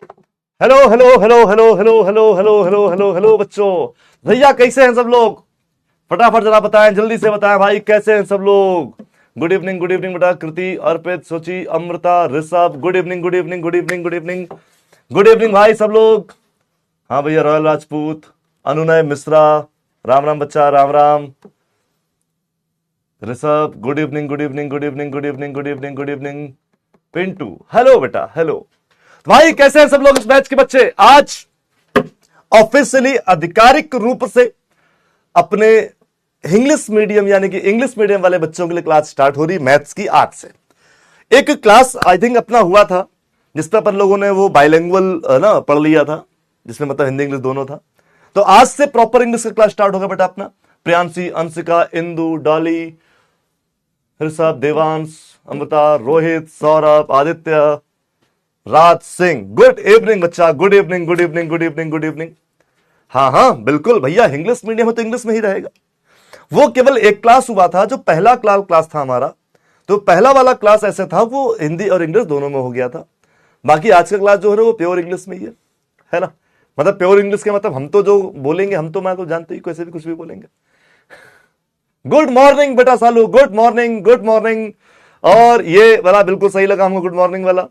Hello hello hello hello hello hello hello hello hello hello बच्चों। भैया कैसे हैं सब लोग? फटाफट जरा बताएं, जल्दी से बताएं भाई, कैसे हैं सब लोग? गुड इवनिंग बेटा। Kriti, Arpit, Sochi, Amrita, Rishabh, good evening good evening good evening good evening good evening भाई सब लोग। हाँ भैया, रॉयल राजपूत, अनुनय मिश्रा, राम राम बच्चा, Ram Ram. Rishabh, good evening good evening good evening good evening good evening good evening. Pintu, hello बेटा, हेलो। भाई कैसे हैं सब लोग इस बैच के बच्चे? आज ऑफिशियली आधिकारिक रूप से अपने इंग्लिश मीडियम यानी कि इंग्लिश मीडियम वाले बच्चों के लिए क्लास स्टार्ट हो रही मैथ्स की आज से। एक क्लास आई थिंक अपना हुआ था जिसमें अपन लोगों ने वो बाइलिंगुअल ना पढ़ लिया था, जिसमें मतलब हिंदी इंग्लिश दोनों था। तो आज से प्रॉपर इंग्लिश का क्लास स्टार्ट होगा बेटा अपना। प्रियांशी, अंशिका, इंदु, डॉली, ऋषभ, देवांश, अमृता, रोहित, सौरभ, आदित्य, राज सिंह, गुड इवनिंग बच्चा, good evening good evening good evening good evening. हाँ हाँ बिल्कुल भैया, इंग्लिश मीडियम है तो इंग्लिश में ही रहेगा। वो केवल एक क्लास हुआ था जो पहला क्लास था हमारा, तो पहला वाला क्लास ऐसे था वो हिंदी और इंग्लिश दोनों में हो गया था। बाकी आज का क्लास जो है ना वो प्योर इंग्लिश में ही है ना। मतलब प्योर इंग्लिश के मतलब हम तो जो बोलेंगे, हम तो मैं तो जानते ही कैसे भी कुछ भी बोलेंगे। गुड मॉर्निंग बेटा सालू, गुड मॉर्निंग गुड मॉर्निंग। और ये वाला बिल्कुल सही लगा हमको, गुड मॉर्निंग वाला,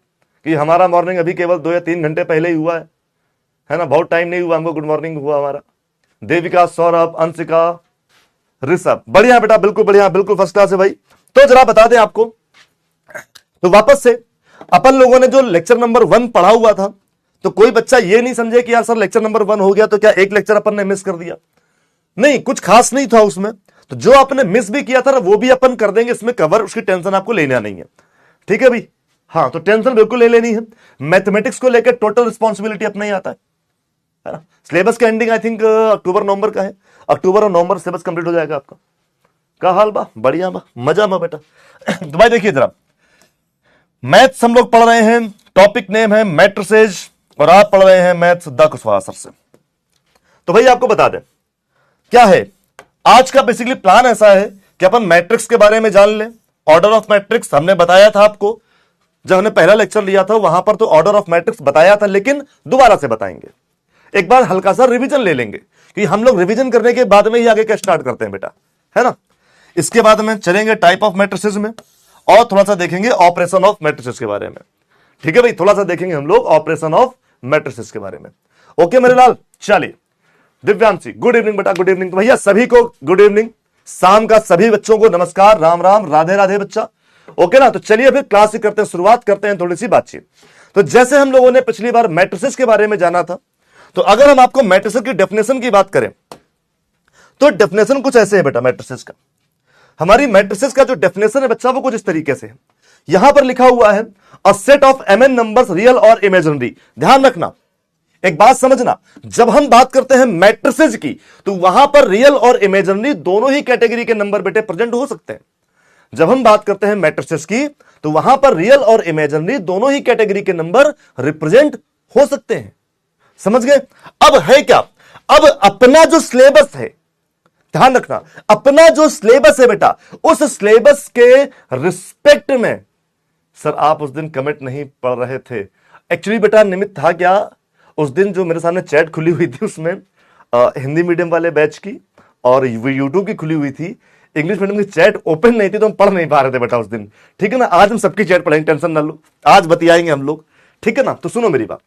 कि हमारा मॉर्निंग अभी केवल 2 या 3 घंटे पहले ही हुआ है ना, बहुत टाइम नहीं हुआ हमको गुड मॉर्निंग हुआ हमारा। देविका, सौरभ, अंशिका, ऋषभ, बढ़िया बेटा, बिल्कुल बढ़िया, बिल्कुल फर्स्ट क्लास है भाई। तो जरा बता दें आपको, तो वापस से अपन लोगों ने जो लेक्चर नंबर 1 पढ़ा हुआ था, तो कोई बच्चा ये नहीं समझे कि यार सर लेक्चर नंबर 1 हो गया तो क्या एक लेक्चर अपन ने मिस कर दिया। नहीं, कुछ खास नहीं था उसमें। तो जो आपने मिस भी किया था वो भी अपन कर देंगे इसमें कवर, उसकी टेंशन आपको लेना नहीं है, ठीक है भाई। हाँ, तो टेंशन बिल्कुल ले लेनी है। मैथमेटिक्स को लेकर टोटल रिस्पॉन्सिबिलिटी अपना ही आता है ना। सिलेबस का एंडिंग आई थिंक अक्टूबर नवंबर का है। अक्टूबर और नवंबर सिलेबस कंप्लीट हो जाएगा आपका। का हाल बा? बढ़िया बा, मजा बा बेटा। तो भाई देखिए जरा, मैथ्स हम लोग पढ़ रहे हैं, टॉपिक नेम है मैट्रिसेज, और आप पढ़ रहे हैं मैथ्स द कुशवाहा सर से। तो भाई आपको बता दें क्या है आज का बेसिकली प्लान। ऐसा है कि अपन मैट्रिक्स के बारे में जान लें। ऑर्डर ऑफ मैट्रिक्स हमने बताया था आपको जब हमने पहला लेक्चर लिया था, वहां पर तो ऑर्डर ऑफ मैट्रिक्स बताया था, लेकिन दोबारा से बताएंगे। एक बार हल्का सा रिवीजन ले लेंगे, कि हम लोग रिवीजन करने के बाद में ही आगे क्या स्टार्ट करते हैं बेटा, है ना। इसके बाद में चलेंगे टाइप ऑफ मैट्रिसेस में, और थोड़ा सा देखेंगे ऑपरेशन ऑफ मैट्रिसेस के बारे में। ठीक है भाई, थोड़ा सा देखेंगे हम लोग ऑपरेशन ऑफ मैट्रिसेस के बारे में। ओके मेरे लाल, चलिए। दिव्यांशी, गुड इवनिंग बेटा, गुड इवनिंग। तो भैया सभी को गुड इवनिंग, शाम का सभी बच्चों को नमस्कार, राम राम, राधे राधे बच्चा। ओके ना, तो चलिए फिर क्लास करते हैं, शुरुआत करते हैं थोड़ी सी बातचीत। तो जैसे हम लोगों ने पिछली बार मैट्रिसेस के बारे में जाना था, तो अगर हम आपको मैट्रिसेस की डेफिनेशन की बात करें तो डेफिनेशन कुछ ऐसे है बेटा मैट्रिसेस का। हमारी मैट्रिसेस का जो डेफिनेशन है बच्चा वो कुछ इस तरीके से है। यहां पर लिखा हुआ है a set of mn numbers real और इमेजिनरी। ध्यान रखना, एक बात समझना, जब हम बात करते हैं मैट्रिसेस की तो वहां पर रियल और इमेजिनरी दोनों ही कैटेगरी के नंबर बेटे प्रेजेंट हो सकते हैं। जब हम बात करते हैं मैट्रिसेस की तो वहां पर रियल और इमेजिनरी दोनों ही कैटेगरी के नंबर रिप्रेजेंट हो सकते हैं। समझ गए? अब है क्या, अब अपना जो सिलेबस है, ध्यान रखना, अपना जो सिलेबस है बेटा, उस सिलेबस के रिस्पेक्ट में, सर आप उस दिन कमेंट नहीं पढ़ रहे थे। एक्चुअली बेटा निमित्त था क्या, उस दिन जो मेरे सामने चैट खुली हुई थी उसमें हिंदी मीडियम वाले बैच की और यूट्यूब की खुली हुई थी, इंग्लिश मीडियम की चैट ओपन नहीं थी, तो हम पढ़ नहीं पा रहे थे बेटा उस दिन। ठीक है ना, आज हम सबकी चैट पढ़ेंगे, टेंशन ना लो, आज बतियाएंगे हम लोग, ठीक है ना। तो सुनो मेरी बात,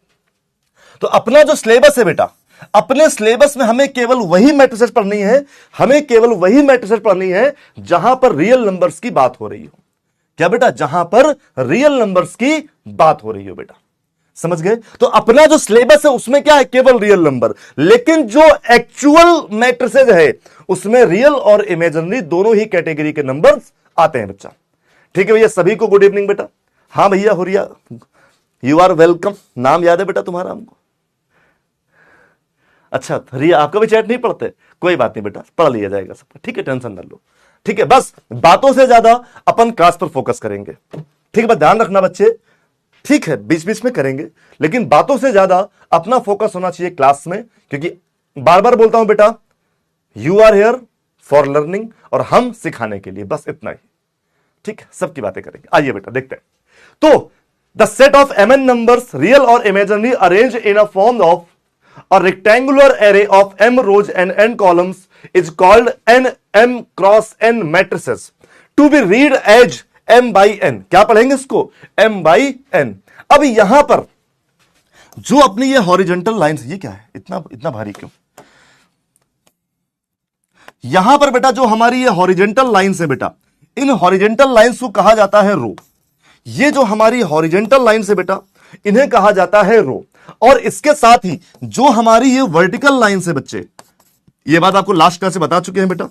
तो अपना जो सिलेबस है बेटा, अपने सिलेबस में हमें केवल वही मैट्रिसेस पढ़नी है, हमें केवल वही मैट्रिसेस पढ़नी है जहां पर रियल नंबर्स की बात हो रही हो। क्या बेटा? जहां पर रियल नंबर्स की बात हो रही हो बेटा, समझ गए? तो अपना जो सिलेबस है उसमें क्या है, केवल रियल नंबर, लेकिन जो एक्चुअल मैट्रिसेस है उसमें रियल और इमेजिनरी दोनों ही कैटेगरी के नंबर्स आते हैं बच्चा। ठीक है भैया, सभी को गुड इवनिंग बेटा। हाँ भैया हुरिया, यू आर वेलकम। नाम याद है बेटा तुम्हारा हमको? अच्छा रिया, आपका भी चैट नहीं पढ़ते? कोई बात नहीं बेटा, पढ़ लिया जाएगा सबका, ठीक है, टेंशन ना लो। ठीक है, बस बातों से ज्यादा अपन क्लास पर फोकस करेंगे। ठीक है, बस ध्यान रखना बच्चे, ठीक है बीच बीच में करेंगे, लेकिन बातों से ज्यादा अपना फोकस होना चाहिए क्लास में, क्योंकि बार बार बोलता हूं बेटा, you are here for learning, और हम सिखाने के लिए, बस इतना ही। ठीक है, सबकी बातें करेंगे। आइए बेटा देखते हैं। तो the set of mn numbers, real or imaginary, arranged in a form of a rectangular array of m rows and n columns is called n m cross n matrices to be read as m by n. क्या पढ़ेंगे इसको? m by n. अब यहां पर जो अपनी ये horizontal lines, ये क्या है, इतना इतना भारी क्यों? यहां पर बेटा जो हमारी ये हॉरिजेंटल लाइंस है बेटा, इन हॉरिजेंटल लाइंस को कहा जाता है रो. ये जो हमारी हॉरिजेंटल लाइंस है बेटा, इन्हें कहा जाता है रो. और इसके साथ ही जो हमारी ये वर्टिकल लाइंस है बच्चे, ये बात आपको लास्ट क्लास से बता चुके हैं बेटा,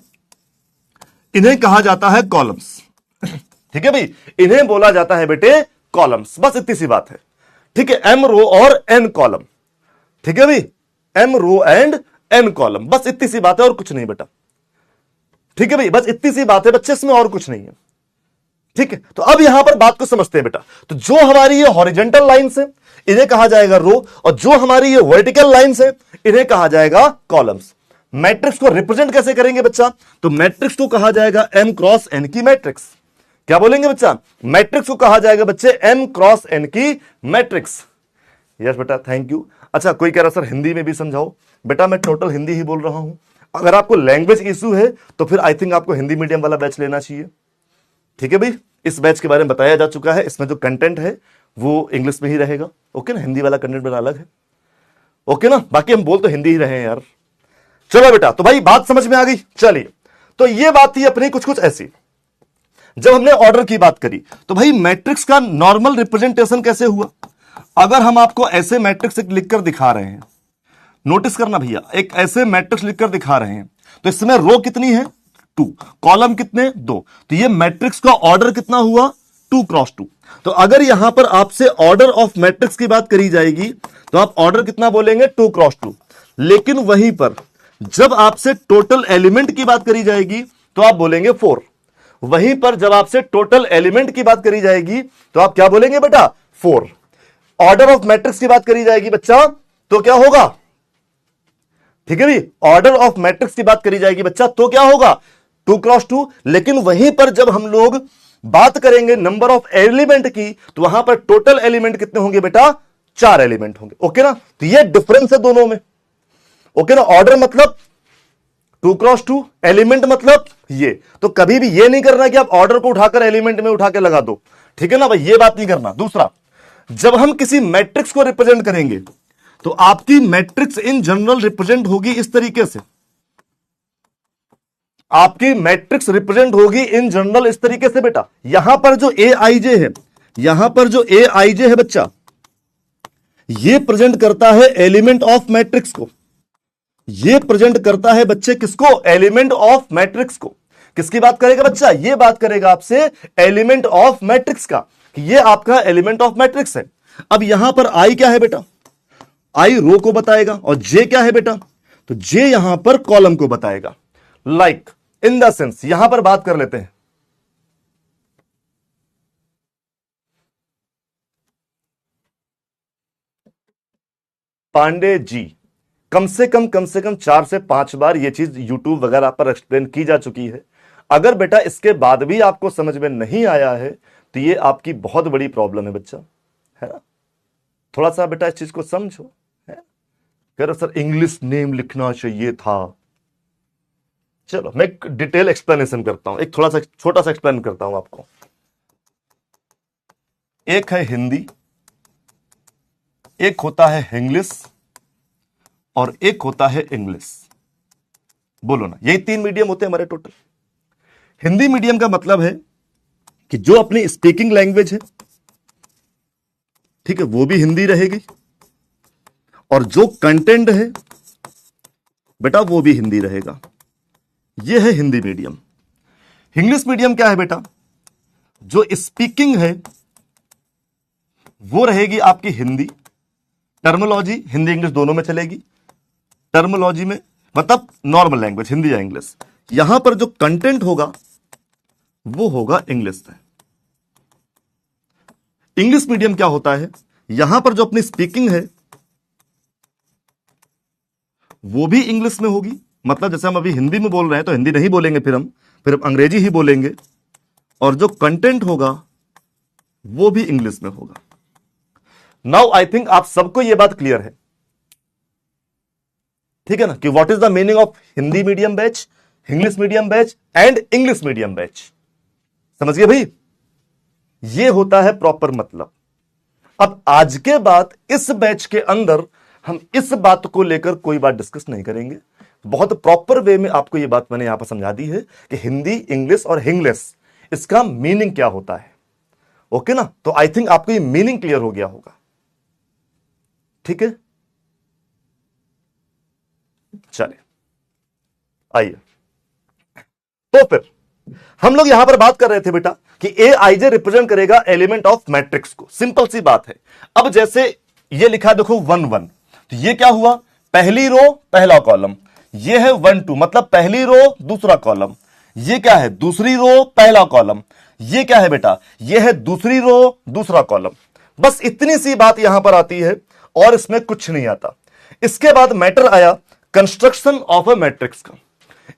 इन्हें कहा जाता है कॉलम्स. ठीक है भाई, इन्हें बोला जाता है बेटे कॉलम्स. बस इतनी सी बात है. ठीक है, एम रो और एन कॉलम. ठीक है भाई, m row and n column, बस इतनी सी बात है और कुछ नहीं बेटा. ठीक है भाई, बस इतनी सी बात है बच्चे, इसमें और कुछ नहीं है. ठीक है, तो अब यहां पर बात को समझते हैं बेटा. तो जो हमारी ये हॉरिजेंटल लाइंस है इन्हें कहा जाएगा रो, और जो हमारी ये वर्टिकल लाइंस है इन्हें कहा जाएगा कॉलम्स. मैट्रिक्स को रिप्रेजेंट कैसे करेंगे बच्चा? तो मैट्रिक्स को कहा जाएगा m क्रॉस n की मैट्रिक्स. क्या बोलेंगे बच्चा? मैट्रिक्स को कहा जाएगा बच्चे m क्रॉस n की मैट्रिक्स. यस बेटा, थैंक यू. अच्छा, कोई कह रहा सर हिंदी में भी समझाओ. बेटा मैं टोटल हिंदी ही बोल रहा हूं. अगर आपको लैंग्वेज इशू है तो फिर आई थिंक आपको हिंदी मीडियम वाला बैच लेना चाहिए. ठीक है भाई, इस बैच के बारे में बताया जा चुका है. इसमें जो कंटेंट है वो इंग्लिश में ही रहेगा. ओके ना, हिंदी वाला कंटेंट मेरा अलग है. ओके ना, बाकी हम बोल तो हिंदी ही रहे हैं यार. चलो बेटा, तो भाई बात समझ में आ गई. चलिए, तो ये बात थी अपनी कुछ कुछ ऐसी. जब हमने ऑर्डर की बात करी तो भाई मैट्रिक्स का नॉर्मल रिप्रेजेंटेशन कैसे हुआ? अगर हम आपको ऐसे मैट्रिक्स लिखकर दिखा रहे हैं, नोटिस करना भैया, एक ऐसे मैट्रिक्स लिखकर दिखा रहे हैं, तो इसमें रो कितनी है? 2. कॉलम कितने? 2. तो ये मैट्रिक्स का ऑर्डर कितना हुआ? 2 क्रॉस 2. तो अगर यहां पर आपसे ऑर्डर ऑफ मैट्रिक्स की बात करी जाएगी तो आप ऑर्डर कितना बोलेंगे? 2 क्रॉस 2. लेकिन वहीं पर जब आपसे टोटल एलिमेंट की बात करी जाएगी तो आप बोलेंगे 4. वहीं पर जब आपसे टोटल एलिमेंट की बात करी जाएगी तो आप क्या बोलेंगे बेटा? 4. ऑर्डर ऑफ मैट्रिक्स की बात करी जाएगी बच्चा तो क्या होगा? ठीक है भाई, ऑर्डर ऑफ मैट्रिक्स की बात करी जाएगी बच्चा तो क्या होगा? 2 क्रॉस 2. लेकिन वहीं पर जब हम लोग बात करेंगे नंबर ऑफ एलिमेंट की तो वहां पर टोटल एलिमेंट कितने होंगे बेटा? 4 एलिमेंट होंगे. ओके ना, तो ये डिफरेंस है दोनों में. ओके ना, ऑर्डर मतलब 2 क्रॉस 2, एलिमेंट मतलब ये. तो कभी भी ये नहीं करना कि आप ऑर्डर को उठाकर एलिमेंट में उठा के लगा दो. ठीक है ना भाई, ये बात नहीं करना. दूसरा, जब हम किसी मैट्रिक्स को रिप्रेजेंट करेंगे तो आपकी मैट्रिक्स इन जनरल रिप्रेजेंट होगी इस तरीके से. आपकी मैट्रिक्स रिप्रेजेंट होगी इन जनरल इस तरीके से बेटा. यहां पर जो ए आई जे है, यहां पर जो ए आई जे है बच्चा, ये प्रेजेंट करता है एलिमेंट ऑफ मैट्रिक्स को. ये प्रेजेंट करता है बच्चे किसको? एलिमेंट ऑफ मैट्रिक्स को. किसकी बात करेगा बच्चा? ये बात करेगा आपसे एलिमेंट ऑफ मैट्रिक्स का, कि ये आपका एलिमेंट ऑफ मैट्रिक्स है. अब यहां पर आई क्या है बेटा? आई रो को बताएगा. और जे क्या है बेटा? तो जे यहां पर कॉलम को बताएगा. लाइक इन द सेंस, यहां पर बात कर लेते हैं. पांडे जी, कम से कम 4 से 5 बार यह चीज यूट्यूब वगैरह पर एक्सप्लेन की जा चुकी है. अगर बेटा इसके बाद भी आपको समझ में नहीं आया है तो ये आपकी बहुत बड़ी प्रॉब्लम है बच्चा, है ना. थोड़ा सा बेटा इस चीज को समझो. कह रहे सर इंग्लिश नेम लिखना चाहिए था. चलो मैं एक डिटेल एक्सप्लेनेशन करता हूं, एक थोड़ा सा छोटा सा एक्सप्लेन करता हूं आपको. एक है हिंदी, एक होता है इंग्लिश, और एक होता है इंग्लिश. बोलो ना, यही 3 मीडियम होते हैं हमारे टोटल. हिंदी मीडियम का मतलब है कि जो अपनी स्पीकिंग लैंग्वेज है, ठीक है, वो भी हिंदी रहेगी, और जो कंटेंट है बेटा वो भी हिंदी रहेगा. ये है हिंदी मीडियम. इंग्लिश मीडियम क्या है बेटा? जो स्पीकिंग है वो रहेगी आपकी हिंदी. टर्मिनोलॉजी हिंदी इंग्लिश दोनों में चलेगी. टर्मिनोलॉजी में मतलब नॉर्मल लैंग्वेज, हिंदी या इंग्लिश. यहां पर जो कंटेंट होगा वो होगा इंग्लिश में. इंग्लिश मीडियम क्या होता है? यहां पर जो अपनी स्पीकिंग है वो भी इंग्लिश में होगी. मतलब जैसे हम अभी हिंदी में बोल रहे हैं तो हिंदी नहीं बोलेंगे, फिर हम अंग्रेजी ही बोलेंगे, और जो कंटेंट होगा वो भी इंग्लिश में होगा. नाउ आई थिंक आप सबको यह बात क्लियर है, ठीक है ना, कि what is the meaning of Hindi medium batch, English medium batch and English medium batch. समझ गए भाई, ये होता है प्रॉपर मतलब। अब आज के बाद इस बैच के अंदर हम इस बात को लेकर कोई बात डिस्कस नहीं करेंगे। बहुत प्रॉपर वे में आपको यह बात मैंने यहां पर समझा दी है कि हिंदी, इंग्लिश और हिंग्लिश इसका मीनिंग क्या होता है। ओके ना, तो आई थिंक आपको ये मीनिंग क्लियर हो गया होगा। ठीक है, चलिए आइए। तो फिर हम लोग यहां पर बात कर रहे थे बेटा कि ए आई जे रिप्रेजेंट करेगा एलिमेंट ऑफ मैट्रिक्स को। सिंपल सी बात है। अब जैसे ये लिखा देखो 1 1, तो ये क्या हुआ, पहली रो पहला कॉलम, ये है 1 2 मतलब पहली रो दूसरा कॉलम, ये क्या है दूसरी रो पहला कॉलम, ये क्या है बेटा, ये है दूसरी रो दूसरा कॉलम। बस इतनी सी बात यहां पर आती है और इसमें कुछ नहीं आता। इसके बाद मैटर आया कंस्ट्रक्शन ऑफ अ मैट्रिक्स का।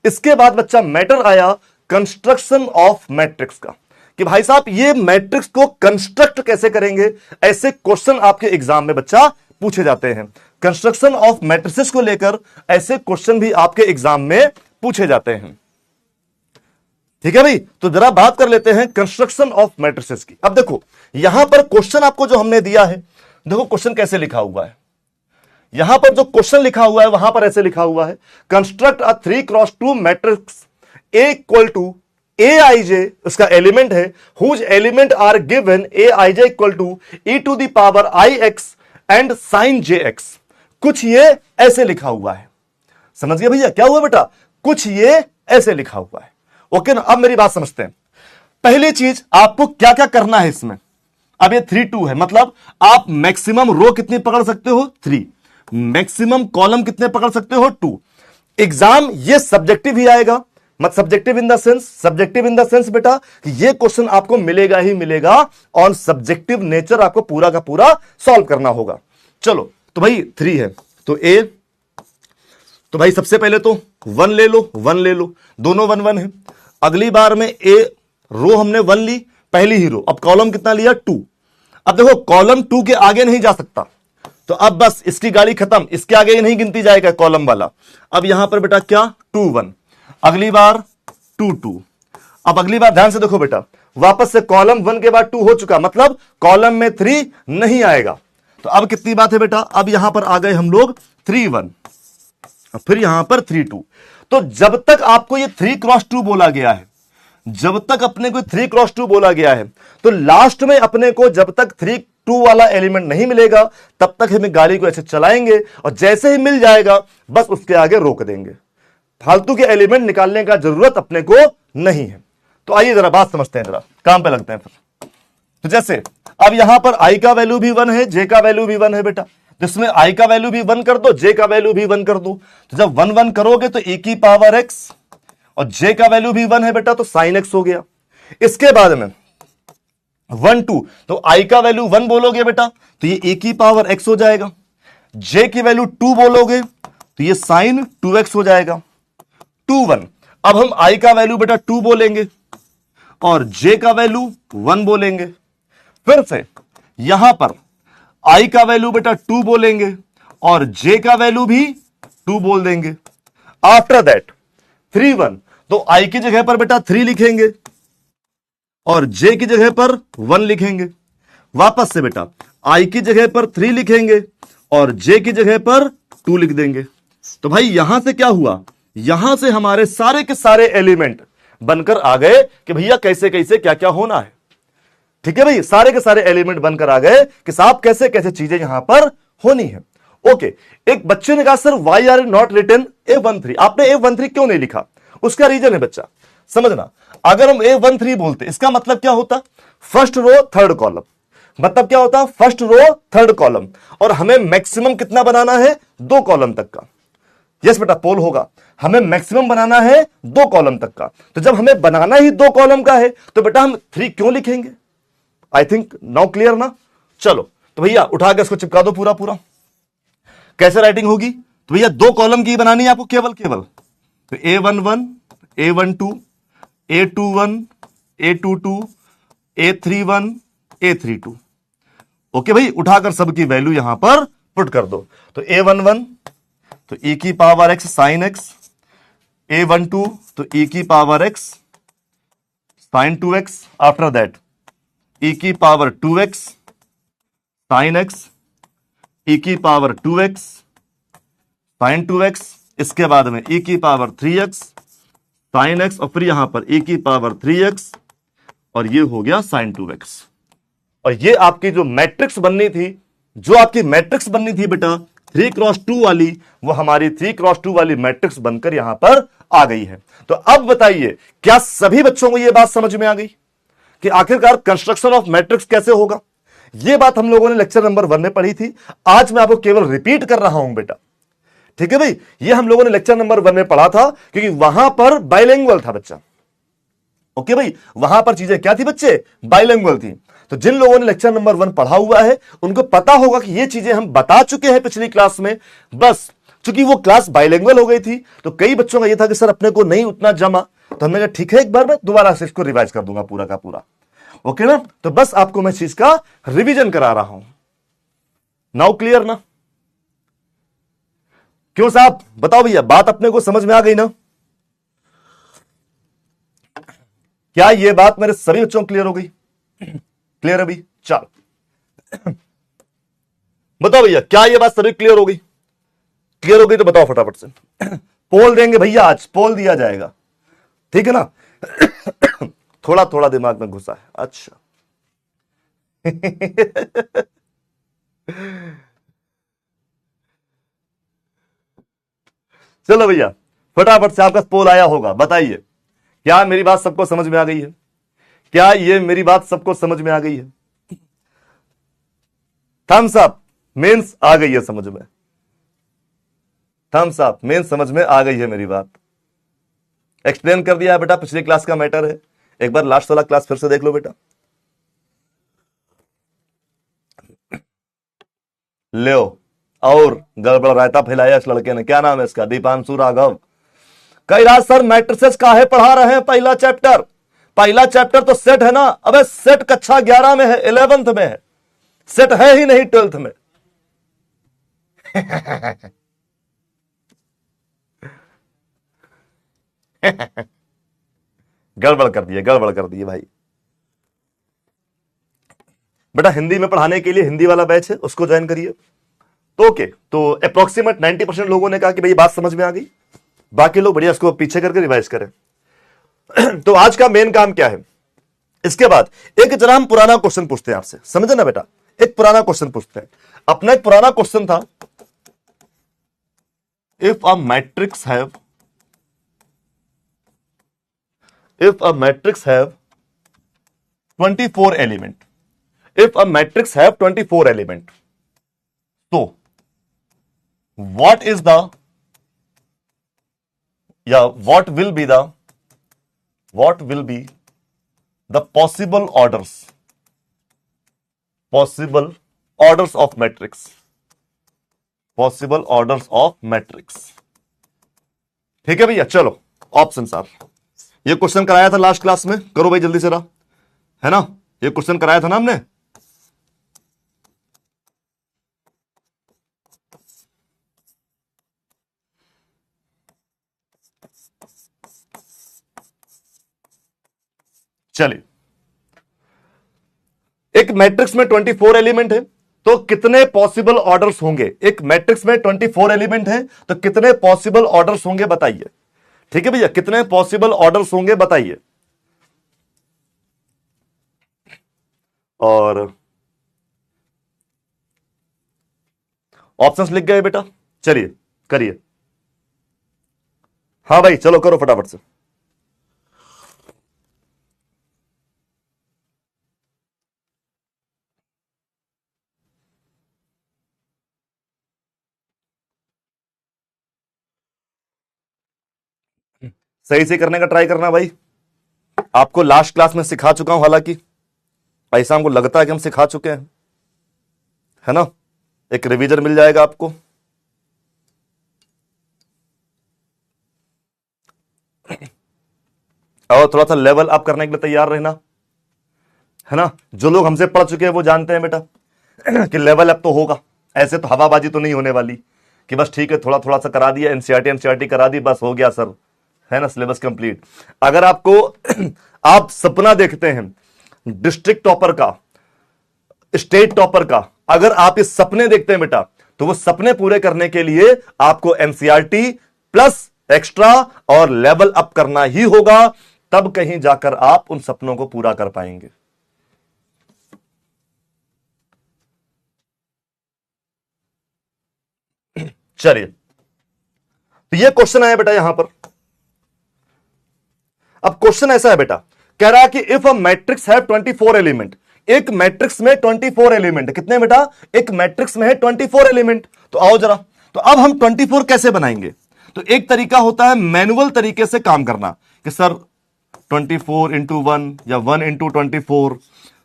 इसके बाद बच्चा मैटर आया कंस्ट्रक्शन ऑफ मैट्रिक्स का, कि भाई साहब ये मैट्रिक्स को कंस्ट्रक्ट कैसे करेंगे। ऐसे क्वेश्चन आपके एग्जाम में बच्चा पूछे जाते हैं। कंस्ट्रक्शन ऑफ मैट्रिसेस को लेकर ऐसे क्वेश्चन भी आपके एग्जाम में पूछे जाते हैं। ठीक है भाई, तो जरा बात कर लेते हैं कंस्ट्रक्शन ऑफ मैट्रिसेस की। अब देखो यहां पर क्वेश्चन आपको जो हमने दिया है, देखो क्वेश्चन कैसे लिखा हुआ है। यहां पर जो क्वेश्चन लिखा हुआ है वहां पर ऐसे लिखा हुआ है, construct a 3x2 matrix A equal to A I J, उसका एलिमेंट है, whose element are given A I J equal to E to the power I X and sine J X. कुछ ये ऐसे लिखा हुआ है। समझ गए भैया क्या हुआ बेटा, कुछ ये ऐसे लिखा हुआ है। ओके ना, अब मेरी बात समझते हैं। पहली चीज आपको क्या क्या करना है इसमें। अब ये 3 2 है, मतलब आप मैक्सिमम रो कितनी पकड़ सकते हो 3, मैक्सिमम कॉलम कितने पकड़ सकते हो 2। एग्जाम ये सब्जेक्टिव ही आएगा, मत सब्जेक्टिव इन द सेंस बेटा कि ये क्वेश्चन आपको मिलेगा ही मिलेगा, ऑन सब्जेक्टिव नेचर आपको पूरा का पूरा सॉल्व करना होगा। चलो तो भाई 3 है तो ए, तो भाई सबसे पहले तो 1 ले लो, 1 ले लो, दोनों 1 1 है। अगली बार में ए रो हमने 1 ली, पहली ही रो, अब कॉलम कितना लिया 2। अब देखो कॉलम 2 के आगे नहीं जा सकता, तो अब बस इसकी गाड़ी खत्म, इसके आगे नहीं गिनती जाएगा कॉलम वाला। अब यहां पर बेटा क्या 2 1, अगली बार 2 2। अब अगली बार ध्यान से देखो बेटा, वापस से कॉलम 1 के बाद 2 हो चुका, मतलब कॉलम में 3 नहीं आएगा। तो अब कितनी बात है बेटा, अब यहां पर आ गए हम लोग 3 1, फिर यहां पर 3 2। तो जब तक आपको ये 3x2 बोला गया है, जब तक अपने को 3x2 बोला गया है, तो लास्ट में अपने को जब तक 3 2 वाला एलिमेंट नहीं मिलेगा तब तक हम गाड़ी को ऐसे चलाएंगे, और जैसे ही मिल जाएगा बस उसके आगे रोक देंगे। फालतू के एलिमेंट निकालने का जरूरत अपने को नहीं है। तो आइए जरा बात समझते हैं, जरा काम पे लगते हैं फिर। तो जैसे अब यहां पर आई का वैल्यू भी 1 है, जे का वैल्यू भी 1 है बेटा, जिसमें आई का वैल्यू भी 1 कर दो, जे का वैल्यू भी 1 कर दो। तो जब 1 1 करोगे तो e की पावर x, और जे का वैल्यू भी 1 है बेटा तो साइन x हो गया। इसके बाद में 1 2, तो आई का वैल्यू 1 बोलोगे बेटा तो ये e की पावर x हो जाएगा, जे की वैल्यू 2 बोलोगे तो ये साइन 2x हो जाएगा। 2 1, अब हम आई का वैल्यू बेटा 2 बोलेंगे और जे का वैल्यू 1 बोलेंगे। फिर से यहां पर आई का वैल्यू बेटा 2 बोलेंगे और जे का वैल्यू भी 2 बोल देंगे। आफ्टर दैट 3 1, तो आई की जगह पर बेटा 3 लिखेंगे और जे की जगह पर 1 लिखेंगे। वापस से बेटा आई की जगह पर 3 लिखेंगे और जे की जगह पर 2 लिख देंगे। तो भाई यहां से क्या हुआ, यहां से हमारे सारे के सारे एलिमेंट बनकर आ गए कि भैया कैसे कैसे क्या क्या होना है। ठीक है भाई, सारे के सारे एलिमेंट बनकर आ गए कि साहब कैसे कैसे चीजें यहां पर होनी है। ओके, एक बच्चे ने कहा sir why are not written A13, आपने A13 क्यों नहीं लिखा। उसका रीजन है बच्चा समझना, अगर हम A13 बोलते इसका मतलब क्या होता, फर्स्ट रो थर्ड कॉलम, मतलब क्या होता फर्स्ट रो थर्ड कॉलम, और हमें मैक्सिमम कितना बनाना है 2 कॉलम तक का। यस बेटा पोल होगा, हमें मैक्सिमम बनाना है 2 कॉलम तक का। तो जब हमें बनाना ही 2 कॉलम का है तो बेटा हम 3 क्यों लिखेंगे। आई थिंक नाउ क्लियर ना। चलो तो भैया उठा के इसको चिपका दो पूरा पूरा। कैसे राइटिंग होगी, तो भैया 2 कॉलम की बनानी है आपको केवल तो A11, A12, A21, A22, A31, A32। Okay भाई, उठाकर सबकी वैल्यू यहां पर पुट कर दो। तो a11 तो e की power x sign x, a12 तो e की power x sine 2x, after that e की power 2x sine x, e की पावर 2x साइन 2x, इसके बाद में e की पावर 3x साइन x, और फिर यहां पर e की पावर 3x, और ये हो गया साइन 2x। और ये आपकी जो मैट्रिक्स बननी थी, जो आपकी मैट्रिक्स बननी थी बेटा 3x2 वाली, वो हमारी 3x2 वाली मैट्रिक्स बनकर यहां पर आ गई है। तो अब बताइए, क्या सभी बच्चों को यह बात समझ में आ गई कि आखिरकार कंस्ट्रक्शन ऑफ मैट्रिक्स कैसे होगा? यह बात हम लोगों ने लेक्चर नंबर 1 में पढ़ी थी, आज मैं आपको केवल रिपीट कर रहा हूं बेटा। ठीक है भाई, यह हम लोगों ने लेक्चर नंबर 1 में पढ़ा था, क्योंकि वहां पर बाइलिंगुअल था बच्चा। ओके भाई, वहां पर चीजें क्या थी बच्चे? बाइलिंगुअल थी। तो जिन लोगों ने लेक्चर नंबर 1 पढ़ा हुआ है, उनको पता होगा कि ये चीजें हम बता चुके हैं पिछली क्लास में। बस चूंकि वो क्लास बाइलिंगुअल हो गई थी, तो कई बच्चों का ये था कि सर अपने को नहीं उतना जमा, तो हमने कहा ठीक है, एक बार मैं दोबारा से इसको रिवाइज कर दूंगा पूरा का पूरा। ओके ना? तो बस आपको मैं चीज का रिवीजन करा रहा हूं। नाउ क्लियर ना? क्यों साहब, बताओ भैया, बात अपने को समझ में आ गई ना? क्या ये बात मेरे सभी बच्चों को क्लियर हो गई? क्लियर है भाई? चलो बताओ भैया, क्या ये बात सभी क्लियर हो गई? क्लियर हो गई तो बताओ फटाफट से। पोल देंगे भैया, आज पोल दिया जाएगा, ठीक है ना? थोड़ा थोड़ा दिमाग में घुसा है, अच्छा। चलो भैया, फटाफट से आपका पोल आया होगा, बताइए क्या मेरी बात सबको समझ में आ गई है? क्या ये मेरी बात सबको समझ में आ गई है? थम्स अप मीन्स आ गई है समझ में। थम्स अप मीन्स समझ में आ गई है मेरी बात। एक्सप्लेन कर दिया है बेटा, पिछली क्लास का मैटर है। एक बार लास्ट वाला क्लास फिर से देख लो बेटा। लो, और गड़बड़ रायता फैलाया इस लड़के ने, क्या नाम है इसका? दीपांशु राघव। कैलाश सर मैट्रिसेस काहे पढ़ा रहे हैं? पहला चैप्टर, पहला चैप्टर तो सेट है ना। अबे सेट कक्षा 11 में है, 11th में है, सेट है ही नहीं 12th में। गड़बड़ कर दिए, गड़बड़ कर दिए भाई। बेटा हिंदी में पढ़ाने के लिए हिंदी वाला बैच है, उसको ज्वाइन करिए। तो ओके, तो अप्रोक्सीमेट 90% लोगों ने कहा कि भाई बात समझ में आ गई, बाकी लोग बढ़िया इसको पीछे करके रिवाइज करें। तो आज का मेन काम क्या है? इसके बाद एक जरा हम पुराना क्वेश्चन पूछते हैं आपसे, समझे ना बेटा? एक पुराना क्वेश्चन पूछते हैं। अपना एक पुराना क्वेश्चन था, if a matrix have 24 element, if a matrix have 24 element, so what is the, what will be the possible orders of matrix, ठीक है भैया? चलो ऑप्शन आर, ये क्वेश्चन कराया था लास्ट क्लास में, करो भाई जल्दी से रहा, है ना? ये क्वेश्चन कराया था ना हमने। चलिए, एक मैट्रिक्स में 24 एलिमेंट है, तो कितने पॉसिबल ऑर्डर्स होंगे? एक मैट्रिक्स में 24 एलिमेंट है, तो कितने पॉसिबल ऑर्डर्स होंगे बताइए। ठीक है भैया, कितने पॉसिबल ऑर्डर्स होंगे बताइए। और ऑप्शंस लिख गए बेटा? चलिए करिए। हाँ भाई चलो करो फटाफट से। सही से करने का ट्राई करना भाई। आपको लास्ट क्लास में सिखा चुका हूं, हालांकि ऐसा हमको लगता है कि हम सिखा चुके हैं, है ना? एक रिवीजन मिल जाएगा आपको। और थोड़ा सा लेवल अप करने के लिए तैयार रहना, है ना? जो लोग हमसे पढ़ चुके हैं वो जानते हैं बेटा कि लेवल अप तो होगा, ऐसे तो हवाबाजी तो नहीं होने वाली कि बस ठीक है थोड़ा थोड़ा सा करा दिया, एनसीईआरटी करा दी, बस हो गया सर, है ना, सिलेबस कंप्लीट। अगर आपको आप सपना देखते हैं डिस्ट्रिक्ट टॉपर का, स्टेट टॉपर का, अगर आप इस सपने देखते हैं बेटा, तो वो सपने पूरे करने के लिए आपको एनसीईआरटी प्लस एक्स्ट्रा और लेवल अप करना ही होगा, तब कहीं जाकर आप उन सपनों को पूरा कर पाएंगे। चलिए, तो ये क्वेश्चन आया बेटा यहां पर। अब क्वेश्चन ऐसा है बेटा, कह रहा है कि इफ अ मैट्रिक्स है 24 एलिमेंट, एक मैट्रिक्स में 24 एलिमेंट, कितने बेटा, एक मैट्रिक्स में है 24 एलिमेंट। तो आओ जरा, तो अब हम 24 कैसे बनाएंगे? तो एक तरीका होता है मैनुअल तरीके से काम करना, कि सर 24 इंटू 1 या 1 इंटू 24।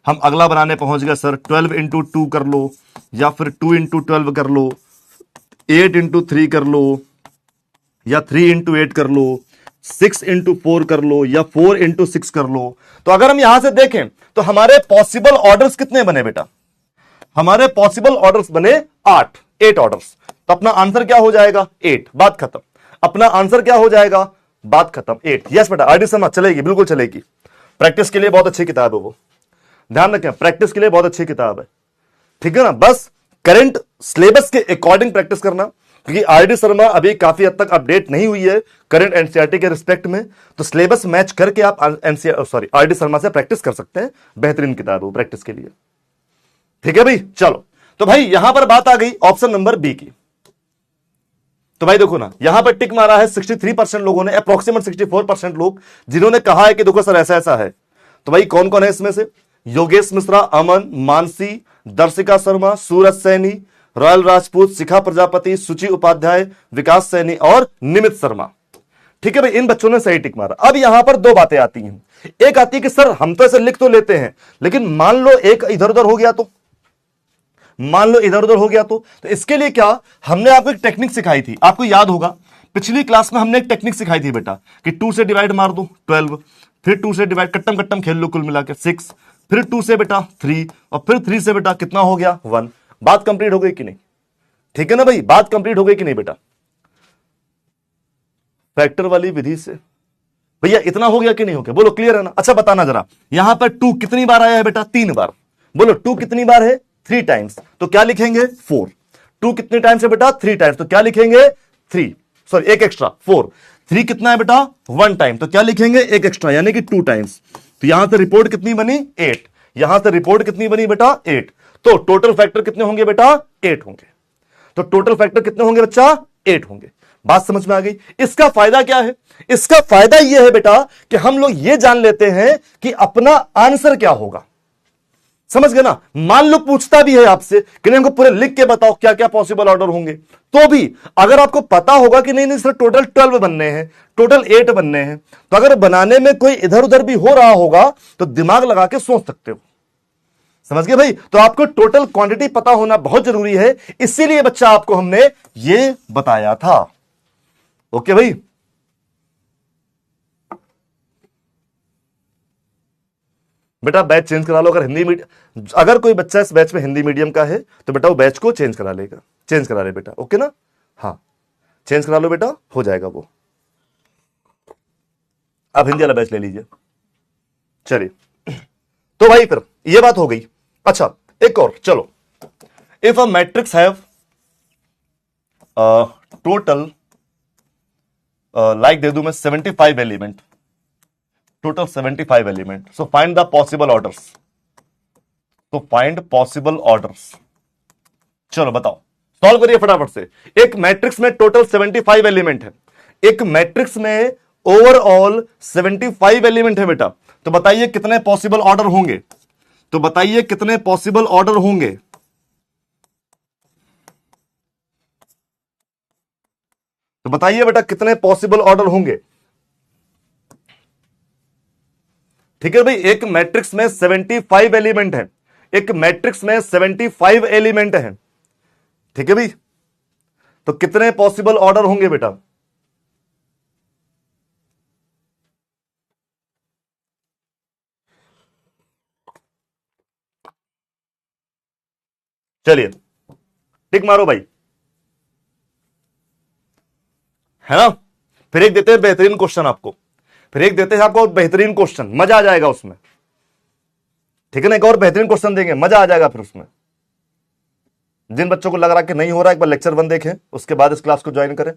हम अगला बनाने पहुंच गए सर 12 इंटू 2 कर लो, या फिर 2 इंटू 12 कर लो, 8 इंटू 3 कर लो, या 3 इंटू 8 कर लो, 6 इंटू 4 कर लो, या 4 इंटू 6 कर लो। तो अगर हम यहां से देखें तो हमारे पॉसिबल ऑर्डर्स कितने बने बेटा? हमारे पॉसिबल ऑर्डर्स बने 8 ऑर्डर्स। तो अपना आंसर क्या हो जाएगा? 8, बात खत्म। अपना आंसर क्या हो जाएगा? बात खत्म, 8। यस बेटा, आरडी शर्मा चलेगी, बिल्कुल चलेगी। प्रैक्टिस के लिए बहुत अच्छी किताब है वो, ध्यान रखें, प्रैक्टिस के लिए बहुत अच्छी किताब है, ठीक है ना। बस करंट सिलेबस के अकॉर्डिंग प्रैक्टिस करना, क्योंकि आरडी शर्मा अभी काफी हद तक अपडेट नहीं हुई है करंट एनसीईआरटी के रिस्पेक्ट में, तो सिलेबस मैच करके आप आरडी शर्मा से प्रैक्टिस कर सकते हैं। बेहतरीन किताब हो प्रैक्टिस के लिए, ठीक है भाई। चलो, तो भाई यहां पर बात आ गई ऑप्शन नंबर बी की। तो भाई देखो ना, यहां पर टिक मारा है 63% लोगों ने, अप्रोक्सीमेट 64% लोग, जिन्होंने कहा है कि देखो सर ऐसा ऐसा है। तो भाई कौन कौन है इसमें से? योगेश मिश्रा, अमन, मानसी, दर्शिका शर्मा, सूरज सैनी, रॉयल राजपूत, शिखा प्रजापति, सुचि उपाध्याय, विकास सैनी और निमित शर्मा। ठीक है भाई, इन बच्चों ने सही टिक मारा। अब यहां पर दो बातें आती हैं। एक आती है कि सर हम तो ऐसे लिख तो लेते हैं, लेकिन मान लो एक इधर उधर हो गया तो, मान लो इधर उधर हो गया तो इसके लिए क्या, हमने आपको एक टेक्निक सिखाई थी, आपको याद होगा पिछली क्लास में हमने एक टेक्निक सिखाई थी बेटा, कि 2 से डिवाइड मार दो 12, फिर 2 से डिवाइड कट्टम कट्टम खेल लो कुल मिला के 6, फिर 2 से बेटा 3, और फिर 3 से बेटा कितना हो गया 1। बात कंप्लीट हो गई कि नहीं? ठीक है ना भाई, बात कंप्लीट हो गई कि नहीं बेटा? फैक्टर वाली विधि से भैया इतना हो गया कि नहीं हो गया, बोलो क्लियर है ना? अच्छा बताना जरा, यहां पर 2 कितनी बार आया है बेटा? 3 बार। बोलो 2 कितनी बार है? 3 टाइम्स। तो क्या लिखेंगे? 4। 2 कितने टाइम्स है बेटा? 3 टाइम्स। तो क्या लिखेंगे? 3, सॉरी एक एक्स्ट्रा 4। 3 कितना है बेटा? 1 टाइम। तो क्या लिखेंगे? एक एक्स्ट्रा, यानी कि 2 टाइम्स। तो यहां से रिपोर्ट कितनी बनी? 8। यहां से रिपोर्ट कितनी बनी बेटा? 8। तो टोटल फैक्टर कितने होंगे बेटा? 8 होंगे। तो टोटल फैक्टर कितने होंगे बच्चा? 8 होंगे। बात समझ में आ गई? इसका फायदा क्या है? इसका फायदा यह है बेटा कि हम लोग यह जान लेते हैं कि अपना आंसर क्या होगा। समझ गए ना? मान लो पूछता भी है आपसे कि नहीं हमको पूरे लिख के बताओ क्या क्या पॉसिबल ऑर्डर होंगे, तो भी अगर आपको पता होगा कि नहीं नहीं सर टोटल 12 बनने हैं, टोटल 8 बनने हैं, तो अगर बनाने में कोई इधर उधर भी हो रहा होगा तो दिमाग लगा के सोच सकते हो। समझ गए भाई? तो आपको टोटल क्वांटिटी पता होना बहुत जरूरी है, इसीलिए बच्चा आपको हमने ये बताया था। ओके भाई, बेटा बैच चेंज करा लो। अगर हिंदी मीडियम, अगर कोई बच्चा इस बैच में हिंदी मीडियम का है तो बेटा वो बैच को चेंज करा लेगा, चेंज करा ले बेटा, ओके ना? हाँ, चेंज करा लो बेटा, हो जाएगा वो। अब हिंदी वाला बैच ले लीजिए। चलिए, तो भाई फिर ये बात हो गई। अच्छा, एक और चलो, if a matrix have total, like they दूं मैं 75 element, total 75 element, so find the possible orders. तो फाइंड पॉसिबल ऑर्डर्स, चलो बताओ, सॉल्व करिए फटाफट से। एक मैट्रिक्स में टोटल 75 एलिमेंट है, एक मैट्रिक्स में ओवरऑल 75 एलिमेंट है बेटा। तो बताइए कितने पॉसिबल ऑर्डर होंगे? तो बताइए कितने पॉसिबल ऑर्डर होंगे? तो बताइए बेटा कितने पॉसिबल ऑर्डर होंगे? ठीक है भाई, एक मैट्रिक्स में 75 एलिमेंट है, एक मैट्रिक्स में 75 एलिमेंट है, ठीक है भाई। तो कितने पॉसिबल ऑर्डर होंगे बेटा? चलिए टिक मारो भाई, है ना। फिर एक देते हैं बेहतरीन क्वेश्चन आपको, फिर एक देते हैं आपको बेहतरीन क्वेश्चन, मजा आ जाएगा उसमें, ठीक है ना। एक और बेहतरीन क्वेश्चन देंगे, मजा आ जाएगा फिर उसमें। जिन बच्चों को लग रहा है कि नहीं हो रहा, एक बार लेक्चर 1 देखें, उसके बाद इस क्लास को ज्वाइन करें,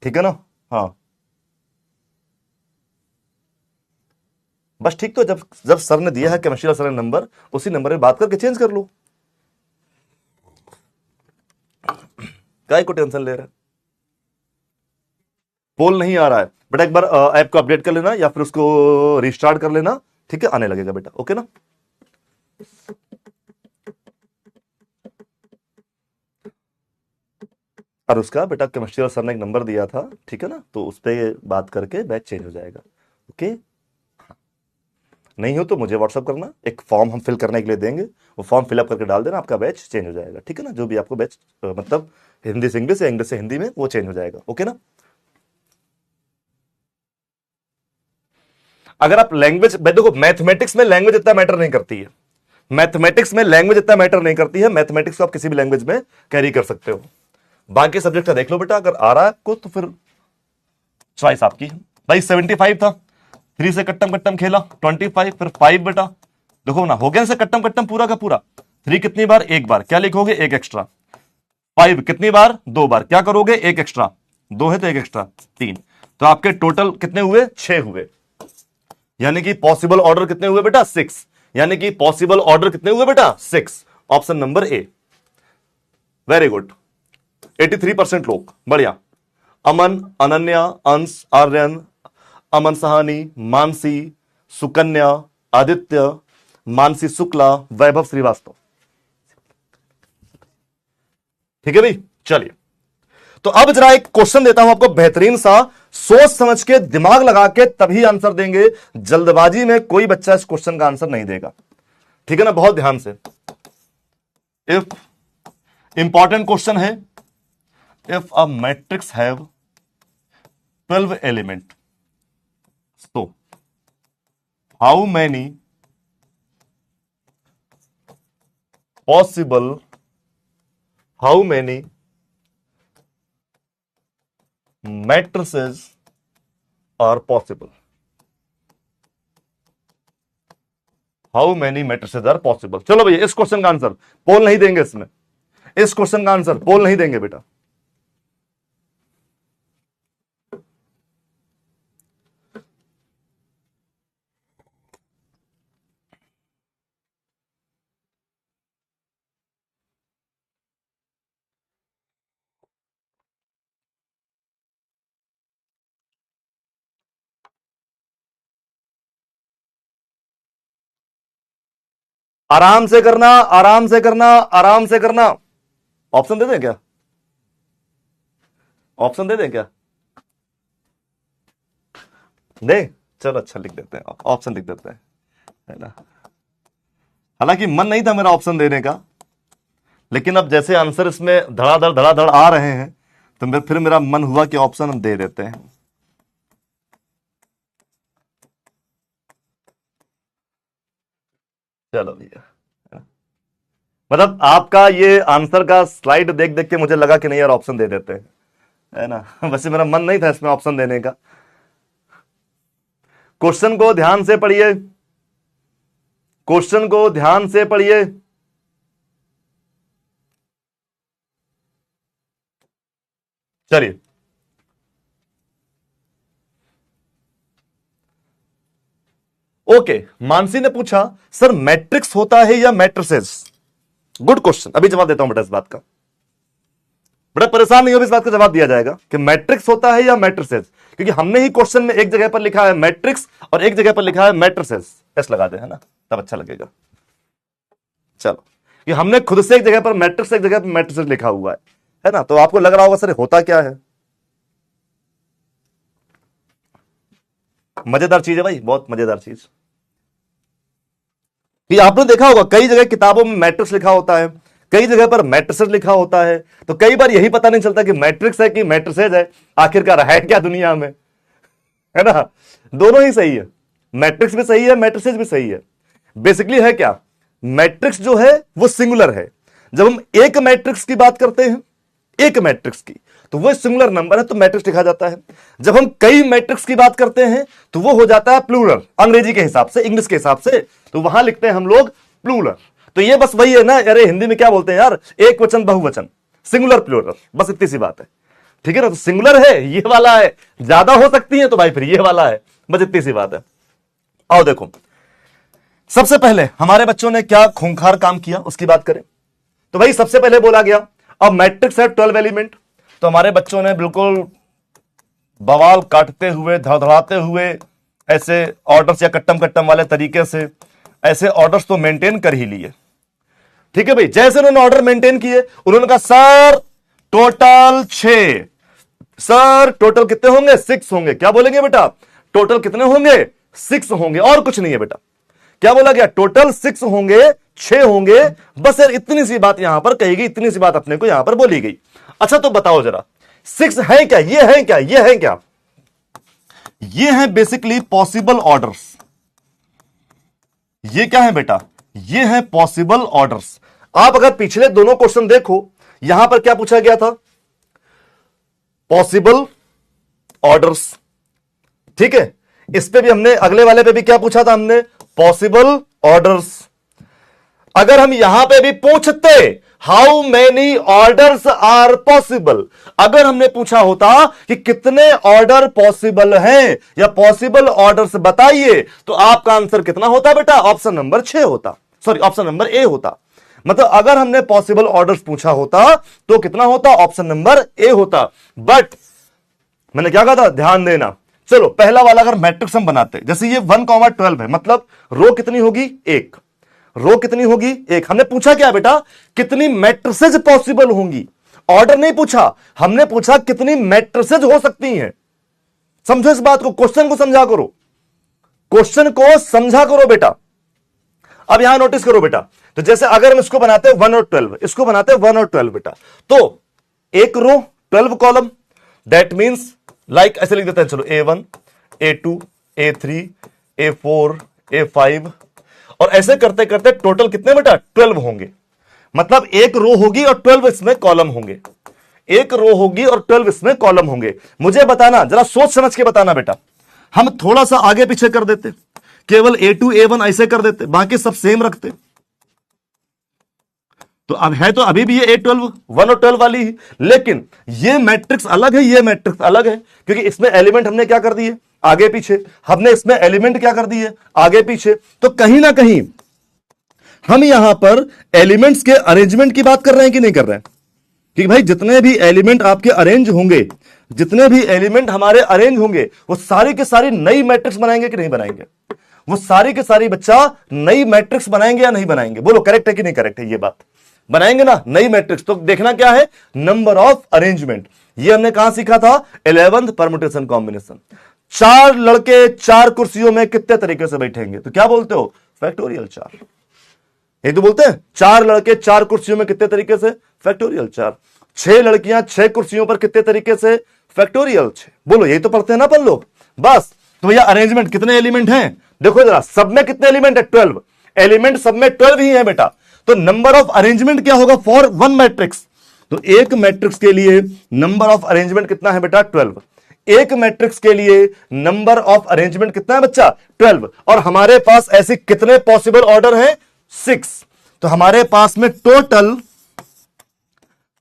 ठीक है ना। हाँ बस ठीक, तो जब जब सर ने दिया है केमिस्ट्री सर ने नंबर, उसी नंबर पे बात करके चेंज कर लो, काय को टेंशन ले रहे हैं। पोल नहीं आ रहा है बेटा, एक बार ऐप को अपडेट कर लेना या फिर उसको रिस्टार्ट कर लेना, ठीक है, आने लगेगा बेटा, ओके ना। और उसका बेटा केमिस्ट्री सर ने एक नंबर दिया था, ठीक है ना, तो उस पर बात करके बैच चेंज हो जाएगा, ओके। नहीं हो तो मुझे व्हाट्सअप करना, एक फॉर्म हम फिल करने के लिए देंगे, वो फॉर्म फिलअप करके डाल देना, आपका बैच चेंज हो जाएगा, ठीक है ना। जो भी आपको बैच मतलब हिंदी से इंग्लिश या इंग्लिश से हिंदी में, वो चेंज हो जाएगा, ओके ना। अगर आप लैंग्वेज, देखो मैथमेटिक्स में लैंग्वेज इतना मैटर नहीं करती है, मैथमेटिक्स में लैंग्वेज इतना मैटर नहीं करती है, मैथमेटिक्स को आप किसी भी लैंग्वेज में कैरी कर सकते हो। बाकी सब्जेक्ट का देख लो बेटा, अगर आ रहा है आपको तो फिर चॉइस आपकी भाई। 75 था, 3 से कट्टम कट्टम खेला, 25, फिर 5 बेटा, देखो ना हो गया से कट्टम कट्टम पूरा का पूरा। 3 कितनी बार, एक बार, क्या लिखोगे, एक एक्स्ट्रा। 5 कितनी बार, 2 बार, क्या करोगे, एक एक्स्ट्रा, 2 है तो एक एक्स्ट्रा 3, तो आपके टोटल कितने हुए, 6 हुए। यानी कि पॉसिबल ऑर्डर कितने हुए बेटा, 6, यानी कि पॉसिबल ऑर्डर कितने हुए बेटा, 6, option number A. Very good, 83% लोग, बढ़िया। अमन, अनन्या, अंश, आर्यन, अमन सहानी, मानसी, सुकन्या, आदित्य, मानसी शुक्ला, वैभव श्रीवास्तव, ठीक है भाई। चलिए, तो अब जरा एक क्वेश्चन देता हूं आपको बेहतरीन सा, सोच समझ के दिमाग लगा के तभी आंसर देंगे, जल्दबाजी में कोई बच्चा इस क्वेश्चन का आंसर नहीं देगा, ठीक है ना, बहुत ध्यान से। इफ इंपॉर्टेंट क्वेश्चन है, if a matrix have 12 element, so how many matrices are possible, how many matrices are possible। चलो भैया, इस क्वेश्चन का आंसर पोल नहीं देंगे, इसमें इस क्वेश्चन का आंसर पोल नहीं देंगे बेटा। आराम से करना, आराम से करना, आराम से करना। ऑप्शन दे दें क्या, ऑप्शन दे दें क्या, दे, चलो अच्छा लिख देते हैं, ऑप्शन लिख देते हैं, है ना। हालांकि मन नहीं था मेरा ऑप्शन देने का, लेकिन अब जैसे आंसर इसमें धड़ाधड़ आ रहे हैं, तो फिर मेरा मन हुआ कि ऑप्शन हम दे देते हैं। चलो भैया, मतलब आपका ये आंसर का स्लाइड देख देख के मुझे लगा कि नहीं यार ऑप्शन दे देते हैं, है ना। वैसे मेरा मन नहीं था इसमें ऑप्शन देने का। क्वेश्चन को ध्यान से पढ़िए, क्वेश्चन को ध्यान से पढ़िए। चलिए, ओके, मानसी ने पूछा सर मैट्रिक्स होता है या मैट्रिसेस। गुड क्वेश्चन, अभी जवाब देता हूं बेटा इस बात का। बड़ा परेशान नहीं हो, इस बात का जवाब दिया जाएगा कि मैट्रिक्स होता है या मैट्रिसेस, क्योंकि हमने ही क्वेश्चन में एक जगह पर लिखा है मैट्रिक्स और एक जगह पर लिखा है मैट्रिसेस। एस लगा दे, है ना, तब अच्छा लगेगा। चलो, कि हमने खुद से एक जगह पर मैट्रिक्स, एक जगह पर मैट्रिसेस लिखा हुआ है ना, तो आपको लग रहा होगा सर होता क्या है। मजेदार चीज है भाई, बहुत मजेदार चीज। ये आपने देखा होगा कई जगह किताबों में मैट्रिक्स लिखा होता है, कई जगह पर मैट्रिसेस लिखा होता है, तो कई बार यही पता नहीं चलता कि मैट्रिक्स है कि मैट्रिसेस है, आखिरकार है क्या दुनिया में, है ना। दोनों ही सही है, मैट्रिक्स भी सही है, मैट्रिसेस भी सही है। बेसिकली है क्या, मैट्रिक्स जो है वो सिंगुलर है, जब हम एक मैट्रिक्स की बात करते हैं, एक मैट्रिक्स की, तो वो सिंगुलर नंबर है तो मैट्रिक्स लिखा जाता है। जब हम कई मैट्रिक्स की बात करते हैं तो वो हो जाता है प्लूरल, अंग्रेजी के हिसाब से, इंग्लिश के हिसाब से तो वहां लिखते हैं हम लोग प्लूरल। तो ये बस वही है ना, अरे हिंदी में क्या बोलते हैं यार, एक वचन बहुवचन, सिंगुलर प्लूरल, बस इतनी सी बात है। ठीक है ना, तो सिंगुलर है ये वाला है, ज्यादा हो सकती है तो भाई फिर ये वाला है, बस इतनी सी बात है। आओ देखो, सबसे पहले हमारे बच्चों ने क्या खूंखार काम किया उसकी बात करें तो भाई सबसे पहले बोला गया अब मैट्रिक्स है 12 एलिमेंट, तो हमारे बच्चों ने बिल्कुल बवाल काटते हुए, धड़धड़ाते हुए, ऐसे ऑर्डर्स या कट्टम कट्टम वाले तरीके से ऐसे ऑर्डर्स तो मेंटेन कर ही लिए। ठीक है भाई, जैसे उन्होंने ऑर्डर मेंटेन किए, उन्होंने कहा सर टोटल 6, सर टोटल कितने होंगे, 6 होंगे। क्या बोलेंगे बेटा, टोटल कितने होंगे, 6 होंगे, और कुछ नहीं है बेटा। क्या बोला गया, टोटल 6 होंगे, 6 होंगे, बस यार इतनी सी बात यहां पर कही गई, इतनी सी बात अपने को यहां पर बोली गई। अच्छा तो बताओ जरा 6 है क्या, ये है क्या, ये है क्या, ये है बेसिकली पॉसिबल ऑर्डर्स। ये क्या है बेटा, ये है पॉसिबल ऑर्डर्स। आप अगर पिछले दोनों क्वेश्चन देखो, यहां पर क्या पूछा गया था, पॉसिबल ऑर्डर्स। ठीक है, इस पे भी हमने, अगले वाले पे भी क्या पूछा था हमने, पॉसिबल ऑर्डर्स। अगर हम यहां पे भी पूछते how many orders are possible, अगर हमने पूछा होता कि कितने ऑर्डर पॉसिबल हैं या पॉसिबल ऑर्डर्स बताइए, तो आपका आंसर कितना होता बेटा, ऑप्शन नंबर 6 होता, सॉरी ऑप्शन नंबर ए होता। मतलब अगर हमने पॉसिबल ऑर्डर्स पूछा होता तो कितना होता, ऑप्शन नंबर ए होता। बट मैंने क्या कहा था, ध्यान देना, चलो पहला वाला अगर मैट्रिक्स हम बनाते, जैसे ये 1,12 है, मतलब रो कितनी होगी, 1, रो कितनी होगी, 1। हमने पूछा क्या बेटा, कितनी मैट्रिसेज पॉसिबल होंगी, ऑर्डर नहीं पूछा, हमने पूछा कितनी मैट्रिसेज हो सकती हैं। समझो इस बात को, क्वेश्चन को समझा करो, क्वेश्चन को समझा करो बेटा। अब यहां नोटिस करो बेटा, तो जैसे अगर हम इसको बनाते हैं 1 और 12, इसको बनाते हैं 1 और 12 बेटा, तो एक रो 12 कॉलम, दैट मींस लाइक ऐसे लिख देते हैं, चलो A1 A2 A3 A4 A5, और ऐसे करते करते टोटल कितने बेटा, 12 होंगे। मतलब एक रो होगी और 12 इसमें कॉलम होंगे, एक रो होगी और 12 इसमें कॉलम होंगे। मुझे बताना, जरा सोच समझ के बताना बेटा, हम थोड़ा सा आगे पीछे कर देते, केवल A2 A1 ऐसे कर देते, बाकी सब सेम रखते, तो अब है तो अभी भी ये A12 1 और 12 वाली ही, लेकिन ये मैट्रिक्स अलग है, ये मैट्रिक्स अलग है, क्योंकि इसमें एलिमेंट हमने क्या कर दिए, आगे पीछे, हमने इसमें एलिमेंट क्या कर दिए, आगे पीछे। तो कहीं ना कहीं हम यहां पर एलिमेंट्स के अरेंजमेंट की बात कर रहे हैं कि नहीं कर रहे हैं, कि भाई जितने भी एलिमेंट आपके अरेंज होंगे, जितने भी एलिमेंट हमारे अरेंज होंगे, वो सारी के सारी नई मैट्रिक्स बनाएंगे कि नहीं बनाएंगे, वो सारी के सारी बच्चा नई मैट्रिक्स बनाएंगे या नहीं बनाएंगे, बोलो करेक्ट है कि नहीं करेक्ट है, ये बात बनाएंगे ना, नई मैट्रिक्स। तो देखना क्या है, नंबर ऑफ अरेंजमेंट। ये हमने कहां सीखा था, 11th परमुटेशन कॉम्बिनेशन। 4 लड़के 4 कुर्सियों में कितने तरीके से बैठेंगे, तो क्या बोलते हो, फैक्टोरियल 4। ये तो बोलते हैं 4 लड़के 4 कुर्सियों में कितने तरीके से, फैक्टोरियल 4। 6 लड़कियां 6 कुर्सियों पर कितने तरीके से, फैक्टोरियल 6। बोलो यही तो पढ़ते हैं ना अपन लोग, बस। तो भैया अरेंजमेंट कितने एलिमेंट हैं, देखो जरा, सब में कितने एलिमेंट है, 12 एलिमेंट, सब में 12 ही है बेटा। तो नंबर ऑफ अरेंजमेंट क्या होगा फॉर 1 मैट्रिक्स, तो एक मैट्रिक्स के लिए नंबर ऑफ अरेंजमेंट कितना है बेटा, 12। एक मैट्रिक्स के लिए नंबर ऑफ अरेंजमेंट कितना है बच्चा, 12। और हमारे पास ऐसे कितने पॉसिबल ऑर्डर हैं, 6। तो हमारे पास में टोटल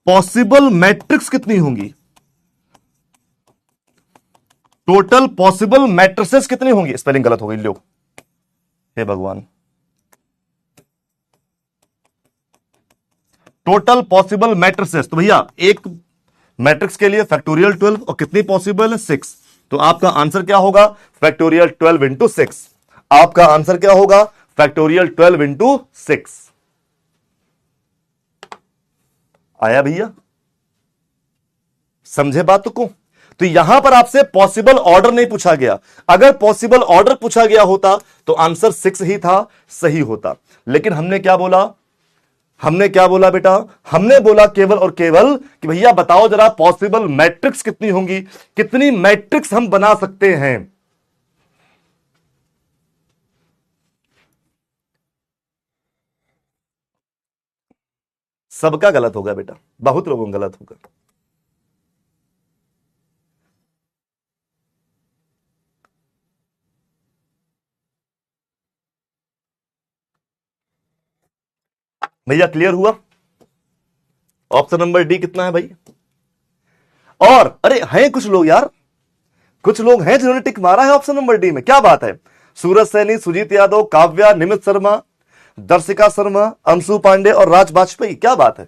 पॉसिबल मैट्रिक्स कितनी होंगी, टोटल पॉसिबल मैट्रिसेस कितनी होंगी, स्पेलिंग गलत हो गई, लो हे भगवान, टोटल पॉसिबल मैट्रिसेस। तो भैया एक मैट्रिक्स के लिए फैक्टोरियल 12 और कितनी पॉसिबल है, 6। तो आपका आंसर क्या होगा, फैक्टोरियल 12 इंटू 6। आपका आंसर क्या होगा, फैक्टोरियल 12 इंटू 6। आया भैया, समझे बात को। तो यहां पर आपसे पॉसिबल ऑर्डर नहीं पूछा गया, अगर पॉसिबल ऑर्डर पूछा गया होता तो आंसर 6 ही था, सही होता। लेकिन हमने क्या बोला, हमने क्या बोला बेटा, हमने बोला केवल और केवल कि भैया बताओ जरा पॉसिबल मैट्रिक्स कितनी होंगी, कितनी मैट्रिक्स हम बना सकते हैं। सबका गलत होगा बेटा, बहुत लोगों का गलत होगा। भैया क्लियर हुआ? ऑप्शन नंबर डी कितना है भाई? और अरे हैं कुछ लोग यार, कुछ लोग हैं जिन्होंने टिक मारा है ऑप्शन नंबर डी में, क्या बात है। सूरज सैनी, सुजीत यादव, काव्या, निमित शर्मा, दर्शिका शर्मा, अंशु पांडे और राज वाजपेयी, क्या बात है,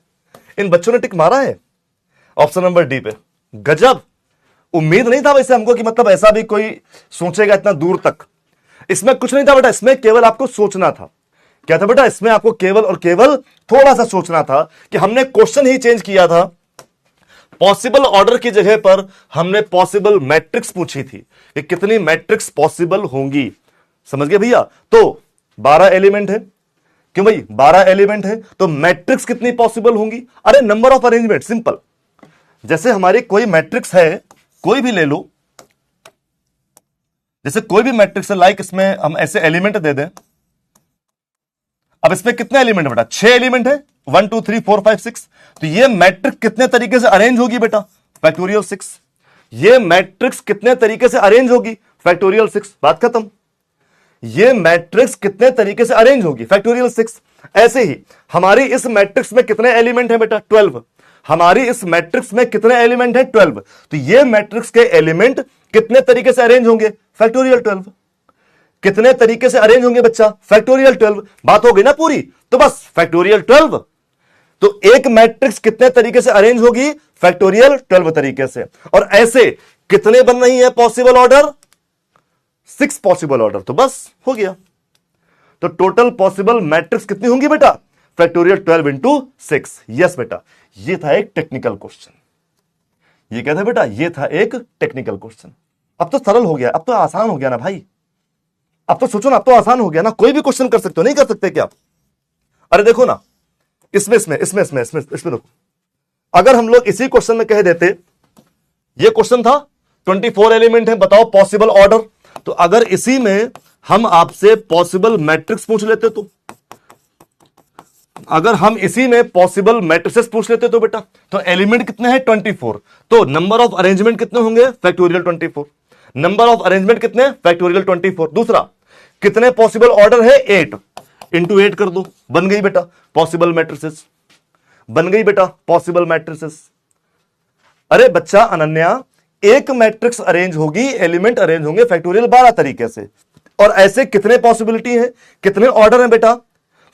इन बच्चों ने टिक मारा है ऑप्शन नंबर डी पे। गजब, उम्मीद नहीं था वैसे हमको कि मतलब ऐसा भी कोई सोचेगा इतना दूर तक। इसमें कुछ नहीं था बेटा, इसमें केवल आपको सोचना था। क्या था बेटा? इसमें आपको केवल और केवल थोड़ा सा सोचना था कि हमने क्वेश्चन ही चेंज किया था। पॉसिबल ऑर्डर की जगह पर हमने पॉसिबल मैट्रिक्स पूछी थी कि कितनी मैट्रिक्स पॉसिबल होंगी। समझ गए भैया? तो 12 एलिमेंट है, क्यों भाई 12 एलिमेंट है, तो मैट्रिक्स कितनी पॉसिबल होंगी? अरे नंबर ऑफ अरेंजमेंट, सिंपल। जैसे हमारी कोई मैट्रिक्स है, कोई भी ले लो, जैसे कोई भी मैट्रिक्स है, लाइक इसमें हम ऐसे एलिमेंट दे दें। अब इसमें कितने एलिमेंट है बेटा? 6 एलिमेंट है, 1 2 3 4 5 6। तो ये मैट्रिक्स कितने तरीके से अरेंज होगी बेटा? फैक्टोरियल 6। ये मैट्रिक्स कितने तरीके से अरेंज होगी? फैक्टोरियल 6। बात खत्म। ये मैट्रिक्स कितने तरीके से अरेंज होगी? फैक्टोरियल 6। ऐसे ही हमारी इस मैट्रिक्स में कितने एलिमेंट है बेटा? 12। हमारी इस मैट्रिक्स में कितने एलिमेंट है? 12। तो ये मैट्रिक्स के एलिमेंट कितने तरीके से अरेंज होंगे? फैक्टोरियल 12। कितने तरीके से अरेंज होंगे बच्चा? फैक्टोरियल 12। बात हो गई ना पूरी? तो बस फैक्टोरियल 12। तो एक मैट्रिक्स कितने तरीके से अरेंज होगी? फैक्टोरियल 12 तरीके से। और ऐसे कितने बन रही है पॉसिबल ऑर्डर? 6 possible order. तो बस हो गया। तो टोटल पॉसिबल मैट्रिक्स कितनी होंगी बेटा? Factorial 12 into 6। यस बेटा, ये था एक टेक्निकल क्वेश्चन। ये क्या था बेटा? ये था एक टेक्निकल क्वेश्चन। अब तो सरल हो गया, अब तो आसान हो गया ना भाई। अब तो सोचो ना, अब तो आसान हो गया ना। कोई भी क्वेश्चन कर सकते हो, नहीं कर सकते क्या? अरे देखो ना, इसमें देखो, अगर हम लोग इसी क्वेश्चन में कह देते, ये क्वेश्चन था 24 एलिमेंट है, बताओ पॉसिबल ऑर्डर। तो अगर इसी में हम आपसे पॉसिबल मैट्रिक्स पूछ लेते, तो अगर हम इसी में पॉसिबल मैट्रिसेस पूछ लेते तो बेटा, तो एलिमेंट कितने हैं? 24। तो नंबर ऑफ अरेंजमेंट कितने होंगे? फैक्टोरियल 24। नंबर ऑफ अरेंजमेंट कितने? फैक्टोरियल 24। दूसरा, कितने पॉसिबल ऑर्डर है? 8 इंटू 8 कर दो, बन गई बेटा पॉसिबल मैट्रिसेस। बन गई बेटा पॉसिबल मैट्रिसेस। अरे बच्चा अनन्या, एक मैट्रिक्स अरेंज होगी, एलिमेंट अरेंज होंगे फैक्टोरियल 12 तरीके से। और ऐसे कितने पॉसिबिलिटी है, कितने ऑर्डर है बेटा?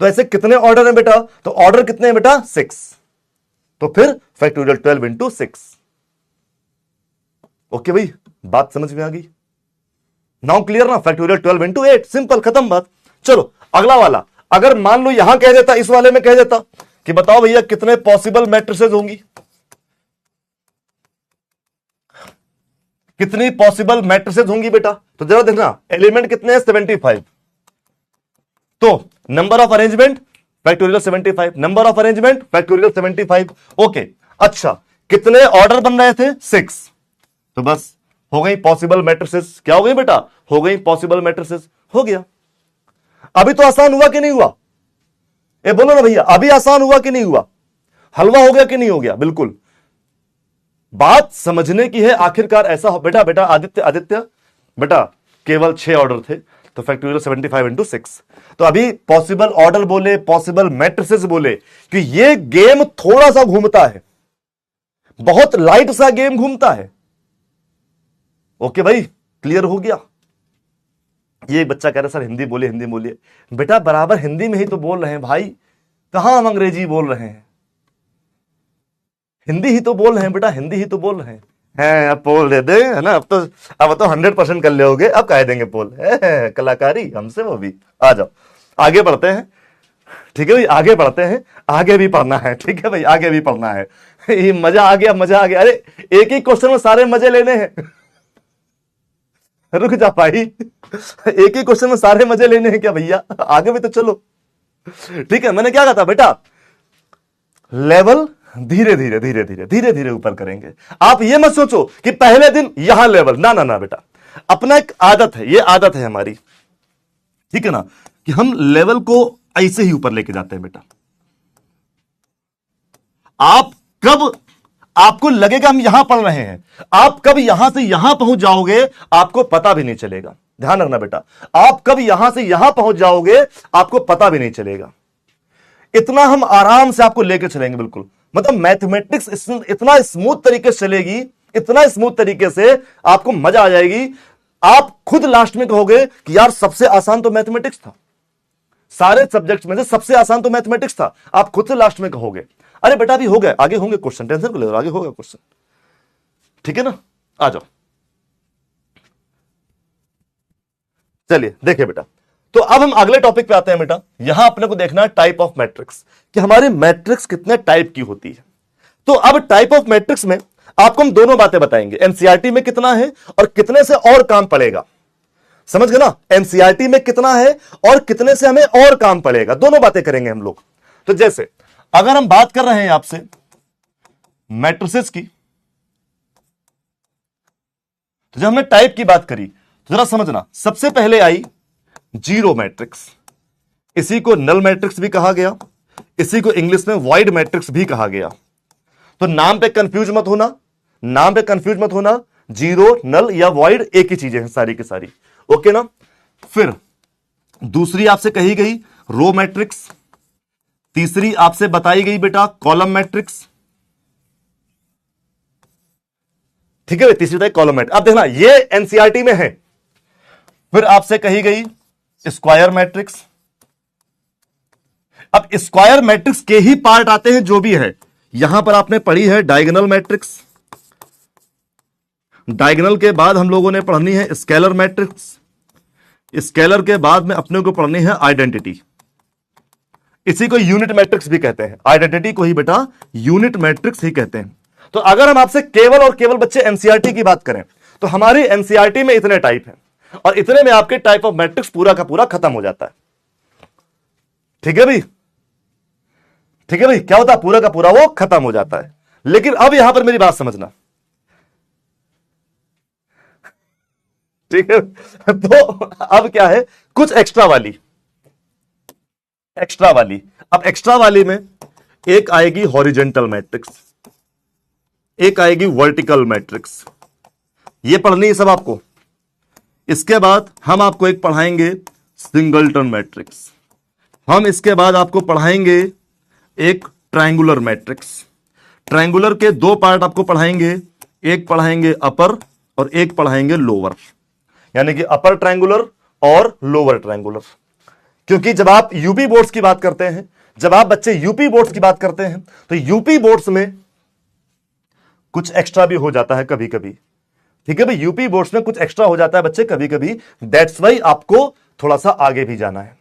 तो ऐसे कितने ऑर्डर है बेटा? तो ऑर्डर कितने हैं बेटा? 6। तो फिर फैक्टोरियल 12 इंटू 6। ओके भाई, बात समझ में आ गई? नाउ क्लियर ना? फैक्टोरियल 12 इंटू 8, सिंपल, खत्म बात। चलो अगला वाला। अगर मान लो यहां कह देता, इस वाले में कह देता कि बताओ भैया कितने पॉसिबल मैट्रिसेस होंगी, कितनी पॉसिबल मैट्रिसेस होंगी बेटा? तो जरा देखना, एलिमेंट कितने हैं? 75। तो number of arrangement factorial 75। Number of arrangement factorial 75। Okay, अच्छा कितने ऑर्डर बन रहे थे? 6। तो बस हो गई पॉसिबल मैट्रिसेस। क्या हो गई बेटा? हो गई पॉसिबल मैट्रिसेस। हो गया। अभी तो आसान हुआ कि नहीं हुआ? ए बोलो ना भैया, अभी आसान हुआ कि नहीं हुआ? हलवा हो गया कि नहीं हो गया? बिल्कुल। बात समझने की है आखिरकार। ऐसा हो बेटा, बेटा आदित्य बेटा, केवल 6 ऑर्डर थे, तो फैक्टोरियल 75 इंटू 6। तो अभी पॉसिबल ऑर्डर बोले, पॉसिबल मैट्रिसेस बोले, कि ये गेम थोड़ा सा घूमता है, बहुत लाइट सा गेम घूमता है। ओके भाई, क्लियर हो गया? ये एक बच्चा कह रहा सर हिंदी बोलिए, हिंदी बोलिए। बेटा बराबर हिंदी में ही तो बोल रहे हैं भाई, कहां हम अंग्रेजी बोल रहे हैं? हिंदी ही तो बोल रहे हैं बेटा, हिंदी ही तो बोल रहे हैं। अब पोल दे दे, है ना? अब तो 100% कर लोगे, अब कह देंगे पोल है, कलाकारी हमसे वो भी। आ जाओ आगे बढ़ते हैं, ठीक है भाई, आगे बढ़ते हैं। आगे भी पढ़ना है, ठीक है भाई, आगे भी पढ़ना है। ये मजा आ गया, मजा आ गया। अरे एक ही क्वेश्चन में सारे मजे लेने हैं। रुक जा भाई, एक ही क्वेश्चन में सारे मजे लेने हैं क्या भैया? आगे भी तो चलो। ठीक है, मैंने क्या कहा था बेटा? लेवल धीरे धीरे धीरे धीरे धीरे धीरे ऊपर करेंगे। आप ये मत सोचो कि पहले दिन यहां लेवल, ना ना ना बेटा। अपना एक आदत है, ये आदत है हमारी, ठीक है ना, कि हम लेवल को ऐसे ही ऊपर लेके जाते हैं बेटा। आप कब, आपको लगेगा हम यहां पढ़ रहे हैं, आप कब यहां से यहां पहुंच जाओगे आपको पता भी नहीं चलेगा। ध्यान रखना बेटा, आप कब यहां से यहां पहुंच जाओगे आपको पता भी नहीं चलेगा। इतना हम आराम से आपको लेकर चलेंगे, बिल्कुल मतलब मैथमेटिक्स इतना स्मूथ तरीके से चलेगी, इतना स्मूथ तरीके से आपको मजा आ जाएगी। आप खुद लास्ट में कहोगे कि यार सबसे आसान तो मैथमेटिक्स था, सारे सब्जेक्ट्स में से सबसे आसान तो मैथमेटिक्स था। आप खुद से लास्ट में कहोगे। अरे बेटा अभी हो गए, आगे होंगे क्वेश्चन, टेंशन को ले, आगे होगा क्वेश्चन, ठीक है ना। आ जाओ, चलिए देखिए बेटा, तो अब हम अगले टॉपिक पे आते हैं बेटा। यहां अपने को देखना है टाइप ऑफ मैट्रिक्स, कि हमारी मैट्रिक्स कितने टाइप की होती है। तो अब टाइप ऑफ मैट्रिक्स में आपको हम दोनों बातें बताएंगे, एनसीईआरटी में कितना है और कितने से और काम पड़ेगा। समझ गए ना, एनसीईआरटी में कितना है और कितने से हमें और काम पड़ेगा, दोनों बातें करेंगे हम लोग। तो जैसे अगर हम बात कर रहे हैं आपसे मैट्रिसेस की, तो जब हमने टाइप की बात करी तो जरा समझना, सबसे पहले आई जीरो मैट्रिक्स, इसी को नल मैट्रिक्स भी कहा गया, इसी को इंग्लिश में वाइड मैट्रिक्स भी कहा गया। तो नाम पे कंफ्यूज मत होना, नाम पे कंफ्यूज मत होना, जीरो नल या वाइड एक ही चीजें हैं सारी की सारी, ओके ना। फिर दूसरी आपसे कही गई रो मैट्रिक्स, तीसरी आपसे बताई गई बेटा कॉलम मैट्रिक्स, ठीक है, तीसरी बताई कॉलम मैट्रिक्स। अब देखना ये एनसीईआरटी में है। फिर आपसे कही गई स्क्वायर मैट्रिक्स। अब स्क्वायर मैट्रिक्स के ही पार्ट आते हैं जो भी है, यहां पर आपने पढ़ी है डायगोनल मैट्रिक्स, डायगोनल के बाद हम लोगों ने पढ़नी है स्केलर मैट्रिक्स, स्केलर के बाद में अपने को पढ़नी है आइडेंटिटी, इसी को यूनिट मैट्रिक्स भी कहते हैं, आइडेंटिटी को ही बेटा यूनिट मैट्रिक्स ही कहते हैं। तो अगर हम आपसे केवल और केवल बच्चे एनसीईआरटी की बात करें तो हमारी एनसीईआरटी में इतने टाइप हैं और इतने में आपके टाइप ऑफ मैट्रिक्स पूरा का पूरा खत्म हो जाता है। ठीक है भाई, ठीक है भाई, क्या होता है पूरा का पूरा वो खत्म हो जाता है। लेकिन अब यहां पर मेरी बात समझना, ठीक है। तो अब क्या है, कुछ एक्स्ट्रा वाली, एक्स्ट्रा वाली, अब एक्स्ट्रा वाली में एक आएगी हॉरिजेंटल मैट्रिक्स, एक आएगी वर्टिकल मैट्रिक्स, ये पढ़नी है सब आपको। इसके बाद हम आपको एक पढ़ाएंगे सिंगलटन मैट्रिक्स, हम इसके बाद आपको पढ़ाएंगे एक ट्रायंगुलर मैट्रिक्स। ट्रायंगुलर के दो पार्ट आपको पढ़ाएंगे, एक पढ़ाएंगे अपर और एक पढ़ाएंगे लोअर, यानी कि अपर ट्रायंगुलर और लोअर ट्रायंगुलर। क्योंकि जब आप यूपी बोर्ड्स की बात करते हैं, जब आप बच्चे यूपी बोर्ड्स की बात करते हैं तो यूपी बोर्ड्स में कुछ एक्स्ट्रा भी हो जाता है कभी कभी, ठीक है भाई, यूपी बोर्ड्स में कुछ एक्स्ट्रा हो जाता है बच्चे कभी कभी, दैट्स वाई आपको थोड़ा सा आगे भी जाना है,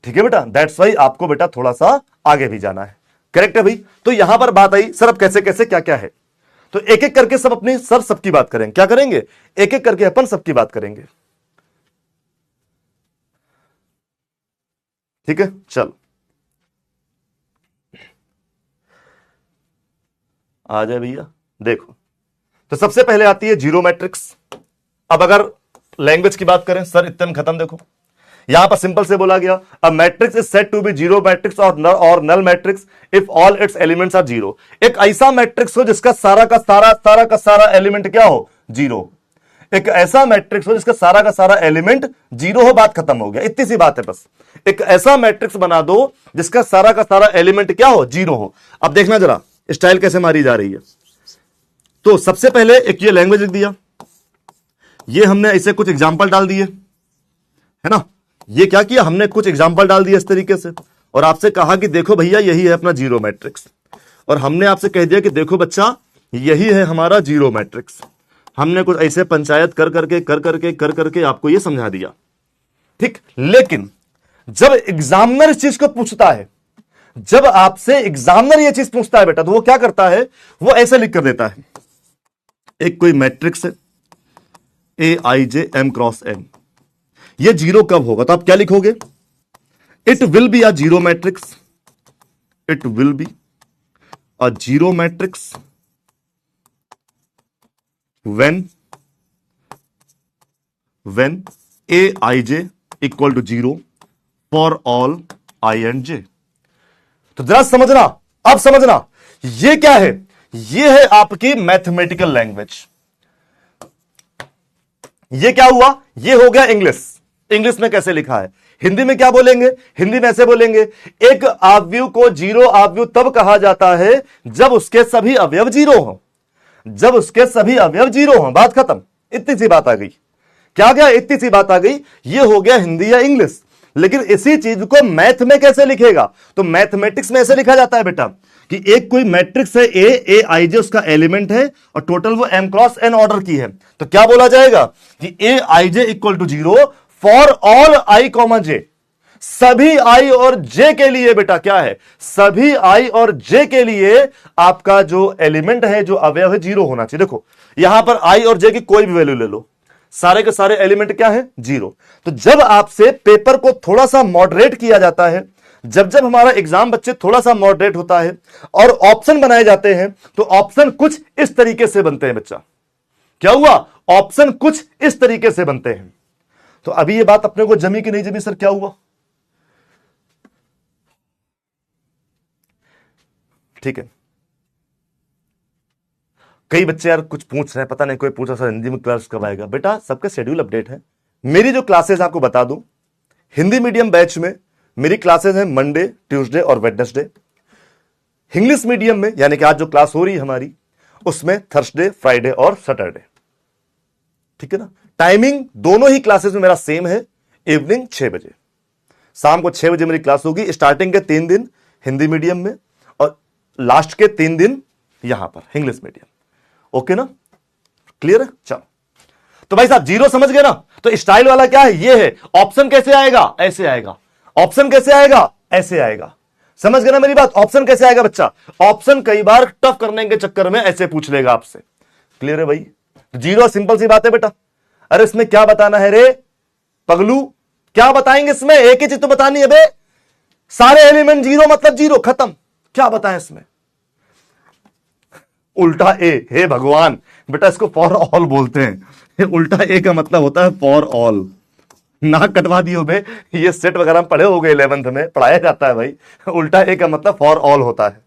ठीक है बेटा, दैट्स वाई आपको बेटा थोड़ा सा आगे भी जाना है, करेक्ट है भाई। तो यहां पर बात आई सर अब कैसे कैसे क्या क्या है, तो एक एक करके सब अपनी सर सबकी बात करेंगे, क्या करेंगे, एक एक करके अपन सबकी बात करेंगे, ठीक है। चल आ जाए भैया, देखो तो सबसे पहले आती है जीरो मैट्रिक्स। अब अगर लैंग्वेज की बात करें सर इतने में खत्म, देखो यहां पर सिंपल से बोला गया a matrix is said to be zero matrix और null matrix if all its elements are zero. एक ऐसा मैट्रिक्स हो जिसका सारा का सारा एलिमेंट क्या हो, जीरो। एक ऐसा मैट्रिक्स हो जिसका सारा का सारा एलिमेंट जीरो हो, बात खत्म हो गया, इतनी सी बात है बस। एक ऐसा मैट्रिक्स बना दो जिसका सारा का सारा एलिमेंट क्या हो, जीरो हो। अब देखना जरा स्टाइल कैसे मारी जा रही है। तो सबसे पहले एक ये लैंग्वेज लिख दिया, ये हमने ऐसे कुछ एग्जाम्पल डाल दिए, है ना, ये क्या किया हमने कुछ एग्जाम्पल डाल दिया इस तरीके से, और आपसे कहा कि देखो भैया यही है अपना जीरो मैट्रिक्स, और हमने आपसे कह दिया कि देखो बच्चा यही है हमारा जीरो मैट्रिक्स। हमने कुछ ऐसे पंचायत कर करके आपको ये समझा दिया, ठीक। लेकिन जब एग्जामिनर इस चीज को पूछता है, जब आपसे एग्जामिनर ये चीज पूछता है बेटा, तो वो क्या करता है, वो ऐसे लिख कर देता है, एक कोई मैट्रिक्स है ए I J M cross N, ये जीरो कब होगा, तो आप क्या लिखोगे, it will be a zero matrix, it will be a zero matrix when a I j equal to 0 for all I and j। तो जरा समझना, अब समझना, ये क्या है? ये है आपकी मैथमेटिकल लैंग्वेज। ये क्या हुआ? ये हो गया इंग्लिश। इंग्लिश में कैसे लिखा है? हिंदी में क्या बोलेंगे? हिंदी में ऐसे बोलेंगे, एक आव्यूह को जीरो आव्यूह तब कहा जाता है जब उसके सभी अवयव जीरो हो। जब उसके सभी अवयव जीरो हो, बात खत्म। इतनी सी बात आ गई। क्या गया? इतनी सी बात आ गई। ये हो गया हिंदी या इंग्लिश। लेकिन इसी चीज को मैथ में कैसे लिखेगा? तो मैथमेटिक्स में ऐसे लिखा जाता है बेटा कि एक कोई मैट्रिक्स है ए आई जे उसका एलिमेंट है और टोटल वो m क्रॉस n ऑर्डर की है। तो क्या बोला जाएगा कि A I J equal to 0 for all i comma J. सभी i और j के लिए बेटा क्या है? सभी i और j के लिए आपका जो एलिमेंट है, जो अवयव है, 0 होना चाहिए। देखो यहां पर i और j की कोई भी वैल्यू ले लो, सारे के सारे एलिमेंट क्या है? 0। तो जब आपसे पेपर को थोड़ा सा मॉडरेट किया जाता है, जब जब हमारा एग्जाम बच्चे थोड़ा सा मॉडरेट होता है और ऑप्शन बनाए जाते हैं, तो ऑप्शन कुछ इस तरीके से बनते हैं बच्चा। क्या हुआ? ऑप्शन कुछ इस तरीके से बनते हैं। तो अभी ये बात अपने को जमी कि नहीं जमी सर? क्या हुआ? ठीक है। कई बच्चे यार कुछ पूछ रहे हैं, पता नहीं कोई पूछा सर हिंदी में क्लास कब आएगा। बेटा सबके शेड्यूल अपडेट है। मेरी जो क्लासेस आपको बता दूं, हिंदी मीडियम बैच में मेरी क्लासेस हैं मंडे, ट्यूसडे और वेडनेसडे। इंग्लिश मीडियम में यानी कि आज जो क्लास हो रही है हमारी, उसमें थर्सडे, फ्राइडे और सैटरडे। ठीक है ना? टाइमिंग दोनों ही क्लासेस में मेरा सेम है, इवनिंग 6 बजे। शाम को 6 बजे मेरी क्लास होगी। स्टार्टिंग के 3 दिन हिंदी मीडियम में और लास्ट के 3 दिन यहां पर इंग्लिश मीडियम। ओके ना? क्लियर है? चलो तो भाई साहब 0 समझ गए ना? तो स्टाइल वाला क्या है? ये है। ऑप्शन कैसे आएगा? ऐसे आएगा। ऑप्शन कैसे आएगा? ऐसे आएगा। समझ गए ना मेरी बात? ऑप्शन कैसे आएगा बच्चा? ऑप्शन कई बार टफ करने के चक्कर में ऐसे पूछ लेगा आपसे। क्लियर है भाई? 0 सिंपल सी बात है बेटा। अरे इसमें क्या बताना है रे पगलू? क्या बताएंगे इसमें? एक ही चीज तो बतानी है बे। सारे एलिमेंट 0 मतलब 0, खत्म। क्या बताएं इसमें? उल्टा ए। हे भगवान बेटा, इसको फॉर ऑल बोलते हैं। उल्टा ए का मतलब होता है फॉर ऑल। नाक कटवा दियो बे, ये सेट वगैरह हम पढ़े हो गए 11th में, पढ़ाया जाता है भाई। उल्टा ए का मतलब फॉर ऑल होता है।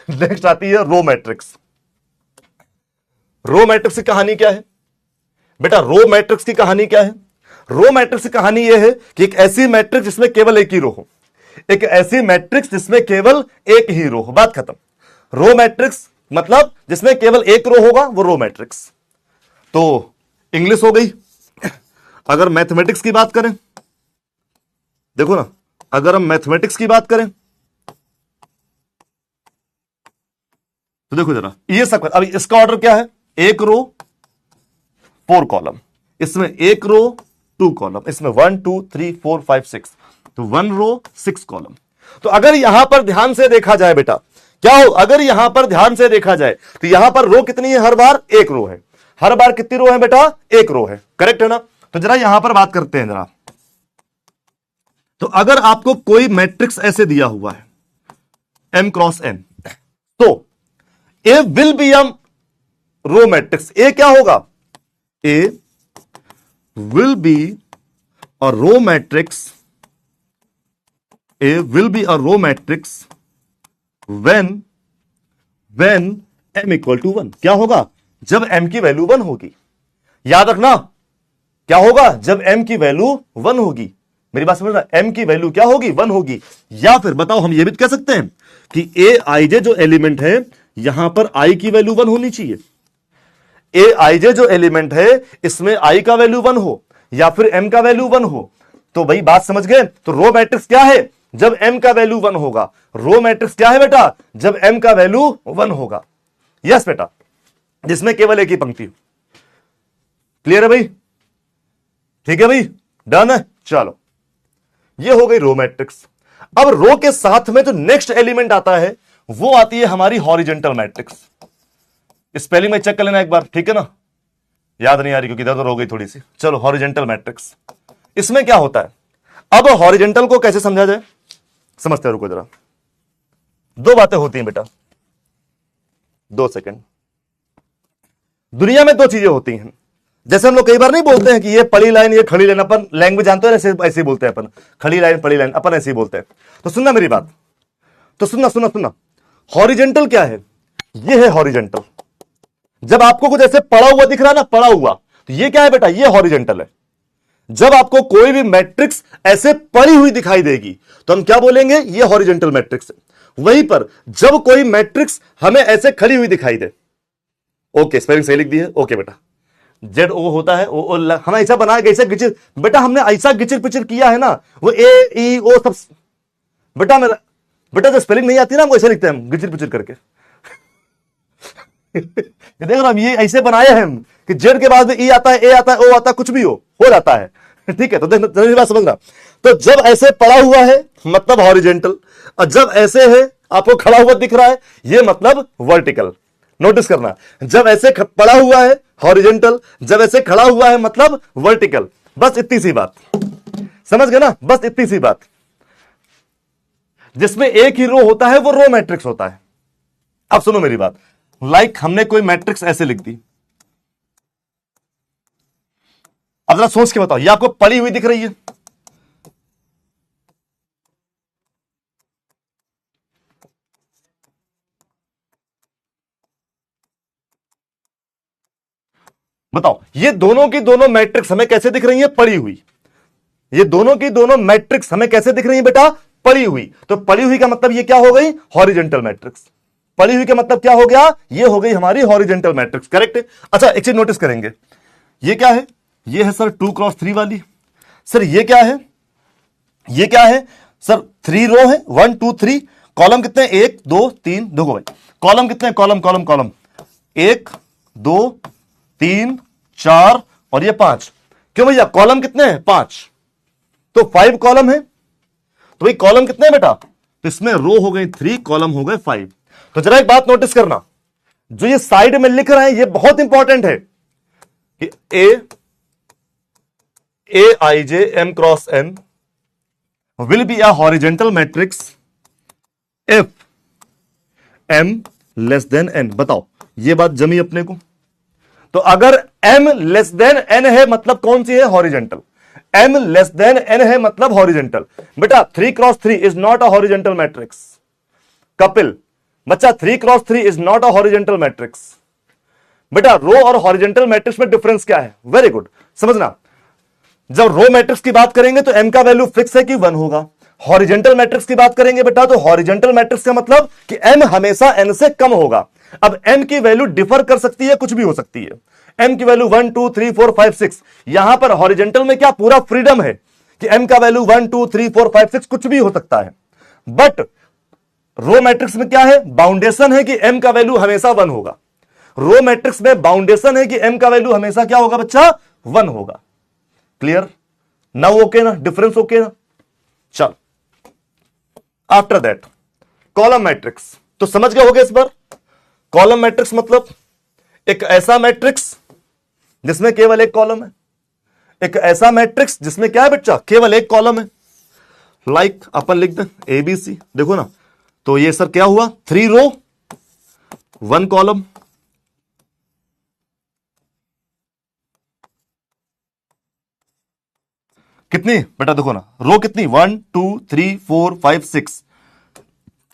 नेक्स्ट आती है रो मैट्रिक्स। रो मैट्रिक्स की कहानी क्या है बेटा? रो मैट्रिक्स की कहानी क्या है? रो मैट्रिक्स की कहानी यह है कि एक ऐसी मैट्रिक्स जिसमें केवल एक ही रो हो। एक ऐसी मैट्रिक्स जिसमें केवल एक ही रो हो। बात खत्म। रो मैट्रिक्स मतलब जिसमें केवल एक रो होगा, वो रो मैट्रिक्स। तो इंग्लिश हो गई। अगर मैथमेटिक्स की बात करें, देखो ना, अगर हम मैथमेटिक्स की बात करें तो देखो जरा, ये सब अभी इसका ऑर्डर क्या है? 1 रो 4 कॉलम, इसमें 1 रो 2 कॉलम, इसमें 1 2 3 4 5 6, तो 1 रो 6 कॉलम। तो अगर यहां पर ध्यान से देखा जाए बेटा, क्या हो? अगर यहां पर ध्यान से देखा जाए तो यहां पर रो कितनी है? हर बार 1 रो है। हर बार कितनी रो है बेटा? 1 रो है। करेक्ट है ना? तो जरा यहां पर बात करते हैं जरा। तो अगर आपको कोई मैट्रिक्स ऐसे दिया हुआ है m क्रॉस n, तो A will be a row matrix. A क्या होगा? A will be a row matrix. A will be a row matrix when m equal to 1। क्या होगा? जब m की वैल्यू 1 होगी। याद रखना, क्या होगा? जब m की वैल्यू 1 होगी। मेरी बात समझ रहा? m की वैल्यू क्या होगी? 1 होगी। या फिर बताओ, हम यह भी कह सकते हैं कि ए आई जे जो एलिमेंट है, यहां पर i की वैल्यू 1 होनी चाहिए। ए आई जे जो एलिमेंट है, इसमें i का वैल्यू 1 हो या फिर m का वैल्यू 1 हो। तो भाई बात समझ गए? तो रो मैट्रिक्स क्या है? जब m का वैल्यू 1 होगा। रो मैट्रिक्स क्या है बेटा? जब m का वैल्यू 1 होगा। यस बेटा, जिसमें केवल एक ही पंक्ति हो। क्लियर है भाई? ठीक है भाई, डन है। चलो, ये हो गई रो मैट्रिक्स। अब रो के साथ में जो नेक्स्ट एलिमेंट आता है, वो आती है हमारी हॉरिजेंटल मैट्रिक्स। स्पेलिंग में चेक कर लेना एक बार, ठीक है ना? याद नहीं आ रही क्योंकि इधर उधर हो गई थोड़ी सी। चलो, हॉरिजेंटल मैट्रिक्स। इसमें क्या होता है? अब हॉरिजेंटल को कैसे समझा जाए, समझते हैं। रुको जरा, 2 बातें होती हैं बेटा, 2 सेकंड। दुनिया में 2 चीजें होती हैं। जैसे हम लोग कई बार नहीं बोलते हैं कि ये पड़ी लाइन, ये खड़ी लाइन। अपन लैंग्वेज जानते हैं, ऐसे ही बोलते हैं अपन, खड़ी लाइन, पड़ी लाइन, अपन ऐसे ही बोलते हैं। तो सुनना मेरी बात, तो सुनना सुनना सुनना, हॉरिजेंटल क्या है? ये है हॉरिजेंटल। जब आपको कुछ ऐसे पड़ा हुआ दिख रहा है ना, पड़ा हुआ, तो ये क्या है बेटा? ये हॉरिजेंटल है। जब आपको कोई भी मैट्रिक्स ऐसे पड़ी हुई दिखाई देगी तो हम क्या बोलेंगे? ये हॉरिजेंटल मैट्रिक्स है। वहीं पर जब कोई मैट्रिक्स हमें ऐसे खड़ी हुई दिखाई दे, ओके स्पेलिंग सही लिख दी है, ओके बेटा, जेड ओ होता है, ओ हम ऐसा बनाया ऐसा गिचिर, बेटा हमने ऐसा गिचिर पिचिर किया है ना, वो ए ई ओ सब, बेटा मेरा बेटा जो स्पेलिंग नहीं आती ना, हमको ऐसे लिखते हैं हम गिचिर पिचिर करके। ये देखो हम ये ऐसे बनाए हैं हम कि जेड के बाद में ई आता है, ए आता है, ओ आता है, कुछ भी हो जाता है। ठीक है, तो बात समझना। तो जब ऐसे पड़ा हुआ है मतलब हॉरिजेंटल, और जब ऐसे है आपको खड़ा हुआ दिख रहा है, ये मतलब वर्टिकल। नोटिस करना, जब ऐसे पड़ा हुआ है हॉरिजेंटल, जब ऐसे खड़ा हुआ है मतलब वर्टिकल। बस इतनी सी बात समझ गए ना, बस इतनी सी बात। जिसमें एक ही रो होता है वो रो मैट्रिक्स होता है। अब सुनो मेरी बात, लाइक हमने कोई मैट्रिक्स ऐसे लिख दी, अब जरा सोच के बताओ, ये आपको पड़ी हुई दिख रही है? बताओ, ये दोनों की दोनों मैट्रिक्स हमें कैसे दिख रही है? पड़ी हुई। ये दोनों की दोनों मैट्रिक्स हमें कैसे दिख रही है बेटा? पड़ी हुई। तो पड़ी हुई का मतलब ये क्या हो गई? Horizontal matrix. पड़ी हुई का मतलब क्या हो गया? ये हो गई हमारी हॉरिजेंटल मैट्रिक्स। करेक्ट है। अच्छा एक चीज नोटिस करेंगे, ये क्या है? ये है सर 2x3 वाली। सर ये क्या है? ये क्या है सर? 3 रो है, 1 2 3। कॉलम कितने? 1 2 3। देखो भाई कॉलम कितने? कॉलम कॉलम कॉलम 1 2 3 4 और ये 5। क्यों भैया? कॉलम कितने हैं? 5, तो 5 कॉलम है। तो भाई कॉलम कितने हैं बेटा? तो इसमें रो हो गई 3, कॉलम हो गए 5। तो जरा एक बात नोटिस करना, जो ये साइड में लिख रहे हैं ये बहुत इंपॉर्टेंट है कि A I J M cross N will be a horizontal matrix if m less than n। बताओ, ये बात जमी अपने को। तो अगर m लेस देन n है मतलब कौन सी है? Horizontal. m less than n है मतलब हॉरिजेंटल। बेटा 3x3 is not a horizontal matrix. Kapil बच्चा 3x3 is not a horizontal matrix. बेटा रो और हॉरिजेंटल मैट्रिक्स में डिफरेंस क्या है? वेरी गुड, समझना। जब रो मैट्रिक्स की बात करेंगे तो m का वैल्यू फिक्स है कि 1 होगा। हॉरिजेंटल मैट्रिक्स की बात करेंगे बेटा तो हॉरिजेंटल मैट्रिक्स का मतलब कि m हमेशा n से कम होगा। अब m की वैल्यू डिफर कर सकती है, कुछ भी हो सकती है। m की वैल्यू 1 2 3 4 5 6। यहां पर हॉरिजेंटल में क्या पूरा फ्रीडम है कि m का वैल्यू 1 2 3 4 5 6 कुछ भी हो सकता है। बट रो मैट्रिक्स में क्या है? बाउंडेशन है कि m का वैल्यू हमेशा 1 होगा। रो मैट्रिक्स में बाउंडेशन है कि m का वैल्यू हमेशा क्या होगा बच्चा? 1 होगा। क्लियर? नाउ ओके ना? डिफरेंस ओके ना? चल आफ्टर दैट कॉलम मैट्रिक्स तो समझ गए होगे इस बार। कॉलम मैट्रिक्स मतलब एक ऐसा मैट्रिक्स जिसमें केवल एक कॉलम है। एक ऐसा मैट्रिक्स जिसमें क्या है बच्चा? केवल एक कॉलम है। लाइक अपन लिख दें एबीसी। देखो ना, तो ये सर क्या हुआ? 3 रो 1 कॉलम। कितनी बेटा? देखो ना, रो कितनी? 1 2 3 4 5 6।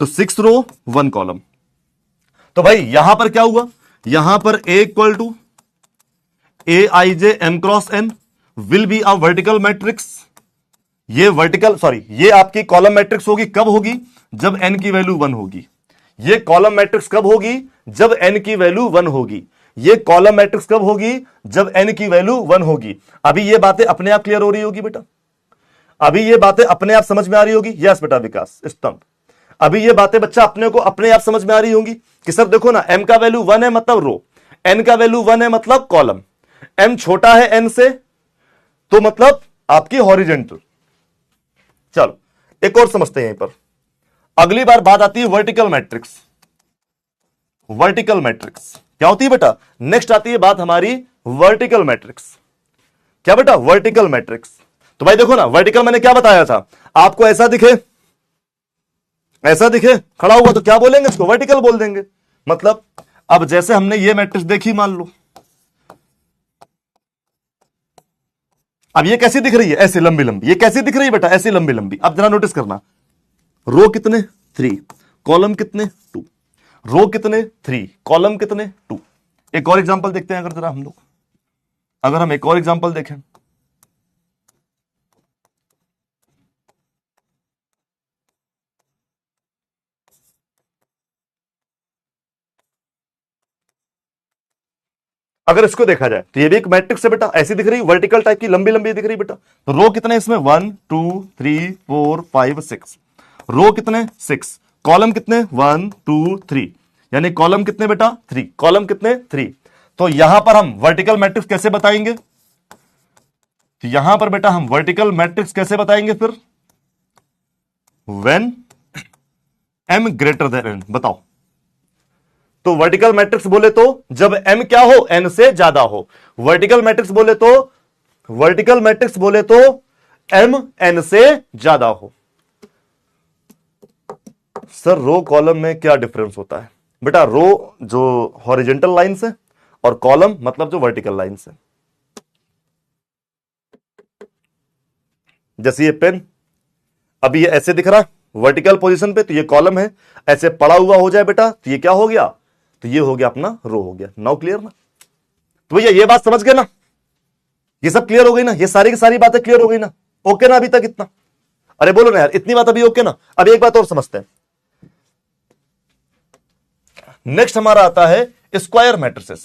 तो 6 रो 1 कॉलम। तो भाई यहां पर क्या हुआ? यहां पर A equal to A I J M cross N will be a vertical matrix. ये वर्टिकल ये आपकी कॉलम मैट्रिक्स होगी। कब होगी? जब एन की वैल्यू 1 होगी। ये कॉलम मैट्रिक्स कब होगी? जब एन की वैल्यू 1 होगी। ये कॉलम मैट्रिक्स कब होगी? जब एन की वैल्यू 1 होगी। अभी ये बातें अपने आप क्लियर हो रही होगी बेटा? अभी ये बातें अपने आप समझ में आ रही होगी? यस बेटा विकास स्तंभ। अभी ये बातें बच्चा अपने को अपने आप समझ में आ रही होंगी कि सर देखो ना, m का वैल्यू 1 है मतलब रो, n का वैल्यू 1 है मतलब कॉलम, m छोटा है n से तो मतलब आपकी हॉरिजेंटल। चलो एक और समझते हैं यहीं पर। अगली बार बात आती है वर्टिकल मैट्रिक्स। वर्टिकल मैट्रिक्स क्या होती है बेटा? नेक्स्ट आती है बात हमारी वर्टिकल मैट्रिक्स। क्या बेटा? Vertical matrix. तो भाई देखो ना, वर्टिकल मैंने क्या बताया था आपको? ऐसा दिखे, ऐसा दिखे खड़ा हुआ तो क्या बोलेंगे? इसको वर्टिकल बोल देंगे। मतलब अब जैसे हमने ये मैट्रिक्स देखी मान लो, अब ये कैसी दिख रही है? ऐसे लंबी लंबी। ये कैसी दिख रही है बेटा? ऐसी लंबी लंबी। अब जरा नोटिस करना, रो कितने? 3, कॉलम कितने 2, रो कितने 3, कॉलम कितने 2। एक और एग्जांपल देखते हैं, अगर जरा हम लोग, अगर हम एक और एग्जांपल देखें, अगर इसको देखा जाए तो ये भी एक मैट्रिक्स है बेटा, ऐसी दिख रही वर्टिकल टाइप की, लंबी लंबी दिख रही बेटा। तो रो कितने इसमें 1 2 3 4 5 6, रो कितने 6, कॉलम कितने 1 2 3, यानी कॉलम कितने बेटा 3, कॉलम कितने 3। तो यहां पर हम वर्टिकल मैट्रिक्स कैसे बताएंगे, तो यहां पर बेटा हम वर्टिकल मैट्रिक्स कैसे बताएंगे फिर, when m greater than n। बताओ, तो वर्टिकल मैट्रिक्स बोले तो जब m क्या हो, n से ज्यादा हो। वर्टिकल मैट्रिक्स बोले तो, वर्टिकल मैट्रिक्स बोले तो m n से ज्यादा हो। सर रो कॉलम में क्या डिफरेंस होता है बेटा, रो जो हॉरिजेंटल लाइंस है और कॉलम मतलब जो वर्टिकल लाइंस है। जैसे ये पेन अभी ये ऐसे दिख रहा है वर्टिकल पोजीशन पे, तो ये कॉलम है, ऐसे पड़ा हुआ हो जाए बेटा तो ये क्या हो गया, तो ये हो गया अपना रो हो गया। नाउ क्लियर ना, तो भैया ये बात समझ गए ना, ये सब क्लियर हो गई ना, ये सारी की सारी बातें क्लियर हो गई ना, ओके ना अभी तक इतना, अरे बोलो ना यार इतनी बात अभी ओके ना। अब एक बात और समझते हैं, नेक्स्ट हमारा आता है स्क्वायर मैट्रिसेस।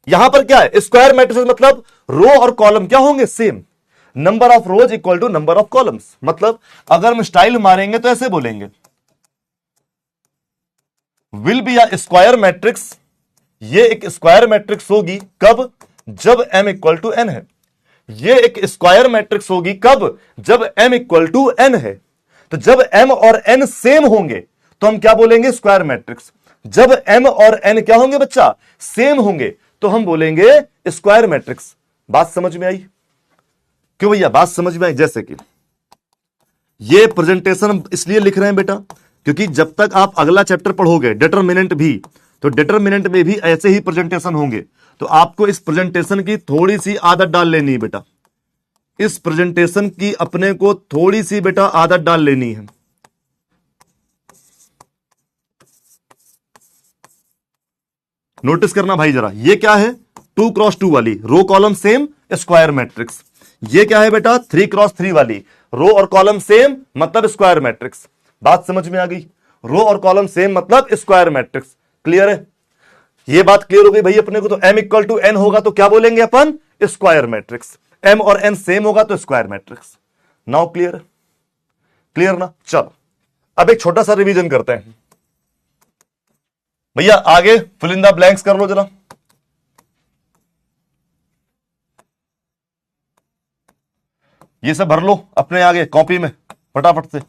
यहां पर क्या है, स्क्वायर मैट्रिसेस मतलब रो और कॉलम क्या होंगे same, number of rows equal to number of columns. मतलब अगर हम स्टाइल मारेंगे तो ऐसे बोलेंगे, will be a square matrix, ये एक स्क्वायर मैट्रिक्स होगी कब, जब m इक्वल टू n है। ये एक स्क्वायर मैट्रिक्स होगी कब, जब m इक्वल टू n है। तो जब m और n सेम होंगे तो हम क्या बोलेंगे, स्क्वायर मैट्रिक्स। जब m और n क्या होंगे बच्चा, सेम होंगे, तो हम बोलेंगे स्क्वायर मैट्रिक्स। बात समझ में आई, क्यों भैया बात समझ में आई। जैसे कि ये प्रेजेंटेशन हम इसलिए लिख रहे हैं बेटा, क्योंकि जब तक आप अगला चैप्टर पढ़ोगे डिटरमिनेंट भी, तो डिटरमिनेंट में भी ऐसे ही प्रेजेंटेशन होंगे। तो आपको इस प्रेजेंटेशन की थोड़ी सी आदत डाल लेनी है बेटा, इस प्रेजेंटेशन की अपने को थोड़ी सी बेटा आदत डाल लेनी है। नोटिस करना भाई जरा, ये क्या है 2x2 वाली row column same square matrix. ये क्या है बेटा 3x3 वाली रो और कॉलम सेम मतलब स्क्वायर मैट्रिक्स। बात समझ में आ गई, रो और कॉलम सेम मतलब स्क्वायर मैट्रिक्स। क्लियर है, ये बात क्लियर हो गई भाई अपने को। तो m इक्वल टू n होगा तो क्या बोलेंगे अपन, स्क्वायर मैट्रिक्स। m और n सेम होगा तो square matrix. Now clear, clear ना। चलो अब एक छोटा सा रिवीजन करते हैं भैया, आगे फिल इन द ब्लैंक्स कर लो जरा। ये सब भर लो अपने आगे कॉपी में फटाफट से।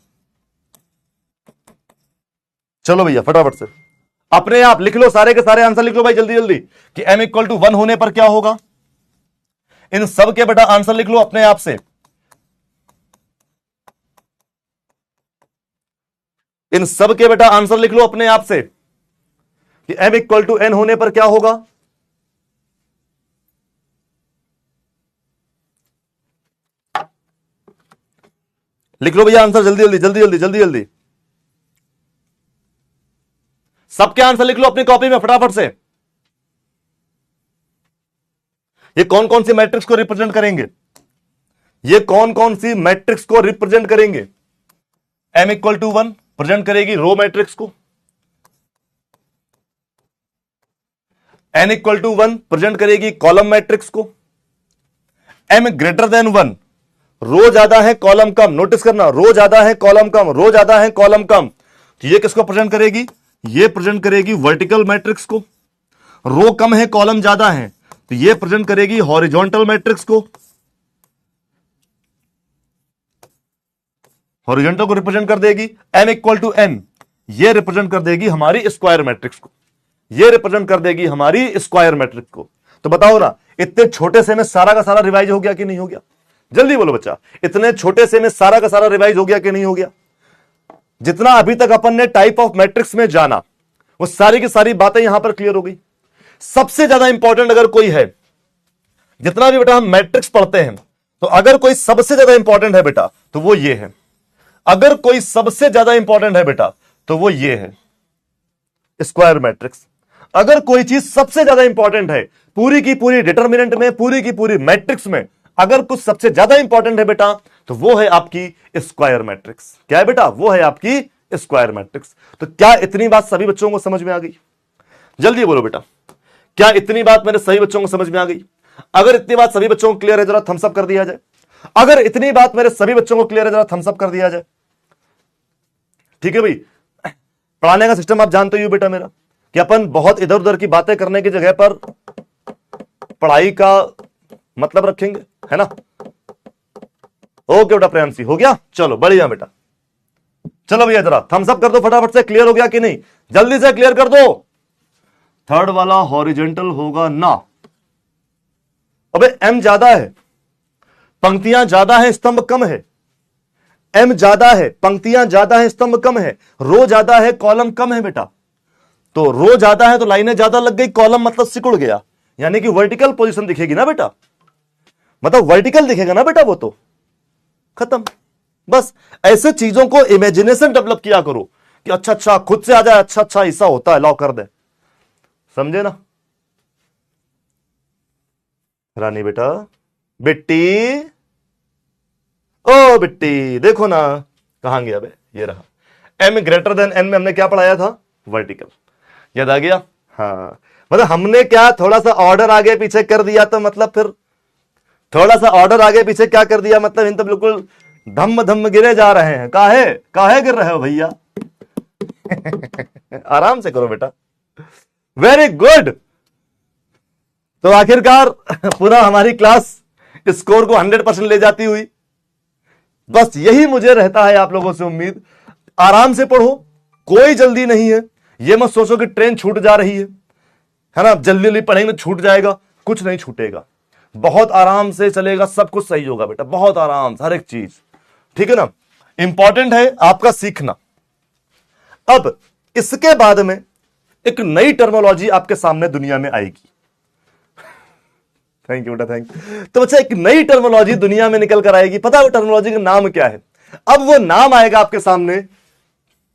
चलो भैया फटाफट से अपने आप लिख लो, सारे के सारे आंसर लिख लो भाई जल्दी जल्दी, कि m इक्वल टू 1 होने पर क्या होगा। इन सब के बेटा आंसर लिख लो अपने आप से, इन सब के बेटा आंसर लिख लो अपने आप से कि m इक्वल टू n होने पर क्या होगा। लिख लो भैया आंसर जल्दी जल्दी जल्दी जल्दी जल्दी जल्दी, सबके आंसर लिख लो अपनी कॉपी में फटाफट से। ये कौन कौन सी मैट्रिक्स को रिप्रेजेंट करेंगे, ये कौन कौन सी मैट्रिक्स को रिप्रेजेंट करेंगे। m इक्वल टू 1 प्रेजेंट करेगी रो मैट्रिक्स को, n इक्वल टू 1 प्रेजेंट करेगी कॉलम मैट्रिक्स को, m ग्रेटर देन 1 रो ज्यादा है कॉलम कम। नोटिस करना, रो ज्यादा है कॉलम कम, रो ज्यादा है कॉलम कम। तो ये किसको प्रेजेंट करेगी, ये प्रेजेंट करेगी वर्टिकल मैट्रिक्स को। रो कम है कॉलम ज्यादा है तो ये प्रेजेंट करेगी हॉरिजॉन्टल मैट्रिक्स को, हॉरिजॉन्टल को रिप्रेजेंट कर देगी। m इक्वल टू n ये रिप्रेजेंट कर देगी हमारी स्क्वायर मैट्रिक्स को, ये रिप्रेजेंट कर देगी हमारी स्क्वायर मैट्रिक्स को। तो बताओ ना, इतने छोटे से में सारा का सारा रिवाइज हो गया कि नहीं हो गया, जल्दी बोलो बच्चा। इतने छोटे से में सारा का सारा रिवाइज हो गया कि नहीं हो गया। जितना अभी तक अपन ने टाइप ऑफ मैट्रिक्स में जाना वो सारी की सारी बातें यहां पर क्लियर हो गई। सबसे ज्यादा इंपॉर्टेंट अगर कोई है, जितना भी बेटा हम मैट्रिक्स पढ़ते हैं, तो अगर कोई सबसे ज्यादा इंपॉर्टेंट है बेटा तो वो ये है। अगर कोई सबसे ज्यादा इंपॉर्टेंट है बेटा तो वो ये है स्क्वायर मैट्रिक्स। अगर कोई चीज सबसे ज्यादा इंपॉर्टेंट है पूरी की पूरी डिटर्मिनेंट में, पूरी की पूरी मैट्रिक्स में, अगर कुछ सबसे ज्यादा इंपॉर्टेंट है बेटा तो वो है आपकी स्क्वायर मैट्रिक्स। क्या है बेटा? वो है आपकी स्क्वायर मैट्रिक्स। तो क्या इतनी बात सभी बच्चों को समझ में आ गई? जल्दी बोलो बेटा, क्या इतनी बात मेरे सभी बच्चों को समझ में आ गई? अगर इतनी बात सभी बच्चों को क्लियर है जरा थम्स अप कर दिया जाए। अगर इतनी बात मेरे सभी बच्चों को क्लियर है जरा थम्स अप कर दिया जाए। ठीक है भाई, पढ़ाने का सिस्टम आप जानते हो बेटा मेरा, कि अपन बहुत इधर उधर की बातें करने की जगह पर पढ़ाई का मतलब रखेंगे, है ना? ओके बेटा प्रेयांशी, हो गया? चलो बढ़िया बेटा। चलो भैया जरा थम्स अप कर दो फटाफट से, क्लियर हो गया कि नहीं? जल्दी से क्लियर कर दो। थर्ड वाला हॉरिजेंटल होगा ना? अबे एम ज्यादा है, पंक्तियां ज्यादा है, स्तंभ कम है। एम ज्यादा है, पंक्तियां ज्यादा है, स्तंभ कम है। रो ज्यादा है, कॉलम कम है बेटा। तो रो ज्यादा है तो लाइनें ज्यादा लग गई, कॉलम मतलब सिकुड़ गया, यानी कि वर्टिकल पोजीशन दिखेगी ना बेटा, मतलब वर्टिकल दिखेगा ना बेटा, वो तो खत्म। बस ऐसे चीजों को इमेजिनेशन डेवलप किया करो कि अच्छा अच्छा खुद से आ जाए, अच्छा अच्छा ऐसा होता है, लाओ कर दे। समझे ना रानी बेटा? बिट्टी, ओ बिट्टी देखो ना, कहां गया बे? ये रहा। एम ग्रेटर देन एन में हमने क्या पढ़ाया था? वर्टिकल। याद आ गया? हाँ, मतलब हमने क्या थोड़ा सा ऑर्डर आगे पीछे कर दिया, तो मतलब फिर थोड़ा सा ऑर्डर आगे पीछे क्या कर दिया, मतलब इन तो बिल्कुल धम्म धम्म गिरे जा रहे हैं। काहे काहे गिर रहे हो भैया? आराम से करो बेटा। Very good. तो आखिरकार पुनः हमारी क्लास स्कोर को 100% ले जाती हुई। बस यही मुझे रहता है आप लोगों से उम्मीद। आराम से पढ़ो, कोई जल्दी नहीं है। ये मत सोचो कि ट्रेन छूट जा रही है ना, जल्दी जल्दी पढ़ेंगे तो छूट जाएगा। कुछ नहीं छूटेगा, बहुत आराम से चलेगा, सब कुछ सही होगा बेटा, बहुत आराम से हर एक चीज। ठीक है ना? इंपॉर्टेंट है आपका सीखना। अब इसके बाद में एक नई टर्मोलॉजी आपके सामने दुनिया में आएगी। थैंक यू बेटा, थैंक यू। तो बच्चा एक नई टर्मोलॉजी दुनिया में निकल कर आएगी। पता है वो टर्मोलॉजी का नाम क्या है? अब वो नाम आएगा आपके सामने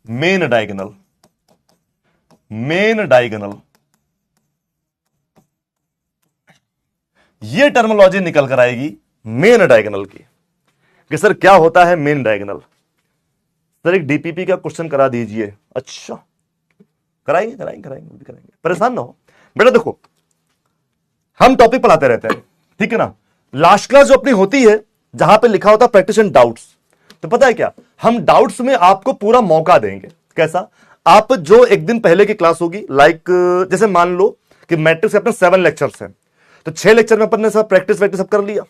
मेन डायगोनल। मेन डायगोनल, ये टर्मोलॉजी निकल कर आएगी मेन डायगोनल की, कि सर क्या होता है मेन डायगोनल? सर एक डीपीपी का क्वेश्चन करा दीजिए। अच्छा कराएंगे कराएंगे कराएंगे कराएंगे, परेशान ना हो बेटा। देखो हम टॉपिक पढ़ाते रहते हैं, ठीक है ना? लास्ट क्लास जो अपनी होती है जहां पे लिखा होता है प्रैक्टिस एंड डाउट्स, तो पता है क्या, हम डाउट्स में आपको पूरा मौका देंगे। कैसा? आप जो एक दिन पहले की क्लास होगी, लाइक जैसे मान लो कि मैट्रिक्स अपने 7 लेक्चर्स हैं, तो 6 लेक्चर में अपन ने सब प्रैक्टिस वैक्टिस सब कर लिया,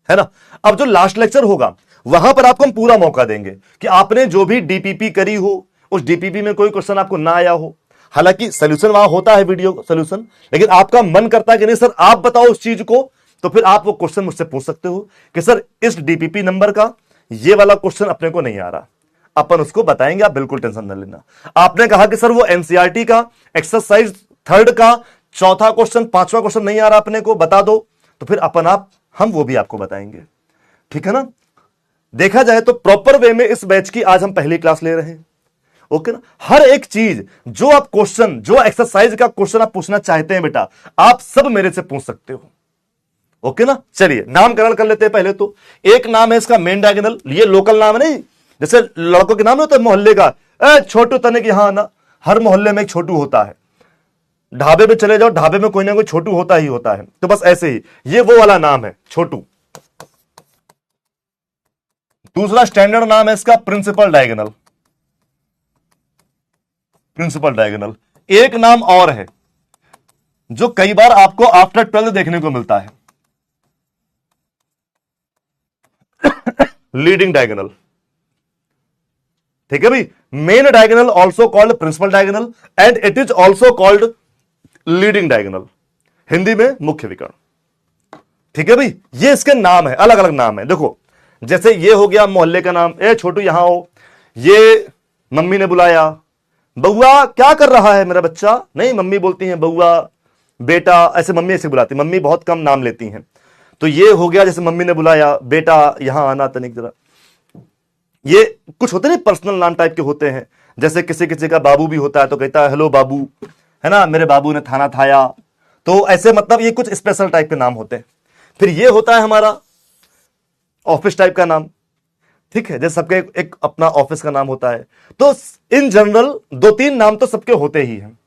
है ना? अब जो लास्ट लेक्चर होगा वहां पर आपको हम पूरा मौका देंगे कि आपने जो भी डीपीपी करी हो, उस डीपीपी में कोई क्वेश्चन आपको ना आया हो, हालांकि सोल्यूशन वहां होता है, वीडियो सोल्यूशन, लेकिन आपका मन करता है कि नहीं सर आप बताओ उस चीज को, तो फिर आप वो क्वेश्चन मुझसे पूछ सकते हो कि सर इस डीपीपी नंबर का ये वाला क्वेश्चन अपने को नहीं आ रहा, अपन उसको बताएंगे, आप बिल्कुल टेंशन न लेना। आपने कहा कि सर वो एनसीईआरटी का एक्सरसाइज 3 का 4था क्वेश्चन 5वां क्वेश्चन नहीं आ रहा अपने को, बता दो, तो फिर हम वो भी आपको बताएंगे। ठीक है ना? देखा जाए तो प्रॉपर वे में इस बैच की आज हम पहली क्लास ले रहे हैं। ओके ना? हर एक चीज जो आप क्वेश्चन, जो एक्सरसाइज का क्वेश्चन आप पूछना चाहते हैं बेटा, आप सब मेरे से पूछ सकते हो। ओके ना? चलिए नामकरण कर लेते हैं। पहले तो एक नाम है इसका मेन डायगोनल, ये लोकल नाम नहीं, जैसे लड़कों के नाम होता है मोहल्ले का, छोटू तने की, हाँ ना, हर मोहल्ले में एक छोटू होता है। ढाबे पे चले जाओ, ढाबे में कोई ना कोई छोटू होता ही होता है, तो बस ऐसे ही ये वो वाला नाम है, छोटू। दूसरा स्टैंडर्ड नाम है इसका प्रिंसिपल डायगोनल। Principal diagonal. एक नाम और है जो कई बार आपको आफ्टर 12 देखने को मिलता है, लीडिंग डायगोनल। ठीक है भाई? Main diagonal also called principal diagonal and it is also called leading diagonal, Hindi में मुख्य विकर्ण। ठीक है भाई? ये इसके नाम है, अलग अलग नाम है। देखो जैसे ये हो गया मोहल्ले का नाम, ए छोटू यहां हो, ये मम्मी ने बुलाया, बउआ क्या कर रहा है मेरा बच्चा, नहीं मम्मी बोलती हैं बउआ, बेटा, ऐसे मम्मी ऐसे बुलाती, मम्मी बहुत कम नाम लेती हैं। तो ये हो गया जैसे मम्मी ने बुलाया, बेटा यहां आना तनिक जरा। ये कुछ होते नहीं पर्सनल नाम टाइप के होते हैं, जैसे किसी किसी का बाबू भी होता है तो कहता है हेलो बाबू, है ना, मेरे बाबू ने खाना खाया। तो ऐसे मतलब ये कुछ स्पेशल टाइप के नाम होते हैं। फिर ये होता है हमारा ऑफिस टाइप का नाम, ठीक है, जैसे सबके एक अपना ऑफिस का नाम होता है। तो इन जनरल 2-3 नाम तो सबके होते ही हैं,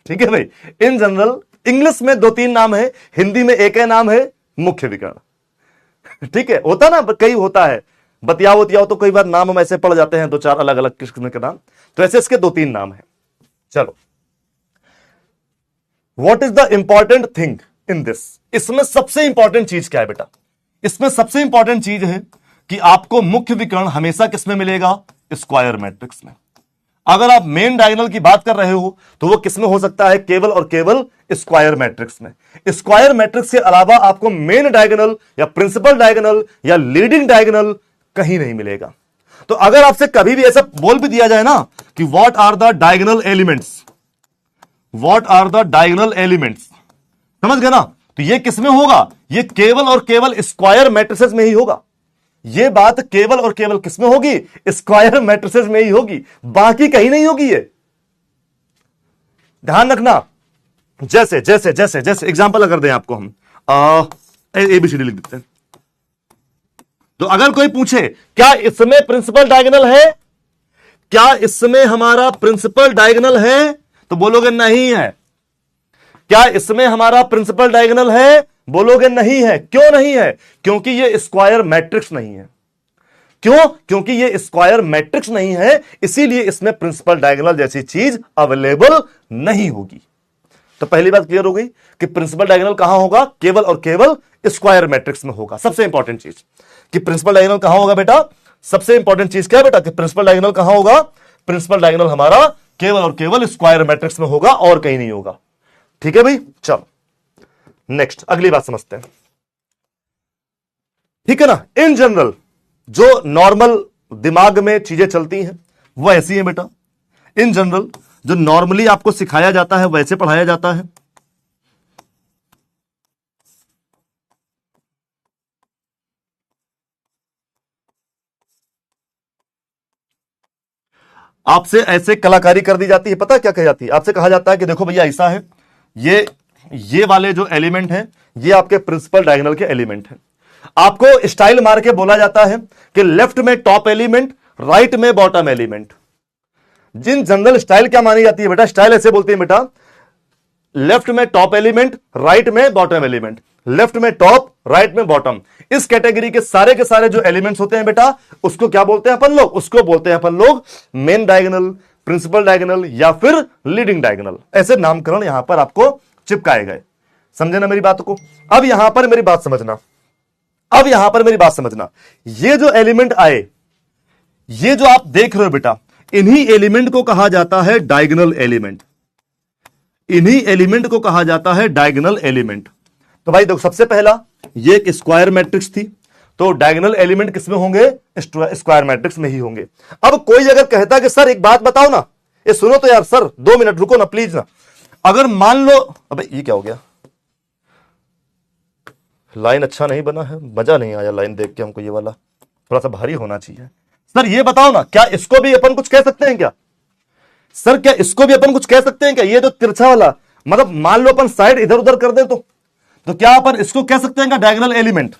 ठीक है भाई। इन जनरल इंग्लिश में 2-3 नाम है, हिंदी में एक ही नाम है, मुख्य विकर्ण, ठीक है। होता ना, कई होता है, बतियाओ तो कई बार नाम हम ऐसे पड़ जाते हैं 2-4 अलग अलग किस्म के नाम, तो ऐसे इसके 2-3 नाम है। चलो, what is the important thing in this, इसमें सबसे इंपॉर्टेंट चीज क्या है बेटा? इसमें सबसे इंपॉर्टेंट चीज है कि आपको मुख्य विकर्ण हमेशा किसमें मिलेगा? स्क्वायर मैट्रिक्स में। अगर आप मेन डायगोनल की बात कर रहे हो तो वो किसमें हो सकता है? केवल और केवल स्क्वायर मैट्रिक्स में। स्क्वायर मैट्रिक्स के अलावा आपको मेन डायगोनल या प्रिंसिपल डायगोनल या लीडिंग डायगोनल कहीं नहीं मिलेगा। तो अगर आपसे कभी भी ऐसा बोल भी दिया जाए ना कि what are the diagonal elements, what are the diagonal elements, समझ गए ना? तो ये किसमें होगा? ये केवल और केवल स्क्वायर मैट्रिसेस में ही होगा। ये बात केवल और केवल किसमें होगी? स्क्वायर मैट्रिसेस में ही होगी, बाकी कहीं नहीं होगी। ये ध्यान रखना। जैसे जैसे जैसे जैसे एग्जांपल अगर दें आपको, हम एबीसीडी लिख देते हैं। तो अगर कोई पूछे क्या इसमें प्रिंसिपल डायगोनल है, क्या इसमें हमारा प्रिंसिपल डायगोनल है, तो बोलोगे नहीं है। क्या इसमें हमारा प्रिंसिपल डायगोनल है, बोलोगे नहीं है। क्यों नहीं है? क्योंकि ये स्क्वायर मैट्रिक्स नहीं है। क्यों? क्योंकि ये स्क्वायर मैट्रिक्स नहीं है, इसीलिए इसमें प्रिंसिपल डायगोनल जैसी चीज अवेलेबल नहीं होगी। तो पहली बात क्लियर हो गई कि प्रिंसिपल डायगोनल कहां होगा? केवल और केवल स्क्वायर मैट्रिक्स में होगा। सबसे इंपॉर्टेंट चीज कि प्रिंसिपल डायगोनल कहां होगा बेटा? सबसे इंपॉर्टेंट चीज क्या है बेटा कि प्रिंसिपल डायगोनल कहां होगा? प्रिंसिपल डायगोनल हमारा केवल और केवल स्क्वायर मैट्रिक्स में होगा और कहीं नहीं होगा। ठीक है भाई, चलो नेक्स्ट अगली बात समझते हैं, ठीक है ना। इन जनरल जो नॉर्मल दिमाग में चीजें चलती हैं वो ऐसी हैं बेटा। इन जनरल जो नॉर्मली आपको सिखाया जाता है वैसे पढ़ाया जाता है। आपसे ऐसे कलाकारी कर दी जाती है, पता क्या कही जाती है? आपसे कहा जाता है कि देखो भैया ऐसा है, ये वाले जो एलिमेंट हैं ये आपके प्रिंसिपल डायगोनल के एलिमेंट हैं। आपको स्टाइल मार के बोला जाता है कि लेफ्ट में टॉप एलिमेंट, राइट में बॉटम एलिमेंट। जिन जनरल स्टाइल क्या मानी जाती है बेटा? स्टाइल ऐसे बोलते हैं बेटा, लेफ्ट में टॉप एलिमेंट, राइट में बॉटम एलिमेंट, लेफ्ट में टॉप, राइट में बॉटम। इस कैटेगरी के सारे जो एलिमेंट्स होते हैं बेटा उसको क्या बोलते हैं अपन लोग? उसको बोलते हैं अपन लोग मेन डायगोनल, प्रिंसिपल डायगोनल या फिर लीडिंग डायगोनल। ऐसे नामकरण यहां पर आपको चिपकाए गए। समझे ना मेरी बात को? अब यहां पर मेरी बात समझना, अब यहां पर मेरी बात समझना। ये जो एलिमेंट आए, ये जो आप देख रहे हो बेटा, इन्हीं एलिमेंट को कहा जाता है डायगोनल एलिमेंट। इन्हीं एलिमेंट को कहा जाता है डायगोनल एलिमेंट। तो भाई देखो, सबसे पहला ये एक स्क्वायर मैट्रिक्स थी, तो डायगोनल एलिमेंट किसमें होंगे? स्क्वायर मैट्रिक्स में ही होंगे। अब कोई अगर कहता कि सर एक बात बताओ ना, ये सुनो तो यार सर, 2 मिनट रुको ना प्लीज ना। अगर मान लो, अबे ये क्या हो गया, लाइन अच्छा नहीं बना है, मजा नहीं आया लाइन देख के हमको। ये वाला थोड़ा सा भारी होना चाहिए। सर ये बताओ ना, क्या इसको भी अपन कुछ कह सकते हैं क्या? सर क्या इसको भी अपन कुछ कह सकते हैं क्या? ये जो तिरछा वाला, मतलब मान लो अपन साइड इधर उधर कर दे तो क्या अपन इसको कह सकते हैं क्या डायगोनल एलिमेंट?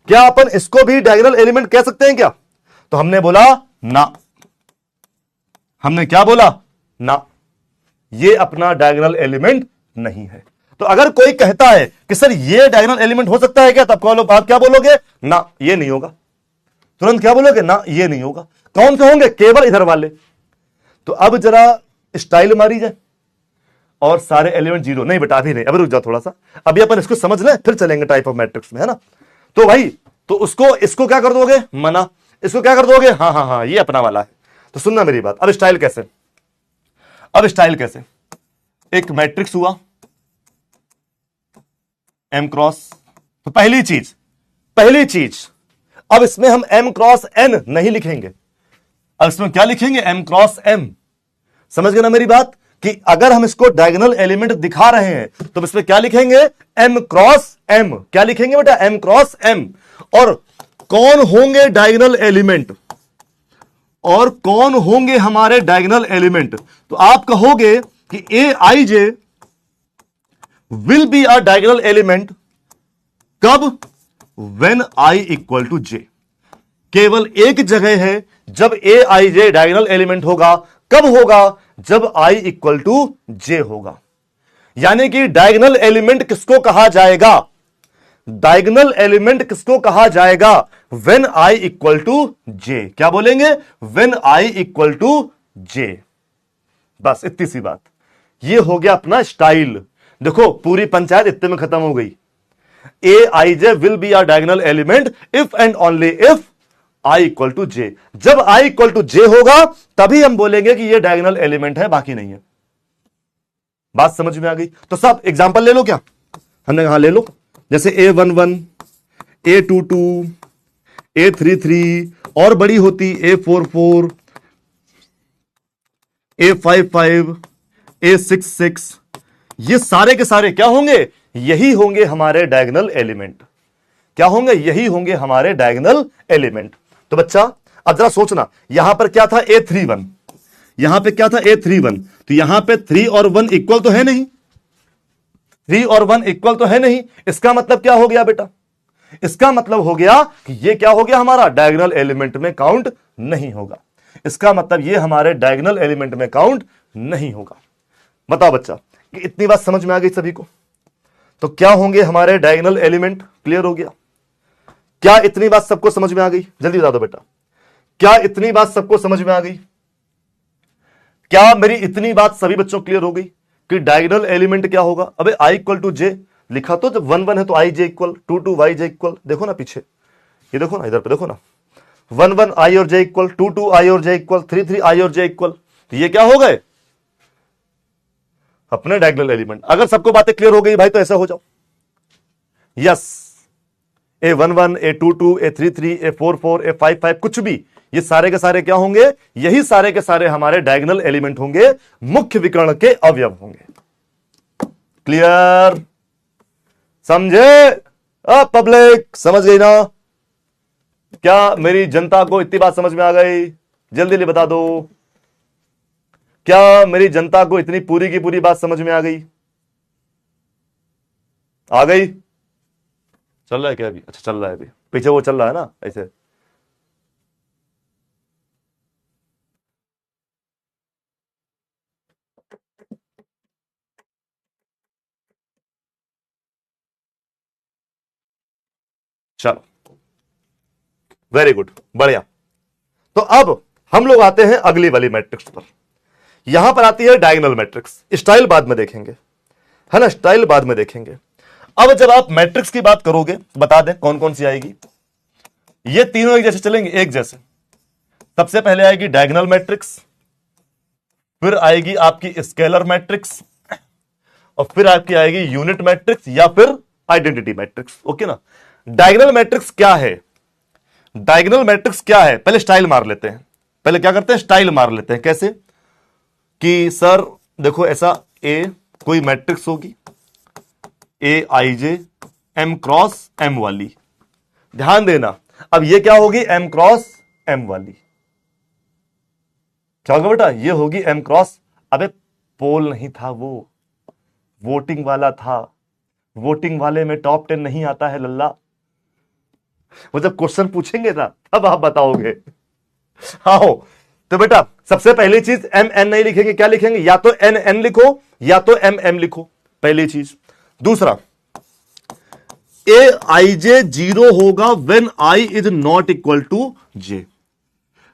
क्या अपन इसको भी डायगोनल एलिमेंट कह सकते हैं क्या? तो हमने बोला ना। हमने क्या बोला? ना, ये अपना डायगोनल एलिमेंट नहीं है। तो अगर कोई कहता है कि सर ये डायगोनल एलिमेंट हो सकता है क्या, तब आप क्या बोलोगे? ना, ये नहीं होगा। तुरंत क्या बोलोगे? ना, ये नहीं होगा। कौन से होंगे? केवल इधर वाले। तो अब जरा स्टाइल मारी जाए और सारे एलिमेंट जीरो। नहीं बेटा अभी नहीं, अभी रुक जाओ थोड़ा सा, अभी अपन इसको समझ लें फिर चलेंगे टाइप ऑफ मैट्रिक्स में, है ना। तो भाई तो इसको क्या कर दोगे? मना। इसको क्या कर दोगे? हाँ हाँ हाँ, ये अपना वाला है। तो सुनना मेरी बात, अब स्टाइल कैसे? अब स्टाइल कैसे? एक मैट्रिक्स हुआ m क्रॉस, तो पहली चीज अब इसमें हम m क्रॉस n नहीं लिखेंगे। अब इसमें क्या लिखेंगे? m cross m। समझ गए ना मेरी बात कि अगर हम इसको डायगोनल एलिमेंट दिखा रहे हैं तो इसमें क्या लिखेंगे? m cross m। क्या लिखेंगे बेटा? m cross m। और कौन होंगे डायगोनल एलिमेंट? और कौन होंगे हमारे डायगोनल एलिमेंट, तो आप कहोगे कि A I J will be a diagonal element कब, when I equal to J. केवल एक जगह है जब ए आई जे डायगोनल एलिमेंट होगा, कब होगा, जब आई इक्वल टू जे होगा। यानी कि डायगोनल एलिमेंट किसको कहा जाएगा, डायगोनल एलिमेंट किसको कहा जाएगा, व्हेन आई इक्वल टू जे। क्या बोलेंगे, व्हेन आई इक्वल टू जे। बस इतनी सी बात। ये हो गया अपना स्टाइल। देखो पूरी पंचायत इतने में खत्म हो गई। A I J will be our diagonal element if and only if I equal to J. जब आई इक्वल टू जे होगा तभी हम बोलेंगे कि ये डायगोनल एलिमेंट है, बाकी नहीं है। बात समझ में आ गई। तो सब एग्जांपल ले लो, क्या हमने कहा ले लो, जैसे A11, A22, A33 और बड़ी होती A44, A55, A66, ये सारे के सारे क्या होंगे, यही होंगे हमारे डायगोनल एलिमेंट। क्या होंगे, यही होंगे हमारे डायगोनल एलिमेंट। तो बच्चा अब जरा सोचना, यहां पर क्या था A31, यहां पे क्या था A31, तो यहां पे 3 और 1 इक्वल तो है नहीं, 3 और 1 इक्वल तो है नहीं। इसका मतलब क्या हो गया बेटा, इसका मतलब हो गया कि ये क्या हो गया, हमारा डायगोनल एलिमेंट में काउंट नहीं होगा। इसका मतलब ये हमारे डायगोनल एलिमेंट में काउंट नहीं होगा। बताओ बच्चा, कि इतनी बात समझ में आ गई सभी को। तो क्या होंगे हमारे डायगोनल एलिमेंट, क्लियर हो गया। क्या इतनी बात सबको समझ में आ गई, जल्दी बता दो बेटा, क्या इतनी बात सबको समझ में आ गई। क्या मेरी इतनी बात सभी बच्चों क्लियर हो गई कि डायगोनल एलिमेंट क्या होगा। अबे आई इक्वल टू जे लिखा, तो जब 1 1 है तो आई J equal, 2 2 Y J equal. देखो ना पीछे, ये देखो ना, इधर पे देखो ना, 1 1 आई और जे इक्वल, 2 2 आई और जे इक्वल, 3 3 आई और जे इक्वल। तो ये क्या हो गए, अपने डायगोनल एलिमेंट। अगर सबको बातें क्लियर हो गई भाई तो ऐसा हो जाओ, yes. A11, A22, A33, A44, A55, कुछ भी, ये सारे के सारे क्या होंगे, यही सारे के सारे हमारे डायगोनल एलिमेंट होंगे, मुख्य विकर्ण के अवयव होंगे। क्लियर, समझे। अब पब्लिक समझ गई ना, क्या मेरी जनता को इतनी बात समझ में आ गई, जल्दी जल्दी बता दो। क्या मेरी जनता को इतनी पूरी की पूरी बात समझ में आ गई, आ गई। चल रहा है क्या अभी, अच्छा चल रहा है अभी, पीछे वो चल रहा है ना ऐसे। चलो वेरी गुड, बढ़िया। तो अब हम लोग आते हैं अगली वाली मैट्रिक्स पर। यहां पर आती है डायगोनल मैट्रिक्स। स्टाइल बाद में देखेंगे, है ना, स्टाइल बाद में देखेंगे। अब जब आप मैट्रिक्स की बात करोगे तो बता दें कौन कौन सी आएगी। ये तीनों एक जैसे चलेंगे, एक जैसे। सबसे पहले आएगी डायगोनल मैट्रिक्स, फिर आएगी आपकी स्केलर मैट्रिक्स, और फिर आपकी आएगी यूनिट मैट्रिक्स या फिर आइडेंटिटी मैट्रिक्स। ओके ना। डायगोनल मैट्रिक्स क्या है, डायगोनल मैट्रिक्स क्या है, पहले स्टाइल मार लेते हैं। पहले क्या करते हैं, स्टाइल मार लेते हैं। कैसे कि सर देखो ऐसा ए कोई मैट्रिक्स होगी, ए I J M cross M वाली। ध्यान देना, अब ये क्या होगी, एम क्रॉस एम वाली। क्या होगा बेटा, ये होगी एम क्रॉस। अबे पोल नहीं था वो, वोटिंग वाला था। वोटिंग वाले में टॉप 10 नहीं आता है लल्ला। वो जब क्वेश्चन पूछेंगे ना तब आप बताओगे। आओ तो बेटा सबसे पहली चीज एम एन नहीं लिखेंगे, क्या लिखेंगे, या तो एन एन लिखो या तो एम एम लिखो, पहली चीज। दूसरा, ए आई जे 0 होगा when I is not equal to j.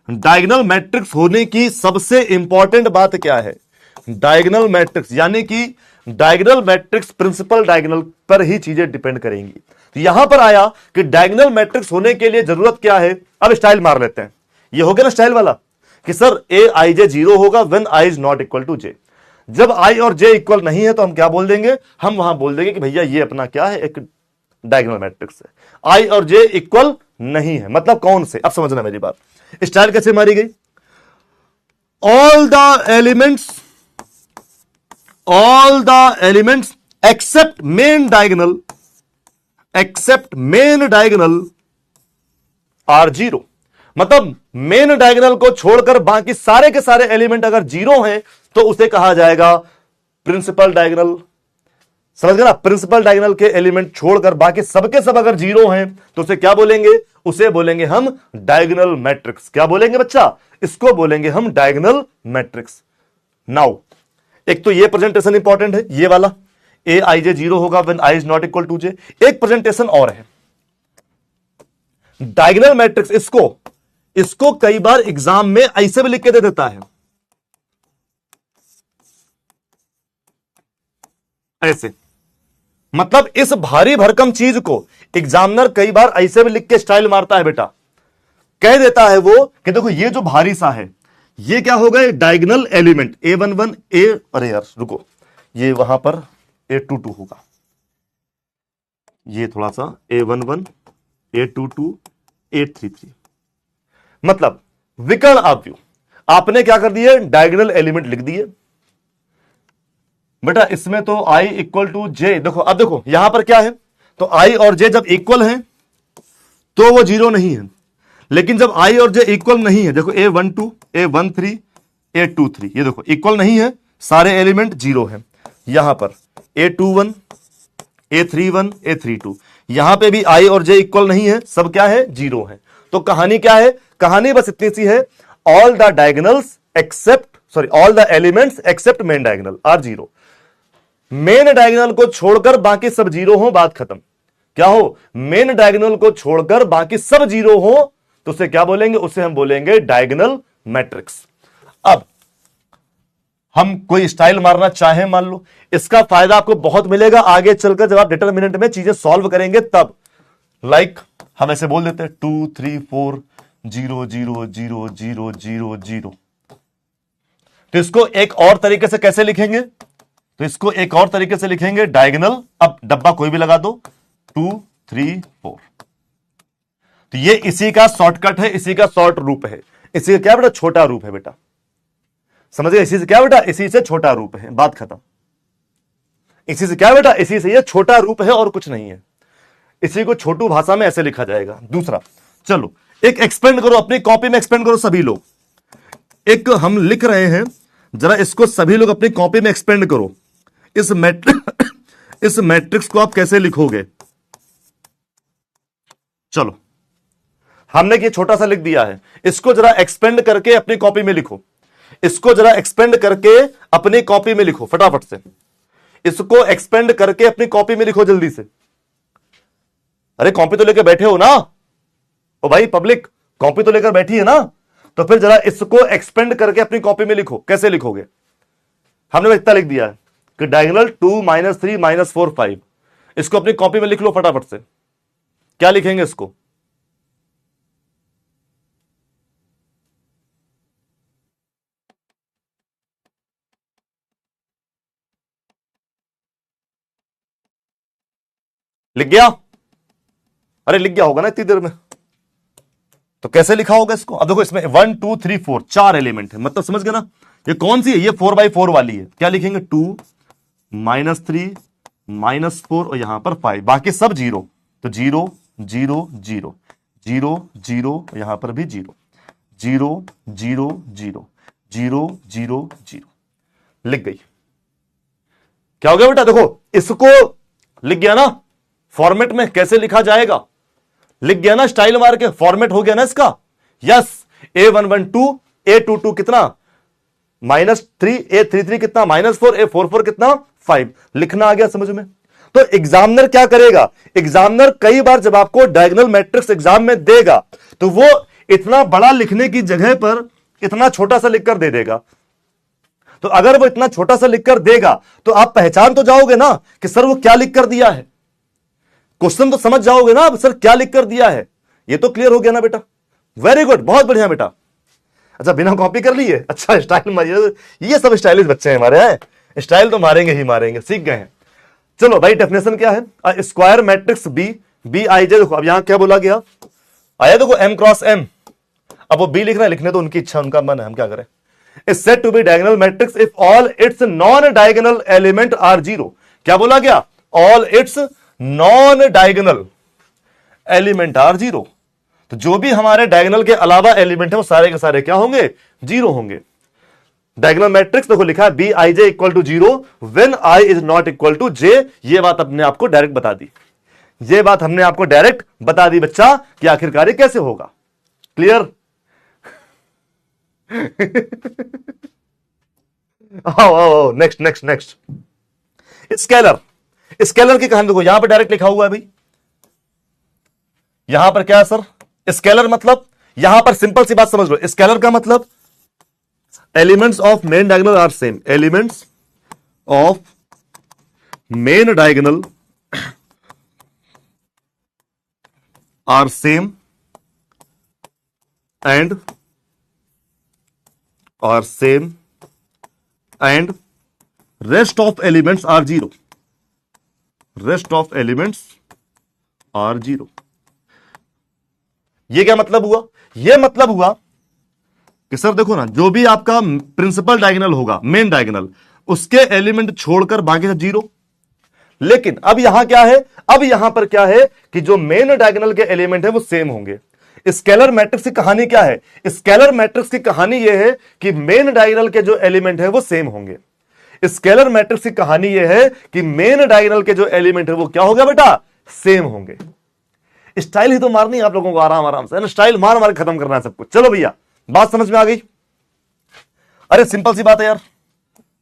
Diagonal matrix होने की सबसे इंपॉर्टेंट बात क्या है, डायगोनल मैट्रिक्स, यानी कि डायगोनल मैट्रिक्स प्रिंसिपल डायगोनल पर ही चीजें डिपेंड करेंगी। तो यहां पर आया कि डायगोनल मैट्रिक्स होने के लिए जरूरत क्या है। अब स्टाइल मार लेते हैं। ये हो गया ना स्टाइल वाला कि सर ए आई जे 0 होगा when I is not equal to J. जब आई और जे इक्वल नहीं है तो हम क्या बोल देंगे, हम वहां बोल देंगे कि भैया ये अपना क्या है, एक डायगोनल मैट्रिक्स है। आई और जे इक्वल नहीं है, मतलब कौन से, अब समझना मेरी बात। स्टाइल कैसे मारी गई, all the elements except main diagonal are 0 मतलब मेन डायगोनल को छोड़कर बाकी सारे के सारे एलिमेंट अगर जीरो हैं तो उसे कहा जाएगा प्रिंसिपल डायगोनल। समझ गए ना? प्रिंसिपल डायगोनल के एलिमेंट छोड़कर बाकी सबके सब अगर जीरो हैं तो उसे क्या बोलेंगे? उसे बोलेंगे हम डायगोनल मैट्रिक्स। क्या बोलेंगे बच्चा? इसको बोलेंगे हम डायगोनल मैट्रिक्स। नाउ एक तो ये प्रेजेंटेशन इंपॉर्टेंट है, ये वाला ए आई जे जीरो होगा when I is not equal to J. एक प्रेजेंटेशन और है डायगोनल मैट्रिक्स। इसको कई बार एग्जाम में ऐसे भी लिख के दे देता है, ऐसे। मतलब इस भारी भरकम चीज को एग्जामिनर कई बार ऐसे भी लिख के स्टाइल मारता है बेटा। कह देता है वो कि देखो ये जो भारी सा है ये क्या हो गए? डायगोनल एलिमेंट A11 ए, अरे यार रुको, ये वहां पर A22 होगा, ये थोड़ा सा A11 A22 A33। मतलब विकर्ण आव्यूह आपने क्या कर दिए? डायगोनल एलिमेंट लिख दिए बेटा। इसमें तो i इक्वल टू जे, देखो अब देखो यहां पर क्या है, तो i और j जब इक्वल हैं तो वो जीरो नहीं है, लेकिन जब i और j इक्वल नहीं है, देखो A12 A13 A23 ये देखो इक्वल नहीं है, सारे एलिमेंट जीरो हैं। यहां पर A21 A31 A32 यहां पे भी i और j इक्वल नहीं है, सब क्या है? जीरो है। तो कहानी क्या है? कहानी बस इतनी सी है, all the diagonals all the elements except main diagonal are zero. Main diagonal को छोड़कर बाकी सब जीरो हो, बात खत्म। क्या हो? मेन डायगोनल को छोड़कर बाकी सब जीरो हो तो उसे क्या बोलेंगे? उसे हम बोलेंगे डायगोनल मैट्रिक्स। अब हम कोई स्टाइल मारना चाहें मान लो, इसका फायदा आपको बहुत मिलेगा आगे चलकर जब आप डिटरमिनेंट में चीजें सॉल्व करेंगे तब। लाइक हम ऐसे बोल देते हैं 2 3 4 0 0 0 0 0 0। तो इसको एक और तरीके से कैसे लिखेंगे? तो इसको एक और तरीके से लिखेंगे डायगोनल, अब डब्बा कोई भी लगा दो, 2 3 4। तो ये इसी का शॉर्टकट है, इसी का शॉर्ट रूप है, इसी का क्या बेटा? छोटा रूप है बेटा। समझ गए? इसी से क्या बेटा? इसी से छोटा रूप है, बात खत्म। इसी से क्या बेटा? इसी से ये छोटा रूप है और कुछ नहीं है। इसी को छोटू भाषा में ऐसे लिखा जाएगा। दूसरा, चलो एक एक्सपेंड करो, अपनी कॉपी में एक्सपेंड करो सभी लोग। एक हम लिख रहे हैं, जरा इसको सभी लोग अपनी कॉपी में एक्सपेंड करो। इस मैट्रिक्स को आप कैसे लिखोगे? चलो हमने ये छोटा सा लिख दिया है, इसको जरा एक्सपेंड करके अपनी कॉपी में लिखो। इसको जरा एक्सपेंड करके अपनी कॉपी में लिखो फटाफट से। इसको एक्सपेंड करके अपनी कॉपी में लिखो जल्दी से। अरे कॉपी तो लेकर बैठे हो ना? ओ भाई पब्लिक, कॉपी तो लेकर बैठी है ना? तो फिर जरा इसको एक्सपेंड करके अपनी कॉपी में लिखो। कैसे लिखोगे? हमने इतना लिख दिया है कि डायगोनल 2 -3 -4 5। इसको अपनी कॉपी में लिख लो फटाफट से। क्या लिखेंगे इसको? लिख गया? अरे लिख गया होगा ना इतनी देर में। तो कैसे लिखा होगा इसको? अब देखो इसमें 1 2 3 4 चार एलिमेंट है, मतलब समझ गए ना? ये कौन सी है? ये 4x4 वाली है। क्या लिखेंगे? 2 -3 -4 और यहां पर 5, बाकी सब जीरो। तो 0 0 0 0 0, यहां पर भी 0 0 0 0 0 0 0 लिख गई। क्या हो गया बेटा? देखो इसको लिख गया ना फॉर्मेट में। कैसे लिखा जाएगा? लिख गया ना स्टाइल मार के, फॉर्मेट हो गया ना इसका। यस, A112 A22 कितना? -3 A33 कितना? -4 A44 कितना? 5। लिखना आ गया समझ में? तो एग्जामिनर क्या करेगा? एग्जामिनर कई बार जब आपको डायगोनल मैट्रिक्स एग्जाम में देगा तो वो इतना बड़ा लिखने की जगह पर इतना छोटा सा लिखकर दे देगा। तो अगर वो इतना छोटा सा लिखकर देगा तो आप पहचान तो जाओगे ना कि सर वो क्या लिखकर दिया है। क्वेश्चन तो समझ जाओगे ना, अब सर क्या लिखकर दिया है। ये तो क्लियर हो गया ना बेटा? वेरी गुड, बहुत बढ़िया बेटा। अच्छा बिना कॉपी कर लिए? अच्छा स्टाइल मारिए, ये सब स्टाइलिश बच्चे हैं हमारे हैं, स्टाइल तो मारेंगे ही मारेंगे, सीख गए हैं। चलो भाई डेफिनेशन क्या है? स्क्वायर मैट्रिक्स बी आई जे। देखो अब यहां क्या बोला गया? आया देखो M क्रॉस M। अब वो बी लिख रहे हैं, लिखने तो उनकी इच्छा, उनका मन है, हम क्या करें। Is said to be diagonal matrix if all its non diagonal element are zero. क्या बोला गया? All its non diagonal element are zero. तो जो भी हमारे डायगोनल के अलावा एलिमेंट है वो सारे के सारे क्या होंगे, जीरो होंगे। डायगोनल मैट्रिक्स देखो लिखा है B I J equal to zero when I is not equal to J. ये बात अपने आपको डायरेक्ट बता दी, ये बात हमने आपको डायरेक्ट बता दी बच्चा कि आखिरकार ये कैसे होगा। क्लियर? आओ आओ next next next. Scalar, scalar की कहानी देखो, यहां पर डायरेक्ट लिखा हुआ है भाई। यहां पर क्या है सर, स्केलर मतलब, यहां पर सिंपल सी बात समझ लो, स्केलर का मतलब elements of main diagonal are same, elements of main diagonal are same and rest of elements are zero, rest of elements are zero. ये क्या मतलब हुआ? ये मतलब हुआ कि सर देखो ना, जो भी आपका प्रिंसिपल डायगोनल होगा, मेन डायगोनल, उसके एलिमेंट छोड़कर बाकी सब जीरो। लेकिन अब यहां क्या है, अब यहां पर क्या है कि जो मेन डायगोनल के एलिमेंट है वो सेम होंगे। स्केलर मैट्रिक्स की कहानी क्या है? स्केलर मैट्रिक्स की कहानी यह है कि मेन डायगोनल के जो एलिमेंट है वो सेम होंगे। स्केलर मैट्रिक्स की कहानी यह है कि मेन डायगोनल के जो एलिमेंट है वो क्या हो गया बेटा, सेम होंगे। स्टाइल ही तो मारनी है आप लोगों को, आराम आराम से स्टाइल मार मार खत्म करना है सब कुछ। चलो भैया, बात समझ में आ गई? अरे सिंपल सी बात है यार,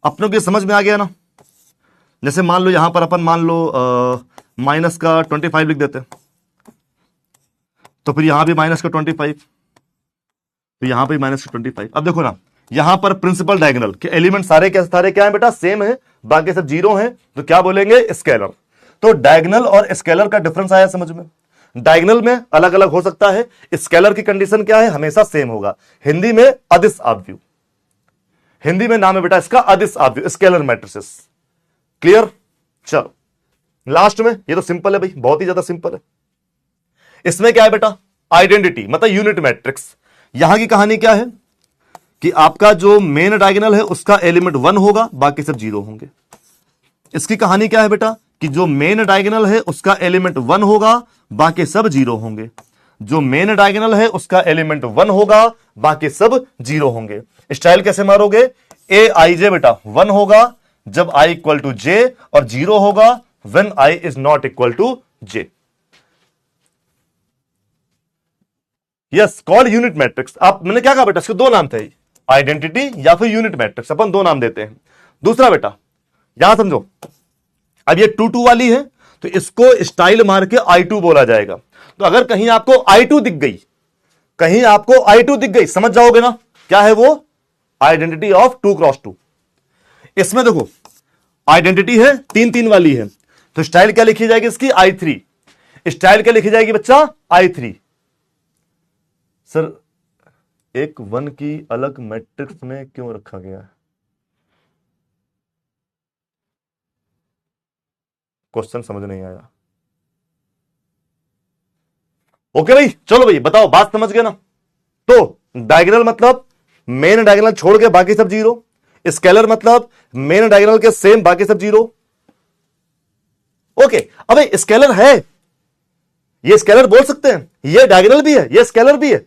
अपनों की समझ में आ गया ना। जैसे मान लो यहां पर अपन मान लो माइनस का 25 लिख देते हैं, तो फिर यहां भी माइनस का 25, तो यहां पे माइनस का 25। अब देखो ना, यहां पर प्रिंसिपल डायगोनल के एलिमेंट सारे के सारे क्या है बेटा, सेम है, बाकी सब जीरो हैं, तो क्या बोलेंगे, स्केलर। तो डायगोनल और स्केलर का डिफरेंस आया समझ में। डायगोनल में अलग अलग हो सकता है, स्केलर की कंडीशन क्या है, हमेशा सेम होगा। हिंदी में अदिश आव्यूह, हिंदी में नाम है बेटा इसका अदिश आव्यूह, स्केलर मैट्रिसेस। क्लियर? चलो लास्ट में, ये तो सिंपल है भाई, बहुत ही ज्यादा सिंपल है। इसमें क्या है बेटा, आइडेंटिटी मतलब यूनिट मैट्रिक्स। यहां की कहानी क्या है कि आपका जो मेन डायगोनल है उसका एलिमेंट 1 होगा, बाकी सब जीरो होंगे। इसकी कहानी क्या है बेटा कि जो मेन डायगोनल है उसका एलिमेंट 1 होगा, बाकी सब जीरो होंगे। जो मेन डायगोनल है उसका एलिमेंट 1 होगा, बाकी सब जीरो होंगे। स्टाइल कैसे मारोगे, ए आई जे बेटा 1 होगा जब आई इक्वल टू जे, और जीरो होगा when I is not equal to j. Yes, called unit matrix. आप मैंने क्या कहा बेटा, इसके दो नाम थे, आइडेंटिटी या फिर यूनिट मैट्रिक्स, अपन दो नाम देते हैं। दूसरा बेटा यहां समझो, अब ये 2 वाली है तो इसको स्टाइल मार के I2 बोला जाएगा। तो अगर कहीं आपको I2 दिख गई, कहीं आपको I2 दिख गई, समझ जाओगे ना क्या है वो, आइडेंटिटी ऑफ 2x2। इसमें देखो आइडेंटिटी है 3 वाली है, तो स्टाइल क्या लिखी जाएगी इसकी, I3। स्टाइल क्या लिखी जाएगी बच्चा, I3। सर एक 1 की अलग मैट्रिक्स में क्यों रखा गया है, क्वेश्चन समझ नहीं आया। ओके भाई, चलो भाई बताओ, बात समझ गए ना। तो डायगोनल मतलब मेन डायगोनल छोड़ के बाकी सब जीरो, स्केलर मतलब मेन डायगोनल के सेम बाकी सब जीरो। ओके, अबे स्केलर है, ये स्केलर बोल सकते हैं, ये डायगोनल भी है, ये स्केलर भी है।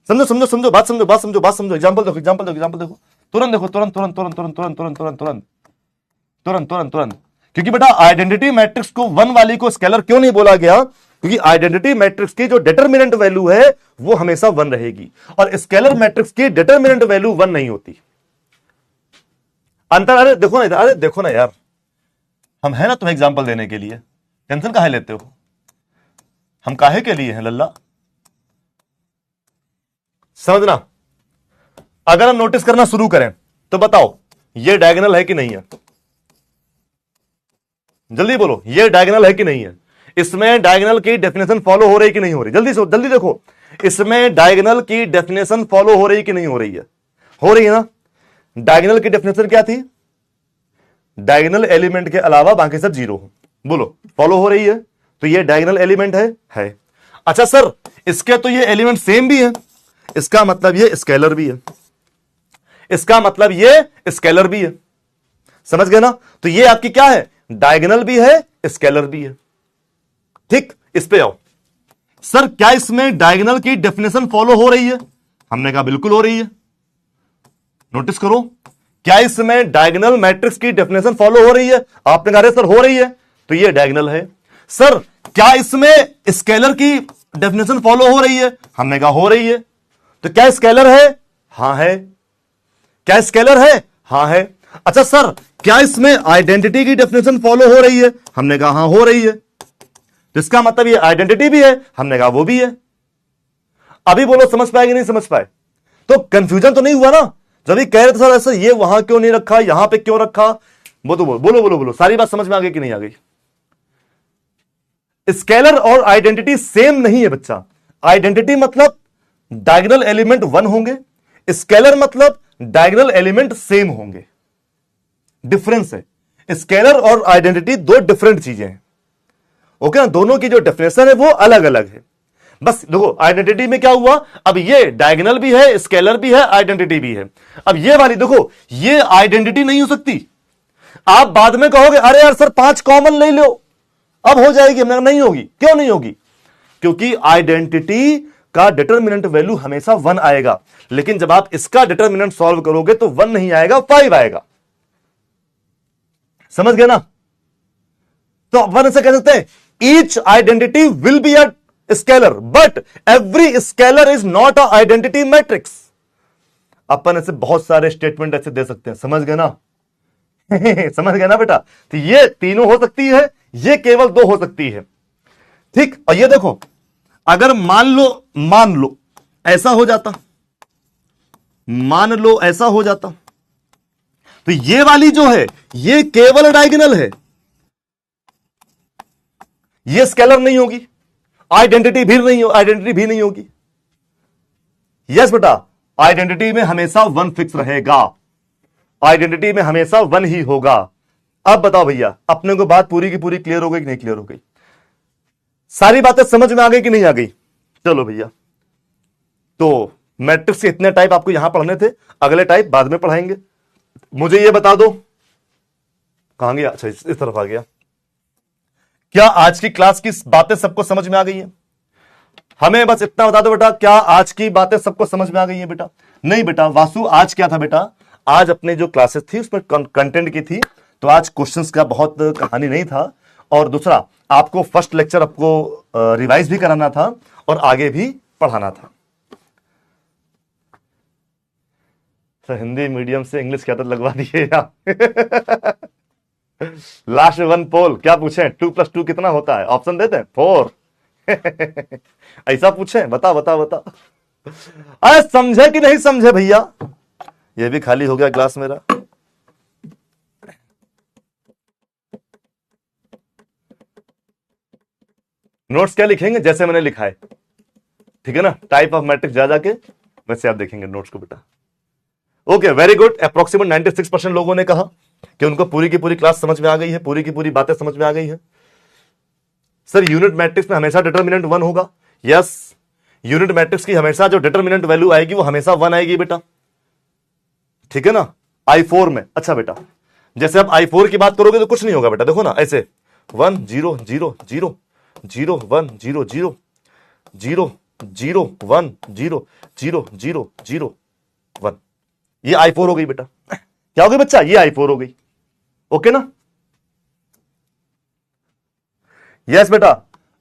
समझो समझो समझो, बात समझो बात समझो बात समझो। एग्जांपल देखो एग्जांपल देखो एग्जांपल देखो, तुरंत देखो, तुरंत तुरंत तुरंत तुरंत तुरंत तुरंत तुरंत तुरंत तुरंत तुरंत तुरंत। क्योंकि बेटा आइडेंटिटी मैट्रिक्स को 1 वाली को स्केलर क्यों नहीं बोला गया, क्योंकि आइडेंटिटी मैट्रिक्स की जो डिटरमिनेंट वैल्यू है वो हमेशा 1 रहेगी, और स्केलर मैट्रिक्स की डिटरमिनेंट वैल्यू 1 नहीं होती। अंतर, अरे देखो ना, अरे देखो ना यार, हम है ना तुम्हें एग्जांपल देने के लिए, टेंशन काहे लेते हो, हम काहे के लिए हैं लल्ला, समझना। अगर हम नोटिस करना शुरू करें तो बताओ ये डायगोनल है कि नहीं है, जल्दी बोलो, ये डायगोनल है कि नहीं है। इसमें डायगोनल की डेफिनेशन फॉलो हो रही कि नहीं हो रही, जल्दी से जल्दी देखो, इसमें डायगोनल की डेफिनेशन फॉलो हो रही कि नहीं हो रही है, हो रही है ना। डायगोनल की डेफिनेशन क्या थी, डायगोनल एलिमेंट के अलावा बाकी सब जीरो हो, बोलो फॉलो हो रही है, तो ये डायगोनल एलिमेंट है। अच्छा सर इसके तो ये एलिमेंट सेम भी है, इसका मतलब ये स्केलर भी है, इसका मतलब ये स्केलर भी है, समझ गए ना। तो ये आपकी क्या है, डायगोनल भी है, स्केलर भी है। ठीक, इस पे आओ, सर क्या इसमें डायगोनल की डेफिनेशन फॉलो हो रही है? हमने कहा बिल्कुल हो रही है। नोटिस करो, क्या इसमें डायगोनल मैट्रिक्स की डेफिनेशन फॉलो हो रही है? आपने कहा सर हो रही है, तो ये डायगोनल है। सर क्या इसमें स्केलर की डेफिनेशन फॉलो हो रही है? हमने कहा हो रही है। तो क्या स्केलर है? हां है। क्या स्केलर है? हां है। अच्छा सर क्या इसमें आइडेंटिटी की डेफिनेशन फॉलो हो रही है? हमने कहा हां हो रही है। तो इसका मतलब ये आइडेंटिटी भी है, हमने कहा वो भी है। अभी बोलो समझ पाए कि नहीं समझ पाए? तो कंफ्यूजन तो नहीं हुआ ना? जब ये कह रहे थे सर ऐसा ये वहां क्यों नहीं रखा, यहां पे क्यों रखा, वो तो बोलो बोलो बोलो, सारी बात समझ में आ गई कि नहीं आ गई? स्केलर और आइडेंटिटी सेम नहीं है बच्चा। आइडेंटिटी मतलब डायगोनल एलिमेंट 1 होंगे, स्केलर मतलब डायगोनल एलिमेंट सेम होंगे। डिफरेंस है। स्केलर और आइडेंटिटी दो डिफरेंट चीजें हैं। ओके ना? दोनों की जो डेफिनेशन है वो अलग अलग है। बस देखो आइडेंटिटी में क्या हुआ, अब ये डायगोनल भी है, स्केलर भी है, आइडेंटिटी भी है। अब ये वाली देखो, ये आइडेंटिटी नहीं हो सकती। आप बाद में कहोगे अरे यार सर 5 कॉमन ले लो, अब हो जाएगी। हमने नहीं होगी। क्यों नहीं होगी? क्योंकि आइडेंटिटी का डिटरमिनेंट वैल्यू हमेशा 1 आएगा, लेकिन जब आप इसका डिटरमिनेंट सॉल्व करोगे तो 1 नहीं आएगा, 5 आएगा। समझ गए ना? तो अपन ऐसे कह सकते हैं each identity will be a scalar but every scalar is not a identity matrix. अपन ऐसे बहुत सारे स्टेटमेंट ऐसे दे सकते हैं। समझ गए ना? समझ गए ना बेटा? तो ये तीनों हो सकती है, ये केवल 2 हो सकती है। ठीक। और ये देखो, अगर मान लो ऐसा हो जाता, मान लो ऐसा हो जाता, तो ये वाली जो है ये केवल डायगोनल है, ये स्केलर नहीं होगी, आइडेंटिटी भी नहीं होगी। यस बेटा, आइडेंटिटी में हमेशा 1 फिक्स रहेगा, आइडेंटिटी में हमेशा 1 ही होगा। अब बताओ भैया, अपने को बात पूरी की पूरी क्लियर हो गई कि नहीं क्लियर हो गई? सारी बातें समझ में आ गई कि नहीं आ गई? चलो भैया, तो मैट्रिक्स के इतने टाइप आपको यहां पढ़ने थे, अगले टाइप बाद में पढ़ाएंगे। मुझे ये बता दो, कहां गया? अच्छा इस तरफ आ गया। क्या आज की क्लास की बातें सबको समझ में आ गई है? हमें बस इतना बता दो बेटा, क्या आज की बातें सबको समझ में आ गई है बेटा? नहीं बेटा, वासु आज क्या था बेटा, आज अपने जो क्लासेस थी उसमें कंटेंट की थी, तो आज क्वेश्चंस का बहुत कहानी नहीं था। और दूसरा, आपको फर्स्ट लेक्चर आपको रिवाइज भी कराना था और आगे भी पढ़ाना था। सर हिंदी मीडियम से इंग्लिश की आदत लगवा दिए यार। लास्ट 1 पोल क्या पूछे, 2+2 कितना होता है? ऑप्शन देते हैं 4। ऐसा पूछे? बता बता बता। अरे समझे कि नहीं समझे भैया? ये भी खाली हो गया ग्लास मेरा। नोट्स क्या लिखेंगे? जैसे मैंने लिखा है, ठीक है ना? टाइप ऑफ मैट्रिक्स जा जाके वैसे आप देखेंगे नोट्स को बेटा। Okay, very good. अप्रोक्सीमेट 96% लोगों ने कहा कि उनको पूरी की पूरी क्लास समझ में आ गई है, पूरी की पूरी बातें समझ में आ गई है। सर यूनिट मैट्रिक्स में हमेशा डिटरमिनेंट 1 होगा। यस, यूनिट मैट्रिक्स की हमेशा जो डिटरमिनेंट वैल्यू आएगी वो हमेशा 1 आएगी बेटा, ठीक है ना? I4 में। अच्छा बेटा, जैसे आप I4 की बात करोगे तो कुछ नहीं होगा बेटा, देखो ना ऐसे 1 0 0 0 0 1 0 0 0 0 1 0 0 0 0 1, ये I4 हो गई बेटा। क्या हो गई बच्चा? ये I4 हो गई। ओके ना? यस बेटा,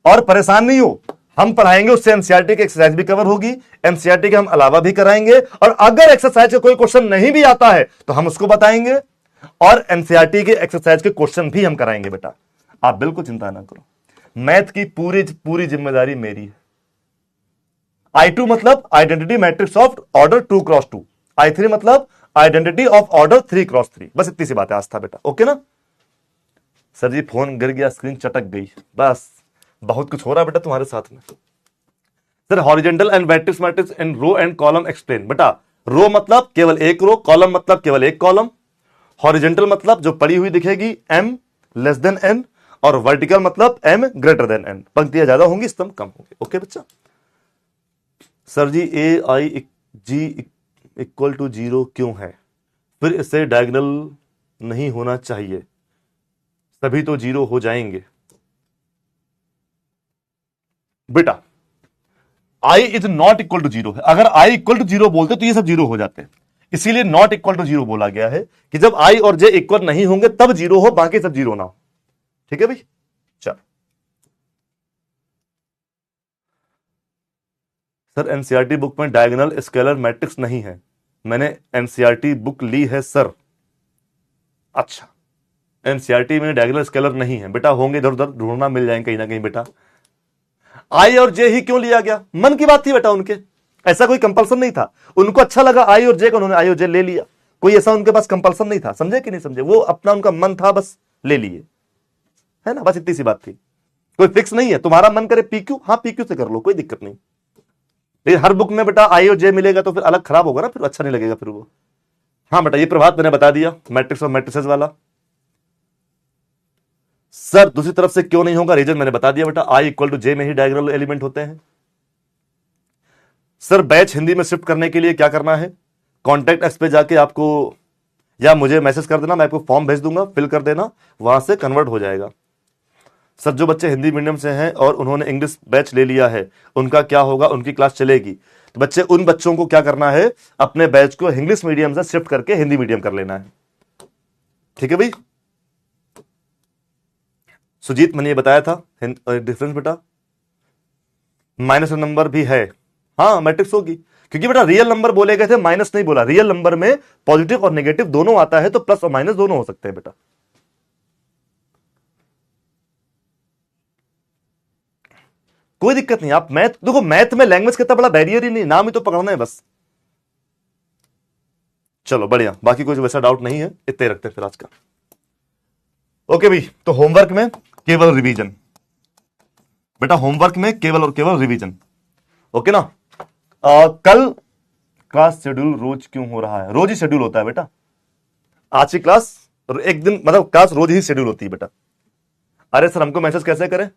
और परेशान नहीं हो, हम पढ़ाएंगे उससे एनसीईआरटी की एक्सरसाइज भी कवर होगी, एनसीईआरटी के हम अलावा भी कराएंगे, और अगर एक्सरसाइज का कोई क्वेश्चन नहीं भी आता है तो हम उसको बताएंगे, और एनसीईआरटी के एक्सरसाइज के क्वेश्चन भी हम कराएंगे बेटा। आप बिल्कुल चिंता ना करो, मैथ की पूरी पूरी जिम्मेदारी मेरी है। I2 मतलब identity matrix of order 2x2, I3 मतलब आइडेंटिटी ऑफ ऑर्डर 3x3। बस इतनी सी बात है आस्था बेटा। ओके ना? सर जी फोन गिर गया, स्क्रीन चटक गई, बस बहुत कुछ हो रहा है बेटा तुम्हारे साथ में। Sir horizontal and matrix matrix in row and column explain. बेटा रो मतलब केवल एक रो, कॉलम मतलब केवल एक कॉलम, हॉरिजेंटल मतलब जो पड़ी हुई दिखेगी m लेस देन n, और वर्टिकल मतलब m ग्रेटर देन n। पंक्तियां ज्यादा होंगी, स्तंभ कम होंगे। ओके बच्चा? Sir ji a i j equal to 0 क्यों है? फिर इससे डायगोनल नहीं होना चाहिए, तभी तो 0 हो जाएंगे। बेटा I is not equal to zero है। अगर आई इक्वल टू जीरो बोलते तो ये सब जीरो हो जाते हैं, इसीलिए नॉट इक्वल टू जीरो बोला गया है कि जब आई और जे इक्वल नहीं होंगे तब जीरो हो, बाकी सब जीरो ना हो। ठीक है भाई, चल। सर एनसीईआरटी बुक में डायगोनल स्केलर मैट्रिक्स नहीं है। मैंने एनसीईआरटी बुक ली है सर। अच्छा, एनसीईआरटी में डायगोनल स्केलर नहीं है बेटा, होंगे इधर उधर ढूंढना, मिल जाएंगे कहीं ना कहीं बेटा। आई और जे ही क्यों लिया गया? मन की बात थी बेटा उनके, ऐसा कोई कंपल्सन नहीं था। उनको अच्छा लगा आई और जे का, उन्होंने आई और जे ले लिया। कोई ऐसा उनके पास कंपल्सन नहीं था, समझे कि नहीं समझे? वो अपना उनका मन था, बस ले लिए, है ना, बस इतनी सी बात थी। कोई फिक्स नहीं है, तुम्हारा मन करे पीक्यू, हाँ पीक्यू से कर लो, कोई दिक्कत नहीं। लेकिन हर बुक में बेटा आई और जे मिलेगा तो फिर अलग खराब होगा ना, फिर अच्छा नहीं लगेगा फिर वो। हाँ बेटा, ये प्रभात मैंने बता दिया, मैट्रिक्स और मैट्रिसेस वाला। सर दूसरी तरफ से क्यों नहीं होगा? रीजन मैंने बता दिया बेटा, आई इक्वल टू जे में ही डायगोनल एलिमेंट होते हैं। सर बैच हिंदी में शिफ्ट करने के लिए क्या करना है? कॉन्टैक्ट एस पे जाके आपको, या मुझे मैसेज कर देना, मैं आपको फॉर्म भेज दूंगा, फिल कर देना, वहां से कन्वर्ट हो जाएगा। सर जो बच्चे हिंदी मीडियम से हैं और उन्होंने इंग्लिश बैच ले लिया है, उनका क्या होगा? उनकी क्लास चलेगी? तो बच्चे, उन बच्चों को क्या करना है, अपने बैच को इंग्लिश मीडियम से शिफ्ट करके हिंदी मीडियम कर लेना है। ठीक है भाई। सुजीत मैंने ये बताया था डिफरेंस बेटा, माइनस नंबर भी है, हाँ मैट्रिक्स होगी, क्योंकि बेटा रियल नंबर बोले गए थे, माइनस नहीं बोला। रियल नंबर में पॉजिटिव और नेगेटिव दोनों आता है, तो प्लस और माइनस दोनों हो सकते हैं बेटा। कोई दिक्कत नहीं। आप मैथ देखो, मैथ में लैंग्वेज कितना बड़ा बैरियर ही नहीं, नाम ही तो पकड़ना है बस। चलो बढ़िया, बाकी कुछ वैसा डाउट नहीं है, इतने रखते हैं फिर आज का। ओके भाई, तो होमवर्क में केवल रिवीजन बेटा, होमवर्क में केवल और केवल रिवीजन, ओके ना। कल क्लास शेड्यूल रोज क्यों हो रहा है? रोज ही शेड्यूल होता है बेटा, आज की क्लास एक दिन, मतलब क्लास रोज ही शेड्यूल होती है बेटा। अरे सर हमको मैसेज कैसे करें?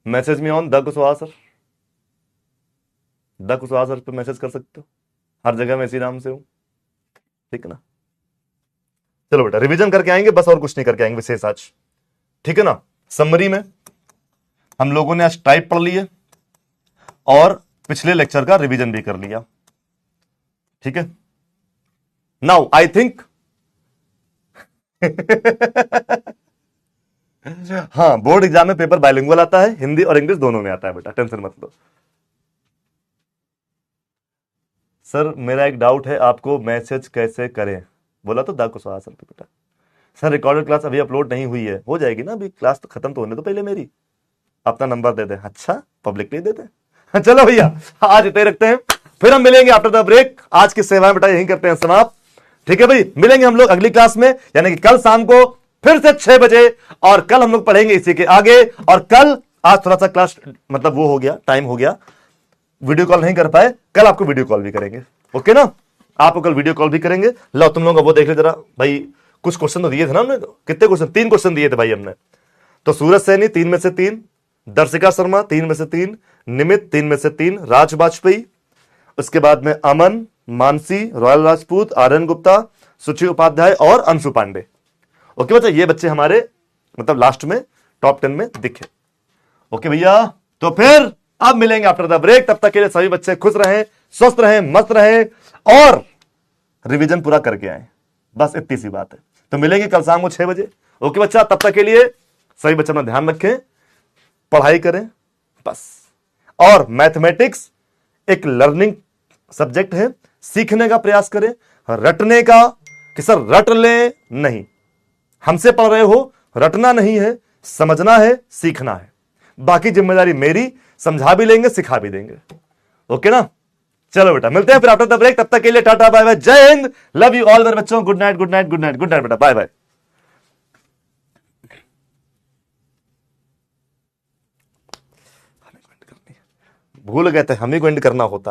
मैसेज में on the Kushwaha sir, the Kushwaha sir पे मैसेज कर सकते हो, हर जगह मैं इसी नाम से हूं, ठीक है ना। चलो बेटा रिवीजन करके आएंगे बस, और कुछ नहीं करके आएंगे विशेष आज, ठीक है ना। समरी में हम लोगों ने आज टाइप पढ़ लिए और पिछले लेक्चर का रिवीजन भी कर लिया, ठीक है। नाउ आई थिंक हाँ, बोर्ड एग्जाम में पेपर बाइलिंगुअल आता है, हिंदी और इंग्लिश दोनों में आता है बेटा, टेंशन मत लो। सर मेरा एक डाउट है, आपको मैसेज कैसे करें? बोला तो दा कुशवाहा सर पे बेटा। सर रिकॉर्डेड क्लास अभी अपलोड नहीं हुई है, हो जाएगी ना, अभी क्लास तो खत्म तो होने दो पहले मेरी। अपना नंबर दे दे। अच्छा, पब्लिकली दे दे। चलो भैया आज इतने रखते हैं, फिर हम मिलेंगे आफ्टर द ब्रेक। आज की सेवाएं बेटा यहीं करते हैं समाप्त, ठीक है भाई। मिलेंगे हम लोग अगली क्लास में, यानी कि कल शाम को फिर से 6 बजे, और कल हम लोग पढ़ेंगे इसी के आगे। और कल, आज थोड़ा सा क्लास मतलब वो हो गया, टाइम हो गया, वीडियो कॉल नहीं कर पाए, कल आपको वीडियो कॉल भी करेंगे, ओके ना। आपको कल वीडियो कॉल भी करेंगे। लो तुम लोग वो देख ले जरा भाई, कुछ क्वेश्चन तो दिए थे ना हमने, कितने क्वेश्चन? 3 क्वेश्चन दिए थे भाई हमने। तो सूरज सैनी 3 में से 3, दर्शिका शर्मा 3 में से 3, निमित 3 में से 3, राज वाजपेयी, उसके बाद में अमन, मानसी, रॉयल राजपूत, आर्यन गुप्ता, सुचि उपाध्याय और अंशु पांडे। ओके बच्चा, ये बच्चे हमारे मतलब लास्ट में टॉप 10 में दिखे। ओके भैया, तो फिर अब मिलेंगे आफ्टर द ब्रेक। तब तक के लिए सभी बच्चे खुश रहें, स्वस्थ रहें, मस्त रहें और रिवीजन पूरा करके आए, बस इतनी सी बात है। तो मिलेंगे कल शाम को 6 बजे। ओके बच्चा, तब तक के लिए सभी बच्चे अपना ध्यान रखें, पढ़ाई करें बस। और मैथमेटिक्स एक लर्निंग सब्जेक्ट है, सीखने का प्रयास करें, रटने का कि सर रट ले नहीं, हमसे पढ़ रहे हो, रटना नहीं है, समझना है, सीखना है। बाकी जिम्मेदारी मेरी, समझा भी लेंगे, सिखा भी देंगे, ओके ना। चलो बेटा मिलते हैं फिर आफ्टर द ब्रेक, तब तक के लिए टाटा बाय बाय, जय हिंद, लव यू ऑल मेरे बच्चों, good night good night good night good night बेटा, बाय बाय। भूल गए थे हम ही को एंड करना होता।